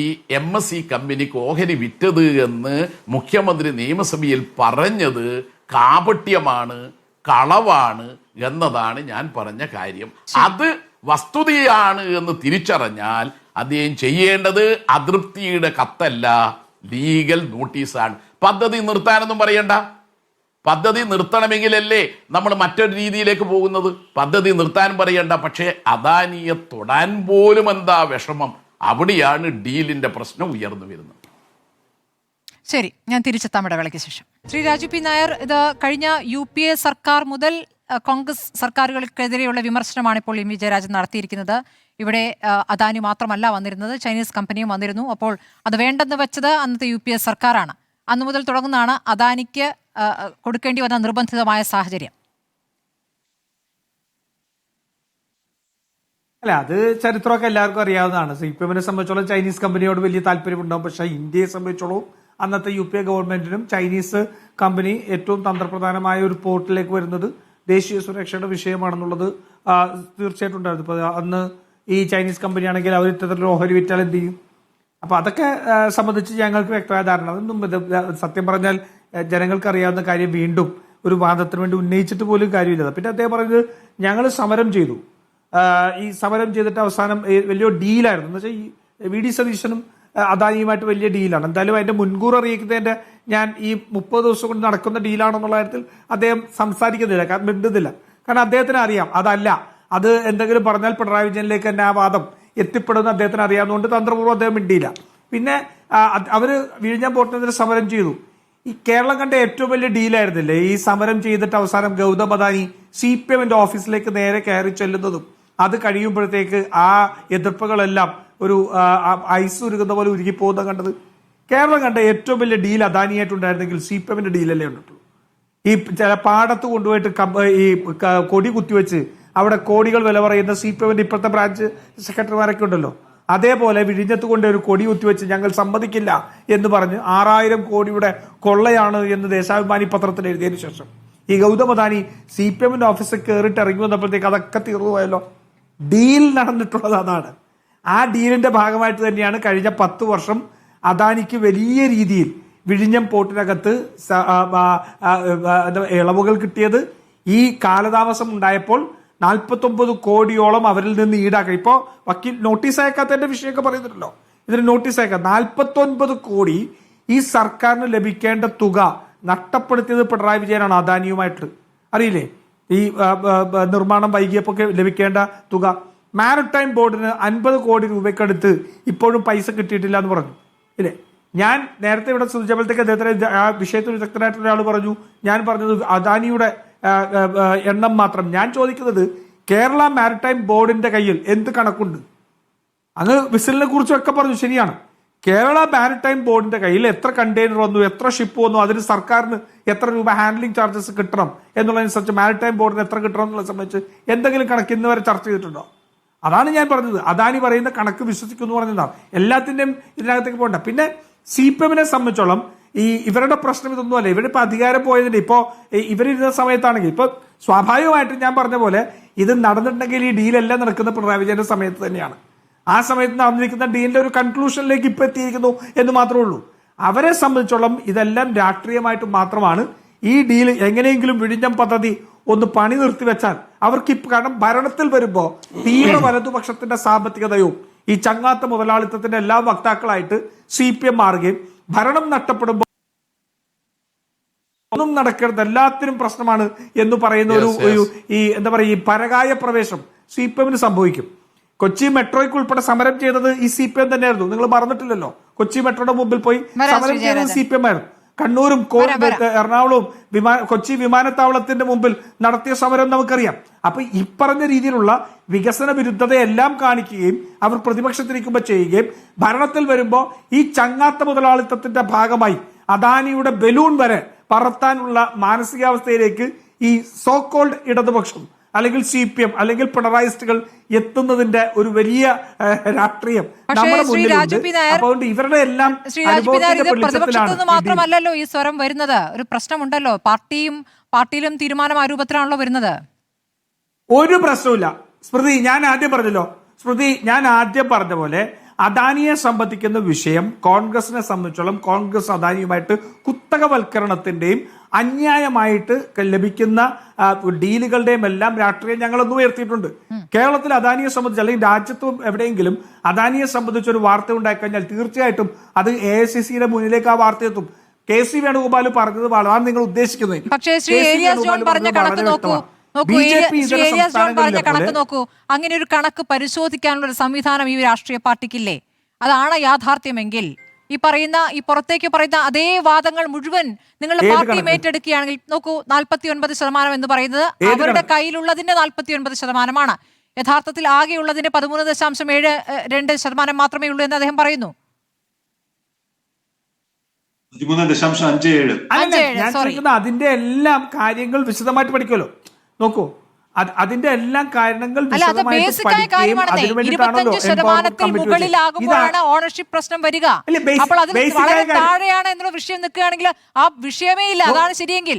ഈ MSC കമ്പനിക്ക് ഓഹരി വിറ്റത് എന്ന് മുഖ്യമന്ത്രി നിയമസഭയിൽ പറഞ്ഞത് കാപട്യമാണ്, കളവാണ് എന്നതാണ് ഞാൻ പറഞ്ഞ കാര്യം. അത് വസ്തുതയാണ് എന്ന് തിരിച്ചറിഞ്ഞാൽ അദ്ദേഹം ചെയ്യേണ്ടത് അതൃപ്തിയുടെ കത്തല്ല, ലീഗൽ നോട്ടീസാണ്. പദ്ധതി നിർത്താനൊന്നും പറയണ്ട. പദ്ധതി നിർത്തണമെങ്കിലല്ലേ നമ്മൾ മറ്റൊരു രീതിയിലേക്ക് പോകുന്നത്. പദ്ധതി നിർത്താൻ പറയണ്ട. പക്ഷേ അദാനിയെ തൊടാൻ പോലും എന്താ വിഷമം? അവിടെയാണ് ഡീലിന്റെ പ്രശ്നം ഉയർന്നു വരുന്നത്. ശരി, ഞാൻ തിരിച്ചെത്താം ഇടവേളയ്ക്ക് ശേഷം. ശ്രീ രാജു പി നായർ, ഇത് കഴിഞ്ഞ UPA സർക്കാർ മുതൽ കോൺഗ്രസ് സർക്കാരുകൾക്കെതിരെയുള്ള വിമർശനമാണ് ഇപ്പോൾ എം വി ജയരാജൻ നടത്തിയിരിക്കുന്നത്. ഇവിടെ അദാനി മാത്രമല്ല വന്നിരുന്നത്, ചൈനീസ് കമ്പനിയും വന്നിരുന്നു. അപ്പോൾ അത് വേണ്ടെന്ന് വെച്ചത് അന്നത്തെ UPA സർക്കാരാണ്. അന്നു മുതൽ തുടങ്ങുന്നതാണ് അദാനിക്ക് കൊടുക്കേണ്ടി വന്ന നിർബന്ധിതമായ സാഹചര്യം. അല്ല, അത് ചരിത്രമൊക്കെ എല്ലാവർക്കും അറിയാവുന്നതാണ്. CPM-നെ സംബന്ധിച്ചോളം ചൈനീസ് കമ്പനിയോട് വലിയ താല്പര്യമുണ്ടാവും. പക്ഷേ ഇന്ത്യയെ സംബന്ധിച്ചോളം അന്നത്തെ UPA ഗവൺമെന്റിനും ചൈനീസ് കമ്പനി ഏറ്റവും തന്ത്രപ്രധാനമായ ഒരു പോർട്ടിലേക്ക് വരുന്നത് ദേശീയ സുരക്ഷയുടെ വിഷയമാണെന്നുള്ളത് തീർച്ചയായിട്ടും ഉണ്ടായിരുന്നു. ഇപ്പോൾ അന്ന് ഈ ചൈനീസ് കമ്പനി ആണെങ്കിൽ അവർ ഇത്തരത്തിലുള്ള ഓഹരി വിറ്റാൽ എന്ത് ചെയ്യും? അപ്പൊ അതൊക്കെ സംബന്ധിച്ച് ഞങ്ങൾക്ക് വ്യക്തമായ ധാരണ. അതൊന്നും സത്യം പറഞ്ഞാൽ ജനങ്ങൾക്ക് അറിയാവുന്ന കാര്യം വീണ്ടും ഒരു വാദത്തിന് വേണ്ടി ഉന്നയിച്ചിട്ട് പോലും കാര്യമില്ല. പിന്നെ അദ്ദേഹം പറഞ്ഞത് ഞങ്ങൾ സമരം ചെയ്തു. ഈ സമരം ചെയ്തിട്ട് അവസാനം വലിയ ഡീലായിരുന്നു എന്ന് വെച്ചാൽ ഈ VD സതീശനും അദാനിയുമായിട്ട് വലിയ ഡീലാണ്. എന്തായാലും അതിന്റെ മുൻകൂർ അറിയിക്കുന്നതിന്റെ ഞാൻ ഈ 30 ദിവസം കൊണ്ട് നടക്കുന്ന ഡീലാണെന്നുള്ള കാര്യത്തിൽ അദ്ദേഹം സംസാരിക്കുന്നില്ല, മിണ്ടുന്നില്ല. കാരണം അദ്ദേഹത്തിന് അറിയാം അതല്ല, അത് എന്തെങ്കിലും പറഞ്ഞാൽ പിണറായി വിജയനിലേക്ക് തന്നെ ആ വാദം എത്തിപ്പെടുന്ന അദ്ദേഹത്തിന് അറിയാവുന്നതുകൊണ്ട് തന്ത്രപൂർവ്വം അദ്ദേഹം മിണ്ടിയില്ല. പിന്നെ അവര് വിഴിഞ്ഞം പോർട്ടിനെതിരെ സമരം ചെയ്തു. ഈ കേരളം കണ്ട ഏറ്റവും വലിയ ഡീലായിരുന്നില്ലേ ഈ സമരം ചെയ്തിട്ട് അവസാനം ഗൗതം അദാനി CPM-ന്റെ ഓഫീസിലേക്ക് നേരെ കയറി ചെല്ലുന്നതും അത് കഴിയുമ്പോഴത്തേക്ക് ആ എതിർപ്പുകളെല്ലാം ഒരു ഐസ് ഉരുകുന്ന പോലെ ഉരുകി പോകുന്ന കണ്ടത്. കേരളം കണ്ട ഏറ്റവും വലിയ ഡീൽ അദാനിയായിട്ടുണ്ടായിരുന്നെങ്കിൽ CPM-ന്റെ ഡീലല്ലേ ഉണ്ടിട്ടുള്ളൂ. ഈ ചില പാടത്ത് കൊണ്ടുപോയിട്ട് ഈ കൊടി കുത്തിവെച്ച് അവിടെ കോടികൾ വില പറയുന്ന CPM-ന്റെ ഇപ്പോഴത്തെ ബ്രാഞ്ച് സെക്രട്ടറിമാരൊക്കെ ഉണ്ടല്ലോ, അതേപോലെ വിഴിഞ്ഞത്ത് കൊണ്ട് ഒരു കൊടി കുത്തിവെച്ച് ഞങ്ങൾ സമ്മതിക്കില്ല എന്ന് പറഞ്ഞ് 6000 കോടിയുടെ കൊള്ളയാണ് എന്ന് ദേശാഭിമാനി പത്രത്തിൽ എഴുതിയതിനു ശേഷം ഈ ഗൗതം അദാനി CPM-ന്റെ ഓഫീസിൽ കയറിയിട്ട് ഇറങ്ങി വന്നപ്പോഴത്തേക്ക് അതൊക്കെ തീർന്നു പോയല്ലോ. ഡീൽ നടന്നിട്ടുള്ളത് അതാണ്. ആ ഡീലിന്റെ ഭാഗമായിട്ട് തന്നെയാണ് കഴിഞ്ഞ 10 വർഷം അദാനിക്ക് വലിയ രീതിയിൽ വിഴിഞ്ഞം പോർട്ടിനകത്ത് ഇളവുകൾ കിട്ടിയത്. ഈ കാലതാമസം ഉണ്ടായപ്പോൾ 49 കോടിയോളം അവരിൽ നിന്ന് ഈടാക്കുക. ഇപ്പോ വക്കീൽ നോട്ടീസ് അയക്കാത്തതിന്റെ വിഷയമൊക്കെ പറയുന്നുണ്ടല്ലോ, ഇതിന് നോട്ടീസ് അയക്കാം. 49 കോടി ഈ സർക്കാരിന് ലഭിക്കേണ്ട തുക നഷ്ടപ്പെടുത്തിയത് പിണറായി വിജയനാണ് അദാനിയുമായിട്ട്. അറിയില്ലേ? ഈ നിർമ്മാണം വൈകിയപ്പോൾ ലഭിക്കേണ്ട തുക. മാരിടൈം ബോർഡിന് 50 കോടി രൂപയ്ക്കടുത്ത് ഇപ്പോഴും പൈസ കിട്ടിയിട്ടില്ല എന്ന് പറഞ്ഞു ഇല്ലേ? ഞാൻ നേരത്തെ ഇവിടെ സൂചിച്ചപ്പോഴത്തേക്ക് അദ്ദേഹത്തിന് ആ വിഷയത്തിൽ വിദഗ്ധനായിട്ടുള്ള ഒരാൾ പറഞ്ഞു, ഞാൻ പറഞ്ഞത് അദാനിയുടെ എണ്ണം മാത്രം. ഞാൻ ചോദിക്കുന്നത് കേരള മാരിടൈം ബോർഡിന്റെ കയ്യിൽ എന്ത് കണക്കുണ്ട്? അങ്ങ് വിസിലിനെ കുറിച്ചൊക്കെ പറഞ്ഞു, ശരിയാണ്. കേരള മാരിടൈം ബോർഡിന്റെ കയ്യിൽ എത്ര കണ്ടെയ്നർ വന്നു, എത്ര ഷിപ്പ് വന്നു, അതിന് സർക്കാരിന് എത്ര രൂപ ഹാൻഡ്ലിംഗ് ചാർജസ് കിട്ടണം എന്നുള്ളതനുസരിച്ച് മാരിടൈം ബോർഡിന് എത്ര കിട്ടണം എന്നുള്ളത് സംബന്ധിച്ച് എന്തെങ്കിലും കണക്ക് ഇന്ന് വരെ ചർച്ച ചെയ്തിട്ടുണ്ടോ? അതാണ് ഞാൻ പറഞ്ഞത്. അദാനി പറയുന്ന കണക്ക് വിശ്വസിക്കുന്നു പറഞ്ഞതാണ്. എല്ലാത്തിന്റെയും ഇതിനകത്തേക്ക് പോകണ്ട. പിന്നെ CPM സംബന്ധിച്ചോളം ഇവരുടെ പ്രശ്നം ഇതൊന്നുമല്ല. ഇവരിപ്പോ അധികാരം പോയതിന്റെ ഇപ്പോ ഇവരിരുന്ന സമയത്താണെങ്കിൽ ഇപ്പൊ സ്വാഭാവികമായിട്ടും ഞാൻ പറഞ്ഞ പോലെ ഇത് നടന്നിട്ടുണ്ടെങ്കിൽ ഈ ഡീലെല്ലാം നടക്കുന്ന പിണറായി വിജയന്റെ സമയത്ത് തന്നെയാണ്. ആ സമയത്ത് നടന്നിരിക്കുന്ന ഡീലിന്റെ ഒരു കൺക്ലൂഷനിലേക്ക് ഇപ്പൊ എത്തിയിരിക്കുന്നു എന്ന് മാത്രമേ ഉള്ളൂ. അവരെ സംബന്ധിച്ചോളം ഇതെല്ലാം രാഷ്ട്രീയമായിട്ട് മാത്രമാണ്. ഈ ഡീൽ എങ്ങനെയെങ്കിലും വിഴിഞ്ഞം പദ്ധതി ഒന്ന് പണി നിർത്തിവെച്ചാൽ അവർക്ക് കാരണം ഭരണത്തിൽ വരുമ്പോ തീവ്ര വലതുപക്ഷത്തിന്റെ സാമ്പത്തികതയും ഈ ചങ്ങാത്ത മുതലാളിത്തത്തിന്റെ എല്ലാ വക്താക്കളായിട്ട് CPM മാറുകയും ഭരണം നഷ്ടപ്പെടുമ്പോൾ ഒന്നും നടക്കരുത്, എല്ലാത്തിനും പ്രശ്നമാണ് എന്ന് പറയുന്ന ഒരു ഈ എന്താ പറയുക ഈ പരകായ പ്രവേശം CPM സംഭവിക്കും. കൊച്ചി മെട്രോയ്ക്ക് ഉൾപ്പെടെ സമരം ചെയ്തത് ഈ CPM തന്നെയായിരുന്നു. നിങ്ങൾ മറന്നിട്ടില്ലല്ലോ. കൊച്ചി മെട്രോയുടെ മുമ്പിൽ പോയി സമരം ചെയ്തത് CPM ആയിരുന്നു. കണ്ണൂരും എറണാകുളവും കൊച്ചി വിമാനത്താവളത്തിന്റെ മുമ്പിൽ നടത്തിയ സമരം നമുക്കറിയാം. അപ്പൊ ഇപ്പറഞ്ഞ രീതിയിലുള്ള വികസന വിരുദ്ധതയെല്ലാം കാണിക്കുകയും അവർ പ്രതിപക്ഷത്തിരിക്കുമ്പോൾ ചെയ്യുകയും ഭരണത്തിൽ വരുമ്പോൾ ഈ ചങ്ങാത്ത മുതലാളിത്തത്തിന്റെ ഭാഗമായി അദാനിയുടെ ബലൂൺ വരെ പറത്താനുള്ള മാനസികാവസ്ഥയിലേക്ക് ഈ സോ കോൾഡ് ഇടതുപക്ഷം അല്ലെങ്കിൽ CPM അല്ലെങ്കിൽ പിണറായിസ്റ്റുകൾ എത്തുന്നതിന്റെ ഒരു വലിയ രാഷ്ട്രീയം നമ്മുടെ മുന്നിലുണ്ട്. അതുകൊണ്ട് ഇവരുടെ എല്ലാം പ്രതിപക്ഷത്തുനിന്ന് മാത്രമല്ലല്ലോ ഈ സ്വരം വരുന്നത്. ഒരു പ്രശ്നമുണ്ടല്ലോ, പാർട്ടിയിലും തീരുമാനം ആ രൂപത്തിലാണല്ലോ വരുന്നത്. ഒരു പ്രശ്നവുമില്ല സ്മൃതി. ഞാൻ ആദ്യം പറഞ്ഞ പോലെ അദാനിയെ സംബന്ധിക്കുന്ന വിഷയം കോൺഗ്രസിനെ സംബന്ധിച്ചോളം കോൺഗ്രസ് അദാനിയുമായിട്ട് കുത്തകവൽക്കരണത്തിന്റെയും അന്യായമായിട്ട് ലഭിക്കുന്ന ഡീലുകളുടെയും എല്ലാം രാഷ്ട്രീയം ഞങ്ങളൊന്നും ഉയർത്തിയിട്ടുണ്ട്. കേരളത്തിൽ അദാനിയെ സംബന്ധിച്ച് അല്ലെങ്കിൽ രാജ്യത്തും എവിടെയെങ്കിലും അദാനിയെ സംബന്ധിച്ച് ഒരു വാർത്ത ഉണ്ടായിക്കഴിഞ്ഞാൽ തീർച്ചയായിട്ടും അത് AICCയുടെ മുന്നിലേക്ക് ആ വാർത്ത എത്തും. KC വേണുഗോപാൽ പറഞ്ഞത് അതാണ് നിങ്ങൾ ഉദ്ദേശിക്കുന്നത്. പക്ഷേ ശ്രീ ഏലിയാസ് ജോൺ പറഞ്ഞ കണക്ക് നോക്കൂ. പറഞ്ഞ കണക്ക് നോക്കൂ. അങ്ങനെ ഒരു കണക്ക് പരിശോധിക്കാനുള്ള ഒരു സംവിധാനം ഈ രാഷ്ട്രീയ പാർട്ടിക്കില്ലേ? അതാണ് യാഥാർത്ഥ്യമെങ്കിൽ ഈ പുറത്തേക്ക് പറയുന്ന അതേ വാദങ്ങൾ മുഴുവൻ നിങ്ങളുടെ പാർട്ടി ഏറ്റെടുക്കുകയാണെങ്കിൽ നോക്കൂ, 49% എന്ന് പറയുന്നത് അവരുടെ കയ്യിലുള്ളതിന്റെ 49%. യഥാർത്ഥത്തിൽ ആകെയുള്ളതിന്റെ 13.72% മാത്രമേ ഉള്ളൂ എന്ന് അദ്ദേഹം പറയുന്നു. 13.57. അതിന്റെ എല്ലാം കാര്യങ്ങൾ വിശദമായിട്ട് പഠിക്കുമല്ലോ. നോക്കൂ, അതിന്റെ എല്ലാം കാരണങ്ങൾ ഓണർഷിപ്പ് പ്രശ്നം വരിക. അപ്പോൾ അതിന് വളരെ താഴെയാണ് എന്നുള്ള വിഷയം നിൽക്കുകയാണെങ്കിൽ ആ വിഷയമേ ഇല്ല. അതാണ് ശരിയെങ്കിൽ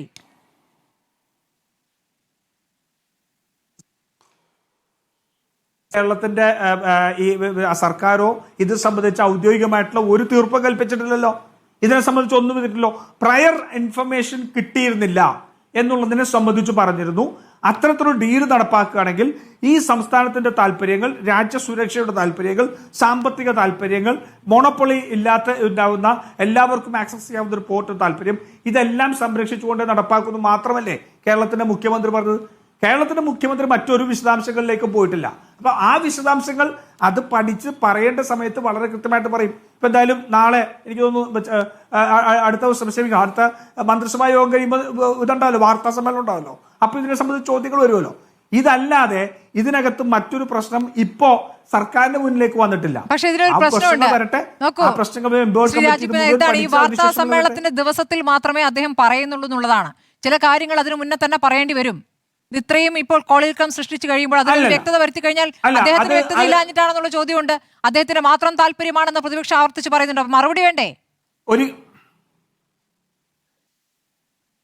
കേരളത്തിന്റെ ഈ സർക്കാരോ ഇത് സംബന്ധിച്ച് ഔദ്യോഗികമായിട്ടുള്ള ഒരു തീർപ്പ് കൽപ്പിച്ചിട്ടില്ലല്ലോ. ഇതിനെ സംബന്ധിച്ച് ഒന്നും ചെയ്തിട്ടില്ലല്ലോ. പ്രയർ ഇൻഫർമേഷൻ കിട്ടിയിരുന്നില്ല എന്നുള്ളതിനെ സംബന്ധിച്ച് പറഞ്ഞിരുന്നു. അത്തരത്തിലൊരു ഡീൽ നടപ്പാക്കുകയാണെങ്കിൽ ഈ സംസ്ഥാനത്തിന്റെ താല്പര്യങ്ങൾ, രാജ്യസുരക്ഷയുടെ താല്പര്യങ്ങൾ, സാമ്പത്തിക താല്പര്യങ്ങൾ, മോണോപ്പൊളി ഇല്ലാത്ത ഉണ്ടാവുന്ന എല്ലാവർക്കും ആക്സസ് ചെയ്യാവുന്ന ഒരു പോർട്ട് താല്പര്യം, ഇതെല്ലാം സംരക്ഷിച്ചുകൊണ്ട് നടപ്പാക്കുന്നു മാത്രമല്ലേ കേരളത്തിന്റെ മുഖ്യമന്ത്രി പറഞ്ഞത്. കേരളത്തിന്റെ മുഖ്യമന്ത്രി മറ്റൊരു വിശദാംശങ്ങളിലേക്കും പോയിട്ടില്ല. അപ്പൊ ആ വിശദാംശങ്ങൾ അത് പഠിച്ച് പറയേണ്ട സമയത്ത് വളരെ കൃത്യമായിട്ട് പറയും. ഇപ്പൊ എന്തായാലും നാളെ എനിക്ക് തോന്നുന്നു അടുത്ത മന്ത്രിസഭാ യോഗം കഴിയുമ്പോൾ ഇതുണ്ടാവല്ലോ, വാർത്താ സമ്മേളനം ഉണ്ടാവല്ലോ. അപ്പൊ ഇതിനെ സംബന്ധിച്ച് ചോദ്യങ്ങൾ വരുമല്ലോ. ഇതല്ലാതെ ഇതിനകത്ത് മറ്റൊരു പ്രശ്നം ഇപ്പോ സർക്കാരിന്റെ മുന്നിലേക്ക് വന്നിട്ടില്ല. പക്ഷേ ഇതിലൊരു പ്രശ്നമുണ്ട്. ഈ വാർത്താ സമ്മേളനത്തിന്റെ ദിവസത്തിൽ മാത്രമേ അദ്ദേഹം പറയുന്നുള്ളൂ എന്നുള്ളതാണ്. ചില കാര്യങ്ങൾ അതിനു മുന്നേ തന്നെ പറയേണ്ടി വരും. ഇത്രയും ഇപ്പോൾ കോളിൽക്കം സൃഷ്ടിച്ചു കഴിയുമ്പോൾ അതിന് വ്യക്തത വരുത്തി കഴിഞ്ഞാൽ അദ്ദേഹത്തിന് വ്യക്തത ഇല്ലാഞ്ഞിട്ടാണെന്നുള്ള ചോദ്യമുണ്ട്. അദ്ദേഹത്തിന് മാത്രം താല്പര്യമാണെന്ന് പ്രതിപക്ഷം ആവർത്തിച്ച് പറയുന്നുണ്ട്. മറുപടി വേണ്ടേ?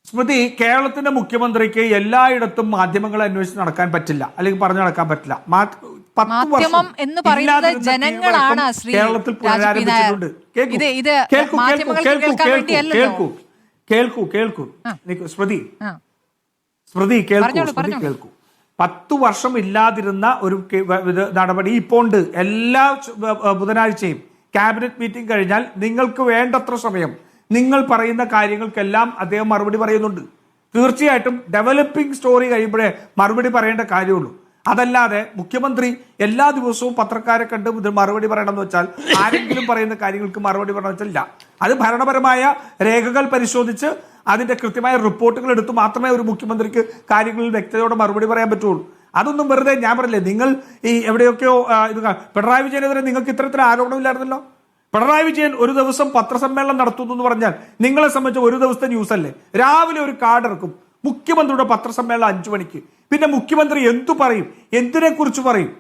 സ്മൃതി, കേരളത്തിന്റെ മുഖ്യമന്ത്രിക്ക് എല്ലായിടത്തും മാധ്യമങ്ങളെ അന്വേഷിച്ച് നടക്കാൻ പറ്റില്ല, അല്ലെങ്കിൽ പറഞ്ഞു നടക്കാൻ പറ്റില്ല. മാധ്യമം എന്ന് പറയുന്നത് ജനങ്ങളാണ്. കേരളത്തിൽ പുനരാരംഭിച്ചിട്ടുണ്ട്. കേൾക്കൂ സ്മൃതി കേൾക്കൂ. 10 വർഷം ഇല്ലാതിരുന്ന ഒരു നടപടി ഇപ്പോൾ ഉണ്ട്. എല്ലാ ബുധനാഴ്ചയും ക്യാബിനറ്റ് മീറ്റിംഗ് കഴിഞ്ഞാൽ നിങ്ങൾക്ക് വേണ്ടത്ര സമയം നിങ്ങൾ പറയുന്ന കാര്യങ്ങൾക്കെല്ലാം അദ്ദേഹം മറുപടി പറയുന്നുണ്ട്. തീർച്ചയായിട്ടും ഡെവലപ്പിംഗ് സ്റ്റോറി കഴിയുമ്പോഴേ മറുപടി പറയേണ്ട കാര്യമുള്ളൂ. അതല്ലാതെ മുഖ്യമന്ത്രി എല്ലാ ദിവസവും പത്രക്കാരെ കണ്ട് മറുപടി പറയണമെന്ന് വെച്ചാൽ, ആരെങ്കിലും പറയുന്ന കാര്യങ്ങൾക്ക് മറുപടി പറയണമെന്ന് വെച്ചാൽ ഇല്ല. അത് ഭരണപരമായ രേഖകൾ പരിശോധിച്ച് അതിന്റെ കൃത്യമായ റിപ്പോർട്ടുകൾ എടുത്ത് മാത്രമേ ഒരു മുഖ്യമന്ത്രിക്ക് കാര്യങ്ങളിൽ വ്യക്തതയോടെ മറുപടി പറയാൻ പറ്റുള്ളൂ. അതൊന്നും വെറുതെ ഞാൻ പറഞ്ഞില്ലേ, നിങ്ങൾ ഈ എവിടെയൊക്കെയോ ഇത് പിണറായി വിജയനെതിരെ നിങ്ങൾക്ക് ഇത്തരത്തിൽ ആരോപണമില്ലായിരുന്നല്ലോ. പിണറായി വിജയൻ ഒരു ദിവസം പത്രസമ്മേളനം നടത്തുന്നു എന്ന് പറഞ്ഞാൽ നിങ്ങളെ സംബന്ധിച്ച് ഒരു ദിവസത്തെ ന്യൂസ് അല്ലേ? രാവിലെ ഒരു കാർഡ് ഇറക്കും, മുഖ്യമന്ത്രിയുടെ പത്രസമ്മേളനം 5 മണിക്ക്. പിന്നെ മുഖ്യമന്ത്രി എന്തു പറയും, എന്തിനെ കുറിച്ച് പറയും?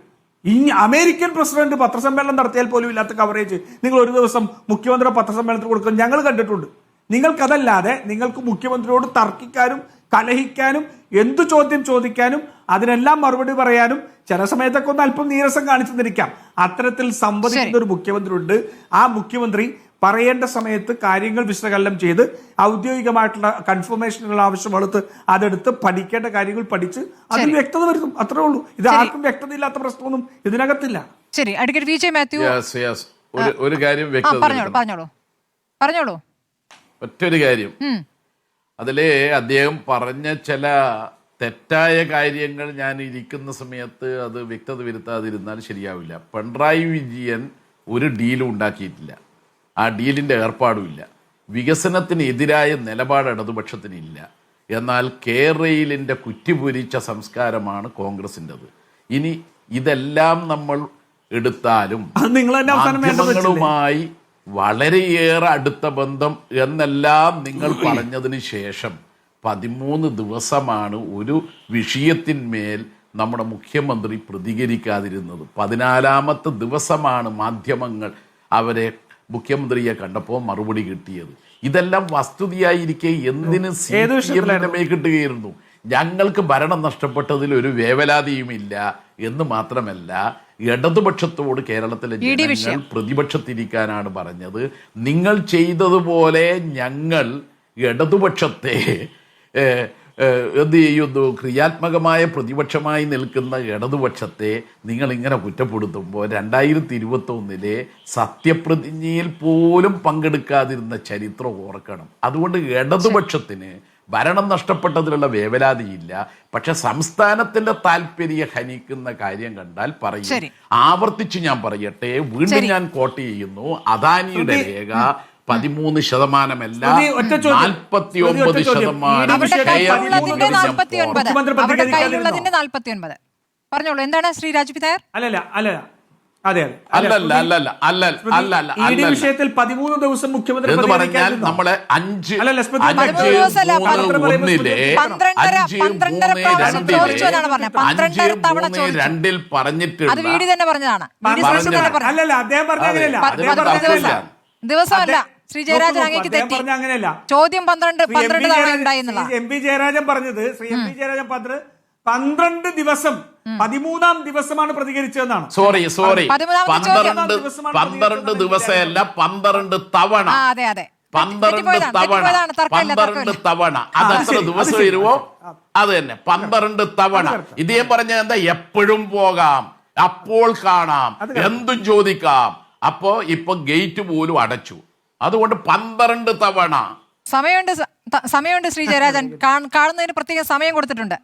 അമേരിക്കൻ പ്രസിഡന്റ് പത്രസമ്മേളനം നടത്തിയാൽ പോലും ഇല്ലാത്ത കവറേജ് നിങ്ങൾ ഒരു ദിവസം മുഖ്യമന്ത്രി പത്രസമ്മേളനത്തിൽ കൊടുക്കുന്നത് ഞങ്ങൾ കണ്ടിട്ടുണ്ട്. നിങ്ങൾക്കതല്ലാതെ നിങ്ങൾക്ക് മുഖ്യമന്ത്രിയോട് തർക്കിക്കാനും കലഹിക്കാനും എന്തു ചോദ്യം ചോദിക്കാനും അതിനെല്ലാം മറുപടി പറയാനും ചില സമയത്തൊക്കെ ഒന്ന് അല്പം നീരസം കാണിച്ചു നിന്നിരിക്കാം. അത്തരത്തിൽ സംവദിക്കുന്ന ഒരു മുഖ്യമന്ത്രി ഉണ്ട്. ആ മുഖ്യമന്ത്രി പറയേണ്ട സമയത്ത് കാര്യങ്ങൾ വിശകലനം ചെയ്ത് ഔദ്യോഗികമായിട്ടുള്ള കൺഫർമേഷനുകൾ ആവശ്യമുള്ളത് അതെടുത്ത് പഠിക്കേണ്ട കാര്യങ്ങൾ പഠിച്ച് അതിൽ വ്യക്തത വരുത്തും. അത്രേ ഉള്ളൂ. ഇത് ആർക്കും വ്യക്തതയില്ലാത്ത പ്രശ്നമൊന്നും ഇതിനകത്തില്ല. ശരി, അഡ്വക്കേറ്റ് വിജയ് മാത്യു ഒരു കാര്യം പറഞ്ഞോളൂ. ഒറ്റൊരു കാര്യം, അതിലെ അദ്ദേഹം പറഞ്ഞ ചില തെറ്റായ കാര്യങ്ങൾ ഞാൻ ഇരിക്കുന്ന സമയത്ത് അത് വ്യക്തത വരുത്താതിരുന്നാൽ ശരിയാവില്ല. പിണറായി വിജയൻ ഒരു ഡീലും ഉണ്ടാക്കിയിട്ടില്ല, ആ ഡീലിൻ്റെ ഏർപ്പാടുമില്ല. വികസനത്തിന് എതിരായ നിലപാട് ഇടതുപക്ഷത്തിനില്ല. എന്നാൽ കേരളയിലിൻ്റെ കുറ്റിപൊരിച്ച സംസ്കാരമാണ് കോൺഗ്രസിൻ്റെത്. ഇനി ഇതെല്ലാം നമ്മൾ എടുത്താലും മാധ്യമങ്ങളുമായി വളരെയേറെ അടുത്ത ബന്ധം എന്നെല്ലാം നിങ്ങൾ പറഞ്ഞതിന് ശേഷം 13 ദിവസമാണ് ഒരു വിഷയത്തിന്മേൽ നമ്മുടെ മുഖ്യമന്ത്രി പ്രതികരിക്കാതിരുന്നത്. 14ാമത്തെ ദിവസമാണ് മാധ്യമങ്ങൾ അവരെ മുഖ്യമന്ത്രിയെ കണ്ടപ്പോൾ മറുപടി കിട്ടിയത്. ഇതെല്ലാം വസ്തുതയായിരിക്കെ എന്തിന് CPM കിട്ടുകയായിരുന്നു? ഞങ്ങൾക്ക് ഭരണം നഷ്ടപ്പെട്ടതിൽ ഒരു വേവലാതിയുമില്ല എന്ന് മാത്രമല്ല, ഇടതുപക്ഷത്തോട് കേരളത്തിലെ ജനങ്ങൾ പ്രതിപക്ഷത്തിരിക്കാനാണ് പറഞ്ഞത്. നിങ്ങൾ ചെയ്തതുപോലെ ഞങ്ങൾ ഇടതുപക്ഷത്തെ എന്ത് ചെയ്യുന്നു? ക്രിയാത്മകമായ പ്രതിപക്ഷമായി നിൽക്കുന്ന ഇടതുപക്ഷത്തെ നിങ്ങൾ ഇങ്ങനെ കുറ്റപ്പെടുത്തുമ്പോൾ 2021 സത്യപ്രതിജ്ഞയിൽ പോലും പങ്കെടുക്കാതിരുന്ന ചരിത്രം ഓർക്കണം. അതുകൊണ്ട് ഇടതുപക്ഷത്തിന് ഭരണം നഷ്ടപ്പെട്ടതിലുള്ള വേവലാതിയില്ല. പക്ഷെ സംസ്ഥാനത്തിന്റെ താല്പര്യം ഹനിക്കുന്ന കാര്യം കണ്ടാൽ പറയും. ആവർത്തിച്ച് ഞാൻ പറയട്ടെ, വീണ്ടും ഞാൻ കോട്ട് ചെയ്യുന്നു, അദാനിയുടെ രേഖ 13%, 49%. പറഞ്ഞോളൂ, എന്താണ് ശ്രീ രാജ്പി നായർ? വിഷയത്തിൽ 13 ദിവസം മുഖ്യമന്ത്രി എന്ന് പറഞ്ഞാൽ നമ്മളെ 5/2 പറഞ്ഞിട്ടുണ്ട്. ദിവസമല്ല ശ്രീ ജയരാജൻ, അങ്ങേക്ക് തെറ്റി. ചോദ്യം 12 തവണ ഉണ്ടായിരുന്നില്ല. എം പി ജയരാജൻ പറഞ്ഞത്, ശ്രീ എം പി ജയരാജൻ 12 ദിവസം 13ാം ദിവസമാണ് പ്രതികരിച്ചതെന്നാണ്. സോറി 12 ദിവസമല്ല, 12 തവണ. 12 തവണ. അതെത്ര ദിവസം വരുമോ അത് തന്നെ 12 തവണ. ഇതേ പറഞ്ഞ എന്താ? എപ്പോഴും പോകാം, അപ്പോൾ കാണാം, എന്തും ചോദിക്കാം. അപ്പോ ഇപ്പൊ ഗേറ്റ് പോലും അടച്ചു. അതുകൊണ്ട് 12 തവണ. സമയമുണ്ട് ശ്രീ ജയരാജൻ, കാണുന്നതിന് പ്രത്യേക സമയം കൊടുത്തിട്ടുണ്ട്.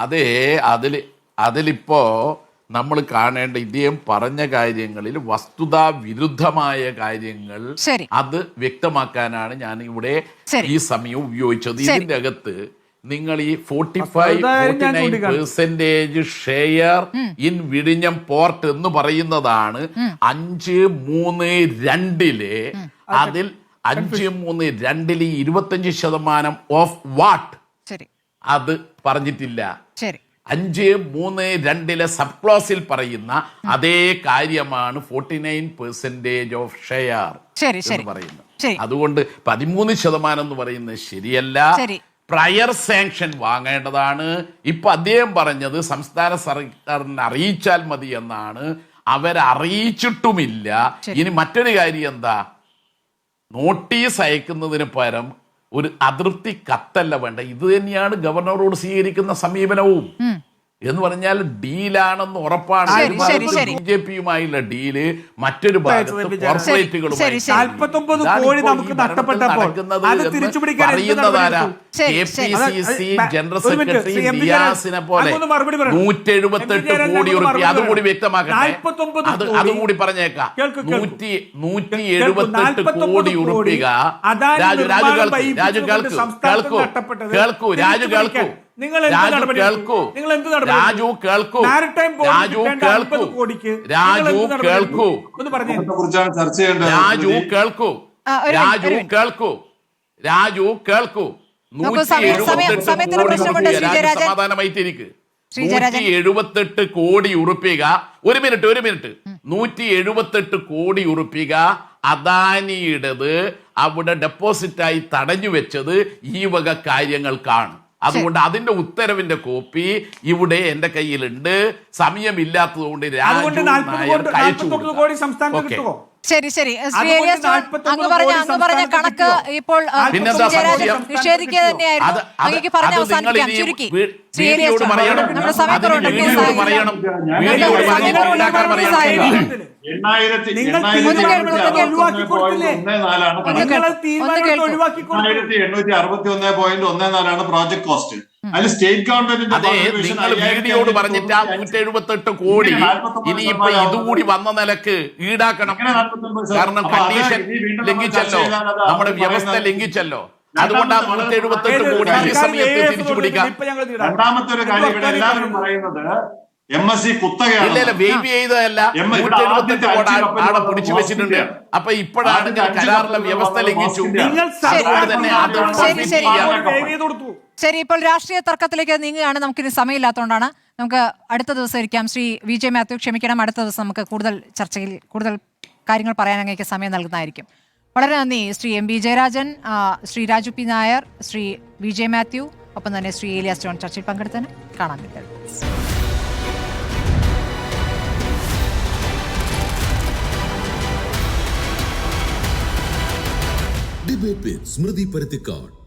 അതെ, അതിലിപ്പോ നമ്മൾ കാണേണ്ട ഇദ്ദേഹം പറഞ്ഞ കാര്യങ്ങളിൽ വസ്തുതാ വിരുദ്ധമായ കാര്യങ്ങൾ അത് വ്യക്തമാക്കാനാണ് ഞാൻ ഇവിടെ ഈ സമയം ഉപയോഗിച്ചത്. ഇതിന്റെ അകത്ത് നിങ്ങൾ ഈ 45-49% ഷെയർ ഇൻ വിഴിഞ്ഞം പോർട്ട് എന്ന് പറയുന്നതാണ് 5-3-2 അതിൽ 5-3-2 25% ഓഫ് വാട്ട് അത് പറഞ്ഞിട്ടില്ല. 5-3-2 സബ് ക്ലോസിൽ പറയുന്ന അതേ കാര്യമാണ് 49% ഓഫ് ഷെയർ എന്ന് പറയുന്നത്. അതുകൊണ്ട് 13% എന്ന് പറയുന്നത് ശരിയല്ല. പ്രയർ സാങ്ഷൻ വാങ്ങേണ്ടതാണ്. ഇപ്പൊ അദ്ദേഹം പറഞ്ഞത് സംസ്ഥാന സർക്കാരിനെ അറിയിച്ചാൽ മതി എന്നാണ്. അവരറിയിച്ചിട്ടുമില്ല. ഇനി മറ്റൊരു കാര്യം എന്താ? നോട്ടീസ് അയക്കുന്നതിന് പകരം ഒരു അതൃപ്തി കത്തല്ല വേണ്ട. ഇത് തന്നെയാണ് ഗവർണറോട് സ്വീകരിക്കുന്ന സമീപനവും. എന്ന് പറഞ്ഞാൽ ഡീലാണെന്ന് ഉറപ്പാണ്. BJP-യുമായുള്ള ഡീല് മറ്റൊരു ഭാഗത്ത് കോർപ്പറേറ്റുകളുമായി പറയുന്നതാരാ? KPCC ജനറൽ സെക്രട്ടറി നിയാസിനെ പോലെ 178 കോടി റുപ്യ. അതുകൂടി വ്യക്തമാക്കട്ടെ, അതുകൂടി പറഞ്ഞേക്കാം. 178 കോടി റുപ്യ. രാജു കേൾക്കൂ. 178 കോടി റുപ്യ. സമാധാനമായിട്ടിരിക്കും. ശ്രീ ജയരാജൻ 178 കോടി ഉറുപ്പിക ഒരു മിനിറ്റ് 178 കോടി ഉറുപ്പിക അദാനിയുടേത് അവിടെ ഡെപ്പോസിറ്റായി തടഞ്ഞു വെച്ചത് ഈ വക കാര്യങ്ങൾക്കാണ്. അതുകൊണ്ട് അതിന്റെ ഉത്തരവിന്റെ കോപ്പി ഇവിടെ എന്റെ കയ്യിലുണ്ട്. സമയമില്ലാത്തതുകൊണ്ട് അതുകൊണ്ട് 40 കോടി സംസ്ഥാനത്ത് കിട്ടുമോ? ശരി ശ്രീ ഏലിയാസ് ജോൺ, അങ്ങ് പറഞ്ഞ കണക്ക് ഇപ്പോൾ ജയരാജൻ നിഷേധിക്കുക തന്നെയായിരുന്നു. അങ്ങേക്ക് പറഞ്ഞ് അവസാനിപ്പിക്കാം ചുരുക്കി. ശ്രീ ഏലിയാസ് ജോൺ, നമ്മുടെ സമയം കുറവുണ്ട്. Project cost. അതിൽ സ്റ്റേറ്റ് ഗവൺമെന്റിന്റെ നിങ്ങൾ വീഡിയോട് പറഞ്ഞിട്ട് 178 കോടി ഇനിയിപ്പോ ഇതുകൂടി വന്ന നിലക്ക് ഈടാക്കണം. കാരണം കണ്ടീഷൻ ലംഘിച്ചല്ലോ, നമ്മുടെ വ്യവസ്ഥ ലംഘിച്ചല്ലോ. അതുകൊണ്ടാണ് 178 കോടി ഈ സമയത്ത് തിരിച്ചു പിടിക്കാം. രണ്ടാമത്തെ ഒരു കാര്യം ഇവിടെ എല്ലാവരും പറയുന്നത് MSC കുത്തകയാണ്. ഇല്ല വെയിറ്റ് ചെയ്തതല്ല, 178 കോടി ആടെ പിടിച്ചു വെച്ചിട്ടുണ്ട്. അപ്പൊ ഇപ്പോഴാണ് കരാറിലെ വ്യവസ്ഥ ലംഘിച്ചു. അതുകൊണ്ട് തന്നെ അത് ശരി, ഇപ്പോൾ രാഷ്ട്രീയ തർക്കത്തിലേക്ക് നീങ്ങുകയാണ്. നമുക്കിനി സമയമില്ലാത്തതുകൊണ്ടാണ്. നമുക്ക് അടുത്ത ദിവസം ഇരിക്കാം. ശ്രീ VJ മാത്യു, ക്ഷമിക്കണം, അടുത്ത ദിവസം നമുക്ക് കൂടുതൽ ചർച്ചയിൽ കൂടുതൽ കാര്യങ്ങൾ പറയാൻ അങ്ങേക്ക് സമയം നൽകുന്നതായിരിക്കും. വളരെ നന്ദി Shri MB Jayarajan, Shri Raju P Nair, Shri VJ Mathew, ഒപ്പം തന്നെ ശ്രീ ഏലിയാസ് ജോൺ ചർച്ചയിൽ പങ്കെടുത്തതിന്. കാണാൻ പറ്റും. ഡിബേറ്റ് വിത്ത് സ്മൃതി പരുത്തിക്കാട്.